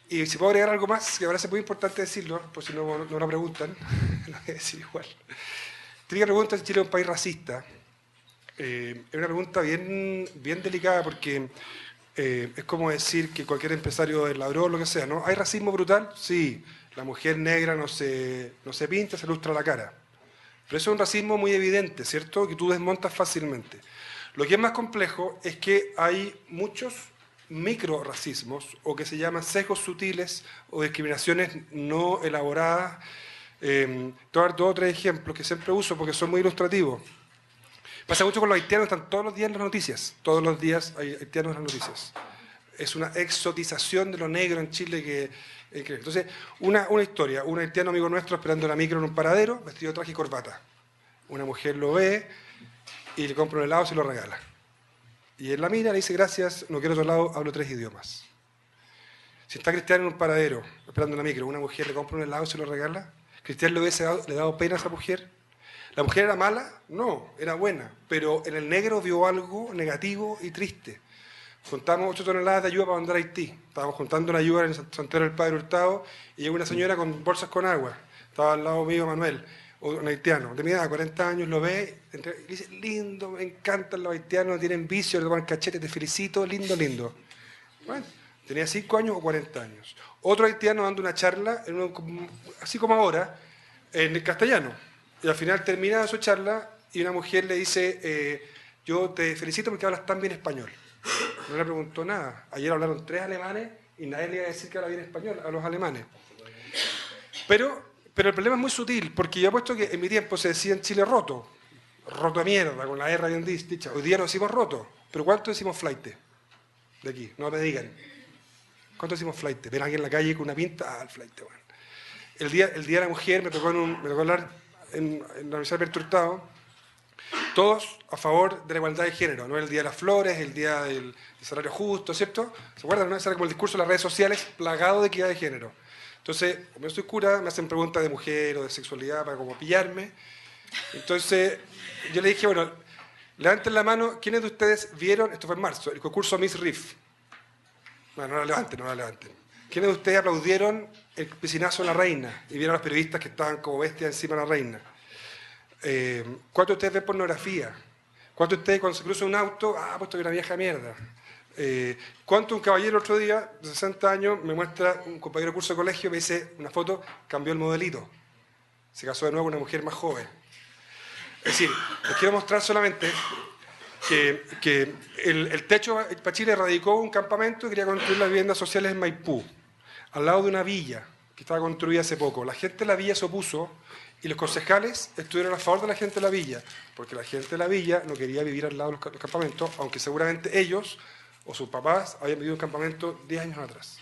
Y si puedo agregar algo más, que me parece muy importante decirlo, por si no lo preguntan, lo voy a decir igual. Típica pregunta si Chile es un país racista. Es una pregunta bien delicada, porque es como decir que cualquier empresario es ladrón, lo que sea, ¿no? ¿Hay racismo brutal? Sí. La mujer negra no se pinta, se lustra la cara. Pero eso es un racismo muy evidente, ¿cierto? Que tú desmontas fácilmente. Lo que es más complejo es que hay muchos microracismos, o que se llaman sesgos sutiles o discriminaciones no elaboradas. Te voy a dar 2 o 3 ejemplos que siempre uso porque son muy ilustrativos. Pasa mucho con los haitianos, están todos los días en las noticias. Todos los días hay haitianos en las noticias. Es una exotización de lo negro en Chile que... Entonces, una historia, un haitiano amigo nuestro esperando la micro en un paradero, vestido de traje y corbata. Una mujer lo ve y le compra un helado y se lo regala. Y él la mira, le dice gracias, no quiero otro helado, hablo 3 idiomas. Si está Cristian en un paradero, esperando una micro, una mujer le compra un helado y se lo regala, Cristian le ha dado pena a esa mujer. ¿La mujer era mala? No, era buena, pero en el negro vio algo negativo y triste. Juntamos 8 toneladas de ayuda para mandar a Haití. Estábamos juntando la ayuda en el Santuario del Padre Hurtado y llegó una señora con bolsas con agua. Estaba al lado mío Manuel, un haitiano, de mi edad, 40 años, lo ve y dice, lindo, me encantan los haitianos, tienen vicio, le toman cachete, te felicito, lindo, lindo. Bueno, tenía 5 años o 40 años. Otro haitiano dando una charla, así como ahora, en el castellano. Y al final termina su charla y una mujer le dice, yo te felicito porque hablas tan bien español. No le preguntó nada. Ayer hablaron 3 alemanes y nadie le iba a decir que habla bien español a los alemanes. Pero el problema es muy sutil, porque yo apuesto que en mi tiempo se decía en Chile roto de mierda, con la R bien dicha. Hoy día nos decimos roto, pero ¿cuánto decimos flaite? De aquí, no me digan. ¿Cuánto decimos flaite? Ven aquí en la calle con una pinta, el flaite, bueno. El día de la mujer me tocó hablar en la Universidad de Alberto Hurtado, todos a favor de la igualdad de género, no el día de las flores, el día del salario justo, ¿cierto? ¿Se acuerdan? ¿No? Ese era como el discurso de las redes sociales plagado de equidad de género. Entonces, como yo soy cura, me hacen preguntas de mujer o de sexualidad para como pillarme. Entonces, yo le dije, bueno, levanten la mano, ¿quiénes de ustedes vieron, esto fue en marzo, el concurso Miss Riff? Bueno, no la levanten. ¿Quiénes de ustedes aplaudieron el piscinazo a la reina y vieron a los periodistas que estaban como bestias encima de la reina? ¿Cuántos de ustedes ven pornografía? ¿Cuántos de ustedes cuando se cruza un auto, puesto que una vieja mierda? ¿Cuánto un caballero otro día, de 60 años, me muestra un compañero de curso de colegio, me dice una foto, cambió el modelito, se casó de nuevo con una mujer más joven? Es decir, les quiero mostrar solamente que el Techo para Chile radicó un campamento y quería construir las viviendas sociales en Maipú, al lado de una villa que estaba construida hace poco. La gente de la villa se opuso y los concejales estuvieron a favor de la gente de la villa, porque la gente de la villa no quería vivir al lado de los campamentos, aunque seguramente ellos o sus papás habían vivido un campamento 10 años atrás.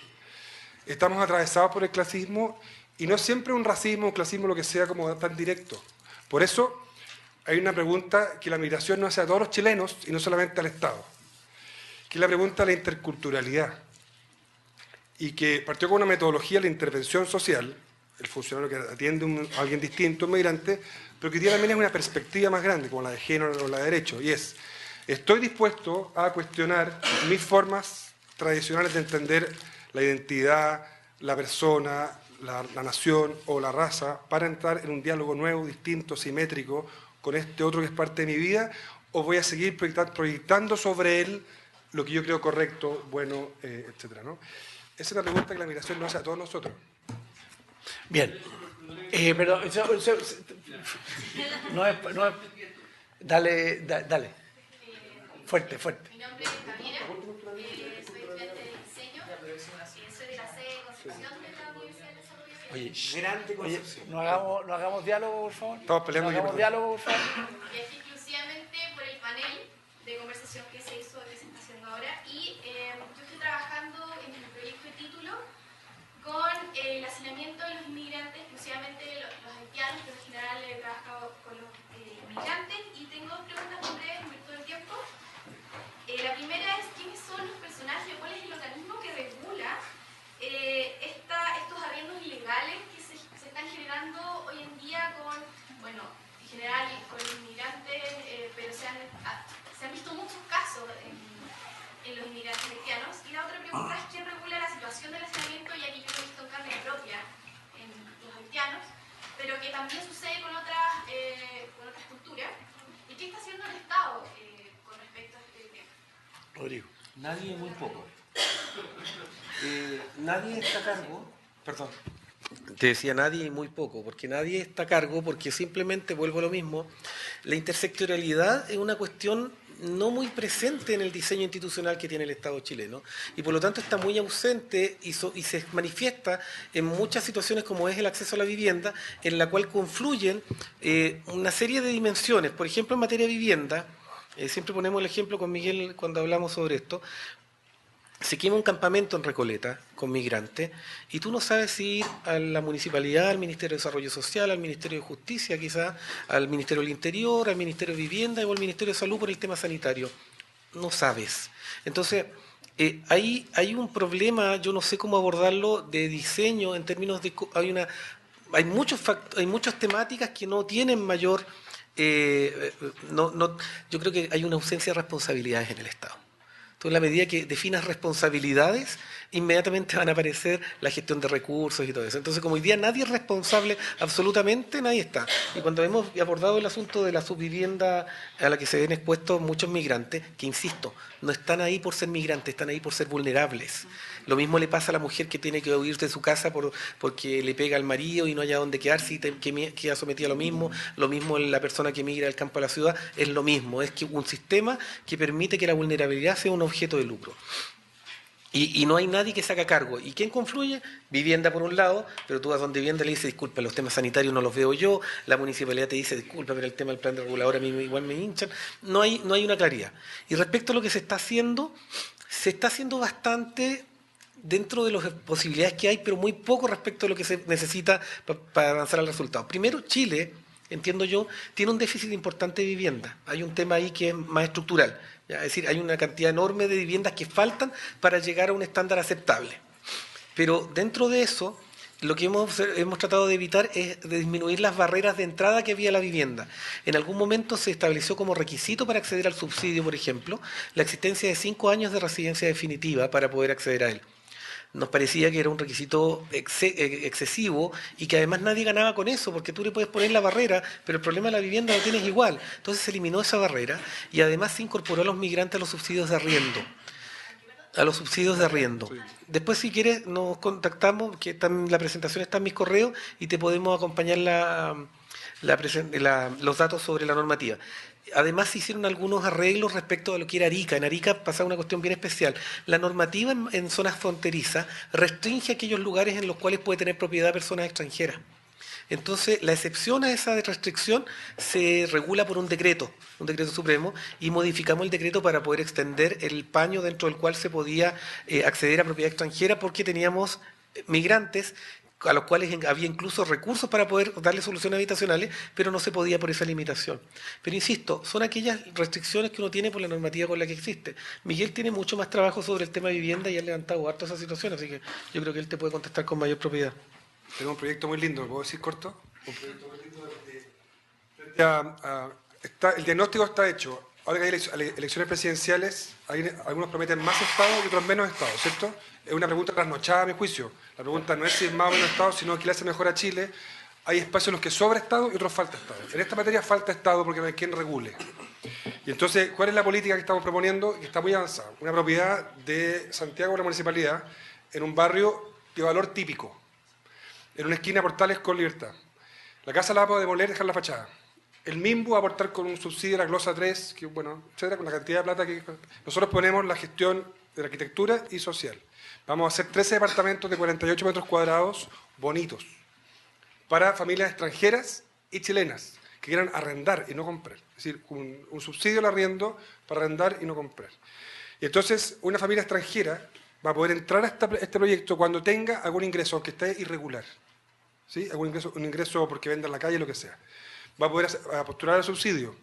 Estamos atravesados por el clasismo y no siempre un racismo, un clasismo, lo que sea como tan directo. Por eso hay una pregunta que la migración no hace a todos los chilenos y no solamente al Estado, que es la pregunta de la interculturalidad, y que partió con una metodología de la intervención social, el funcionario que atiende a alguien distinto, un migrante, pero que tiene también una perspectiva más grande, como la de género o la de derecho, y es, estoy dispuesto a cuestionar mis formas tradicionales de entender la identidad, la persona, la nación o la raza, para entrar en un diálogo nuevo, distinto, simétrico, con este otro que es parte de mi vida, o voy a seguir proyectando sobre él lo que yo creo correcto, bueno, etcétera, ¿no? Esa es una pregunta que la migración nos hace a todos nosotros. Bien, pero no es, dale, fuerte. Mi nombre es Javiera, soy estudiante de diseño, soy de la sede de Concepción de la Universidad de Desarrollo. Oye, no hagamos diálogo, por favor. Estamos peleando no hagamos diálogo, por favor. Y es exclusivamente por el panel de conversación que se hizo, que se está haciendo ahora, y yo estoy trabajando en mi proyecto de título con el hacinamiento de los inmigrantes, exclusivamente los haitianos, pero en general he trabajado con los inmigrantes, y tengo 2 preguntas muy breves en virtud del tiempo. La primera es, ¿quiénes son los personajes, cuál es el organismo que regula estos arriendos ilegales que se están generando hoy en día con, bueno, en general con los inmigrantes, pero se han visto muchos casos en los inmigrantes haitianos? Y la otra pregunta es, ¿quién regula la situación del hacinamiento? Y aquí yo lo he visto en carne propia en los haitianos, pero que también sucede con otras culturas. ¿Y qué está haciendo el Estado con respecto a este tema? Rodrigo. Nadie, muy poco. Nadie está a cargo, perdón. Te decía nadie y muy poco, porque nadie está a cargo, porque simplemente, vuelvo a lo mismo, la intersectorialidad es una cuestión no muy presente en el diseño institucional que tiene el Estado chileno, y por lo tanto está muy ausente y se manifiesta en muchas situaciones como es el acceso a la vivienda, en la cual confluyen una serie de dimensiones. Por ejemplo, en materia de vivienda, siempre ponemos el ejemplo con Miguel cuando hablamos sobre esto, se quema un campamento en Recoleta con migrantes y tú no sabes si ir a la municipalidad, al Ministerio de Desarrollo Social, al Ministerio de Justicia quizás, al Ministerio del Interior, al Ministerio de Vivienda o al Ministerio de Salud por el tema sanitario. No sabes. Entonces, hay un problema, yo no sé cómo abordarlo, de diseño en términos de... Hay muchas temáticas que no tienen mayor... yo creo que hay una ausencia de responsabilidades en el Estado. Entonces, en la medida que definas responsabilidades, inmediatamente van a aparecer la gestión de recursos y todo eso. Entonces, como hoy día nadie es responsable, absolutamente nadie está. Y cuando hemos abordado el asunto de la subvivienda a la que se ven expuestos muchos migrantes, que insisto, no están ahí por ser migrantes, están ahí por ser vulnerables. Lo mismo le pasa a la mujer que tiene que huir de su casa porque le pega al marido y no haya dónde quedarse y queda sometida a lo mismo la persona que migra del campo a la ciudad, es lo mismo, es que un sistema que permite que la vulnerabilidad sea un objeto de lucro. Y no hay nadie que se haga cargo. ¿Y quién confluye? Vivienda por un lado, pero tú vas donde Vivienda le dices, disculpa, los temas sanitarios no los veo yo, la municipalidad te dice, disculpa, pero el tema del plan de regulador a mí igual me hinchan. No hay una claridad. Y respecto a lo que se está haciendo bastante dentro de las posibilidades que hay, pero muy poco respecto a lo que se necesita para avanzar al resultado. Primero, Chile, entiendo yo, tiene un déficit importante de vivienda. Hay un tema ahí que es más estructural. Es decir, hay una cantidad enorme de viviendas que faltan para llegar a un estándar aceptable. Pero dentro de eso, lo que hemos tratado de evitar es de disminuir las barreras de entrada que había a la vivienda. En algún momento se estableció como requisito para acceder al subsidio, por ejemplo, la existencia de 5 años de residencia definitiva para poder acceder a él. Nos parecía que era un requisito excesivo y que además nadie ganaba con eso, porque tú le puedes poner la barrera, pero el problema de la vivienda lo tienes igual. Entonces se eliminó esa barrera y además se incorporó a los migrantes a los subsidios de arriendo. Después, si quieres, nos contactamos, que la presentación está en mis correos y te podemos acompañar los datos sobre la normativa. Además, se hicieron algunos arreglos respecto a lo que era Arica. En Arica pasaba una cuestión bien especial. La normativa en zonas fronterizas restringe aquellos lugares en los cuales puede tener propiedad personas extranjeras. Entonces, la excepción a esa restricción se regula por un decreto supremo, y modificamos el decreto para poder extender el paño dentro del cual se podía acceder a propiedad extranjera, porque teníamos migrantes a los cuales había incluso recursos para poder darle soluciones habitacionales, pero no se podía por esa limitación. Pero insisto, son aquellas restricciones que uno tiene por la normativa con la que existe. Miguel tiene mucho más trabajo sobre el tema de vivienda y ha levantado harto esa situación, así que yo creo que él te puede contestar con mayor propiedad. Tengo un proyecto muy lindo, ¿puedo decir corto? Un proyecto muy lindo. El diagnóstico está hecho. Ahora que hay elecciones presidenciales, algunos prometen más Estado y otros menos Estado, ¿cierto? Es una pregunta trasnochada a mi juicio. La pregunta no es si es más o menos Estado, sino qué le hace mejor a Chile. Hay espacios en los que sobra Estado y otros falta Estado. En esta materia falta Estado porque no hay quien regule. Y entonces, ¿cuál es la política que estamos proponiendo? Que está muy avanzada. Una propiedad de Santiago, la municipalidad, en un barrio de valor típico, en una esquina Portales con Libertad. La casa la vamos a demoler y dejar la fachada. El MIMBU va a aportar con un subsidio a la glosa 3, que, bueno, etcétera, con la cantidad de plata que nosotros ponemos la gestión de la arquitectura y social. Vamos a hacer 13 departamentos de 48 metros cuadrados bonitos para familias extranjeras y chilenas que quieran arrendar y no comprar. Es decir, un subsidio al arriendo para arrendar y no comprar. Y entonces una familia extranjera va a poder entrar a este proyecto cuando tenga algún ingreso, aunque esté irregular. ¿Sí? Un ingreso porque venda en la calle, lo que sea. Va a poder postular al subsidio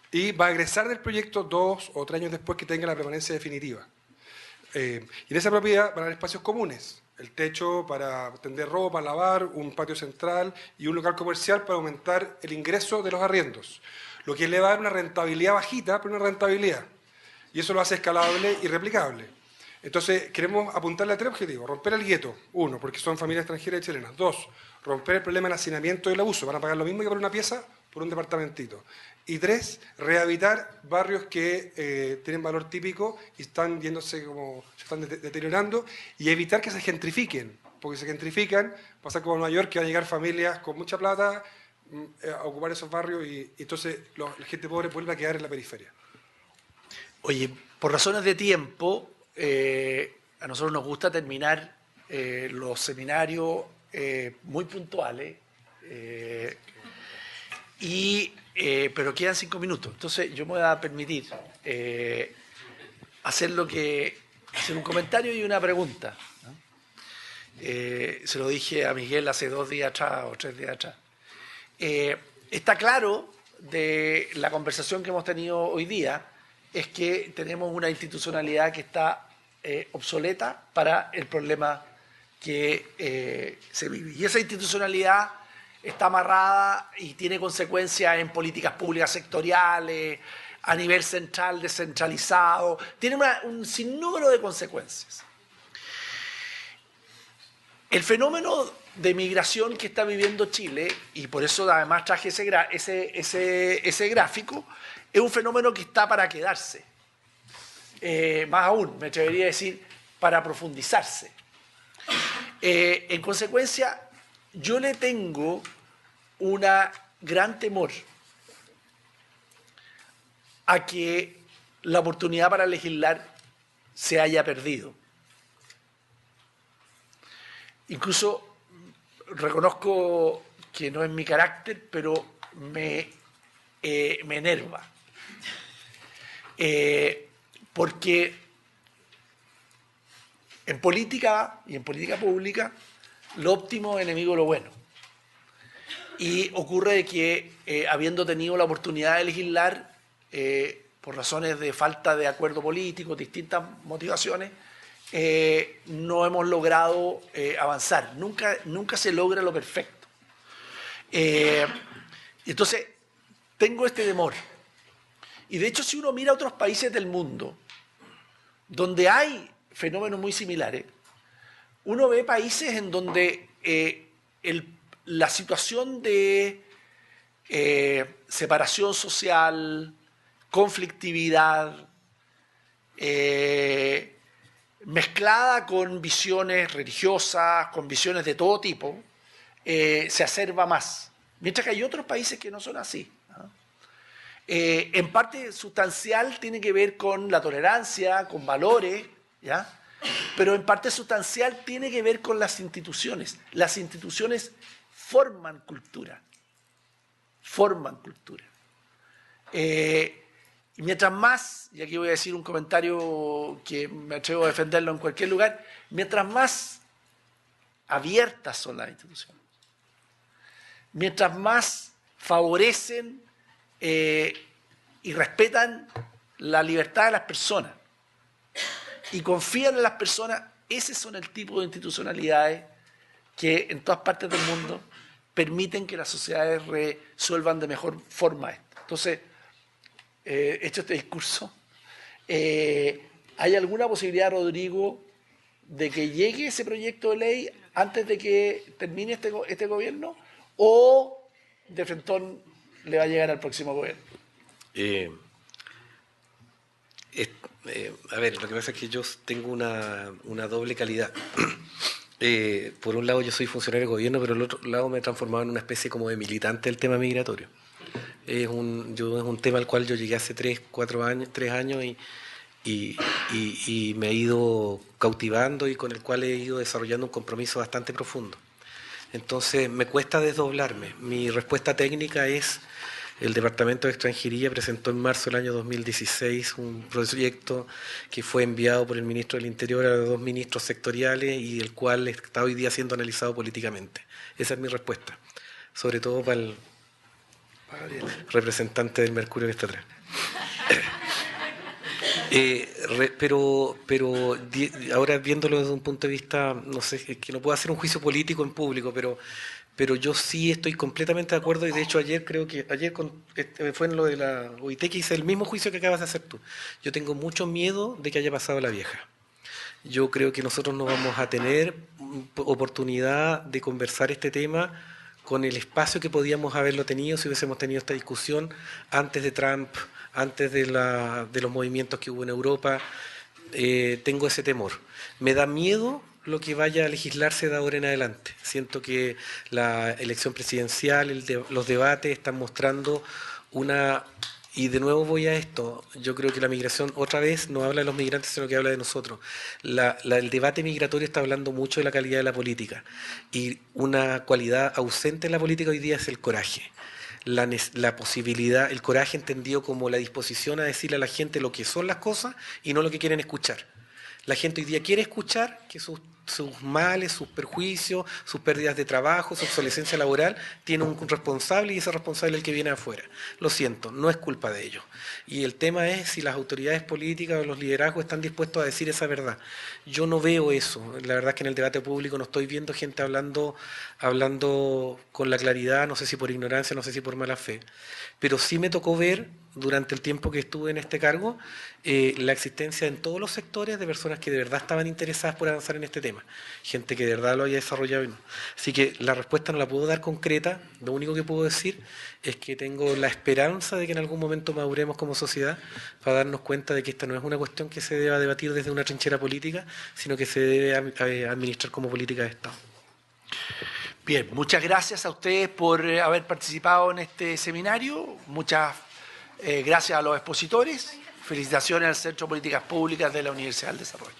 y va a egresar del proyecto 2 o 3 años después que tenga la permanencia definitiva. Y en esa propiedad van a haber espacios comunes, el techo para tender ropa, lavar, un patio central y un local comercial para aumentar el ingreso de los arriendos, lo que le va a dar una rentabilidad bajita, pero una rentabilidad. Y eso lo hace escalable y replicable. Entonces, queremos apuntarle a 3 objetivos. Romper el gueto, 1, porque son familias extranjeras y chilenas. 2, romper el problema del hacinamiento y el abuso. Van a pagar lo mismo que por una pieza, por un departamentito. Y 3, rehabilitar barrios que tienen valor típico y están yéndose como se están deteriorando, y evitar que se gentrifiquen, porque si se gentrifican, pasa como en Nueva York, que van a llegar familias con mucha plata a ocupar esos barrios y entonces la gente pobre vuelve a quedar en la periferia. Oye, por razones de tiempo, a nosotros nos gusta terminar los seminarios muy puntuales, pero quedan 5 minutos. Entonces yo me voy a permitir hacer lo que hacer un comentario y una pregunta, ¿no? Se lo dije a Miguel hace 2 días atrás o 3 días atrás. Está claro de la conversación que hemos tenido hoy día es que tenemos una institucionalidad que está obsoleta para el problema que se vive. Y esa institucionalidad está amarrada y tiene consecuencias en políticas públicas sectoriales, a nivel central, descentralizado, tiene un sinnúmero de consecuencias. El fenómeno de migración que está viviendo Chile, y por eso además traje ese gráfico, es un fenómeno que está para quedarse. Más aún, me atrevería a decir, para profundizarse. En consecuencia, yo le tengo un gran temor a que la oportunidad para legislar se haya perdido. Incluso reconozco que no es mi carácter, pero me enerva. Porque en política y en política pública, lo óptimo es enemigo de lo bueno. Y ocurre que, habiendo tenido la oportunidad de legislar, por razones de falta de acuerdo político, distintas motivaciones, no hemos logrado avanzar. Nunca se logra lo perfecto. Entonces, tengo este temor. Y de hecho, si uno mira a otros países del mundo, donde hay fenómenos muy similares, uno ve países en donde la situación de separación social, conflictividad, mezclada con visiones religiosas, con visiones de todo tipo, se acerba más. Mientras que hay otros países que no son así, ¿no? En parte sustancial tiene que ver con la tolerancia, con valores, ¿ya? Pero en parte sustancial tiene que ver con las instituciones. Las instituciones forman cultura. Forman cultura. Y mientras más, y aquí voy a decir un comentario que me atrevo a defenderlo en cualquier lugar, mientras más abiertas son las instituciones, mientras más favorecen y respetan la libertad de las personas y confían en las personas, ese son el tipo de institucionalidades que en todas partes del mundo permiten que las sociedades resuelvan de mejor forma esto. Entonces, hecho este discurso, ¿hay alguna posibilidad, Rodrigo, de que llegue ese proyecto de ley antes de que termine este gobierno, o de frentón le va a llegar al próximo gobierno? A ver, lo que pasa es que yo tengo una doble calidad. Por un lado yo soy funcionario de gobierno, pero por el otro lado me he transformado en una especie como de militante del tema migratorio. Es un tema al cual yo llegué hace 3 años y me he ido cautivando y con el cual he ido desarrollando un compromiso bastante profundo. Entonces me cuesta desdoblarme. Mi respuesta técnica es: el Departamento de Extranjería presentó en marzo del año 2016 un proyecto que fue enviado por el ministro del Interior a los 2 ministros sectoriales y el cual está hoy día siendo analizado políticamente. Esa es mi respuesta, sobre todo para el representante del Mercurio que está atrás. Pero ahora viéndolo desde un punto de vista, no sé, es que no puedo hacer un juicio político en público, pero yo sí estoy completamente de acuerdo, y de hecho ayer fue en lo de la OIT que hice el mismo juicio que acabas de hacer tú. Yo tengo mucho miedo de que haya pasado la vieja. Yo creo que nosotros no vamos a tener oportunidad de conversar este tema con el espacio que podíamos haberlo tenido si hubiésemos tenido esta discusión antes de Trump, antes de los movimientos que hubo en Europa. Tengo ese temor. Me da miedo lo que vaya a legislarse de ahora en adelante. Siento que la elección presidencial, los debates están mostrando y de nuevo voy a esto, yo creo que la migración otra vez no habla de los migrantes, sino que habla de nosotros. El debate migratorio está hablando mucho de la calidad de la política, y una cualidad ausente en la política hoy día es el coraje. La posibilidad, el coraje entendido como la disposición a decirle a la gente lo que son las cosas y no lo que quieren escuchar. La gente hoy día quiere escuchar que sus males, sus perjuicios, sus pérdidas de trabajo, su obsolescencia laboral, tiene un responsable y ese responsable es el que viene afuera. Lo siento, no es culpa de ellos. Y el tema es si las autoridades políticas o los liderazgos están dispuestos a decir esa verdad. Yo no veo eso. La verdad es que en el debate público no estoy viendo gente hablando con la claridad, no sé si por ignorancia, no sé si por mala fe. Pero sí me tocó ver, durante el tiempo que estuve en este cargo, la existencia en todos los sectores de personas que de verdad estaban interesadas por avanzar en este tema. Gente que de verdad lo haya desarrollado y no. Así que la respuesta no la puedo dar concreta, lo único que puedo decir es que tengo la esperanza de que en algún momento maduremos como sociedad para darnos cuenta de que esta no es una cuestión que se deba debatir desde una trinchera política, sino que se debe administrar como política de Estado. Bien, muchas gracias a ustedes por haber participado en este seminario. Muchas gracias a los expositores. Felicitaciones al Centro de Políticas Públicas de la Universidad del Desarrollo.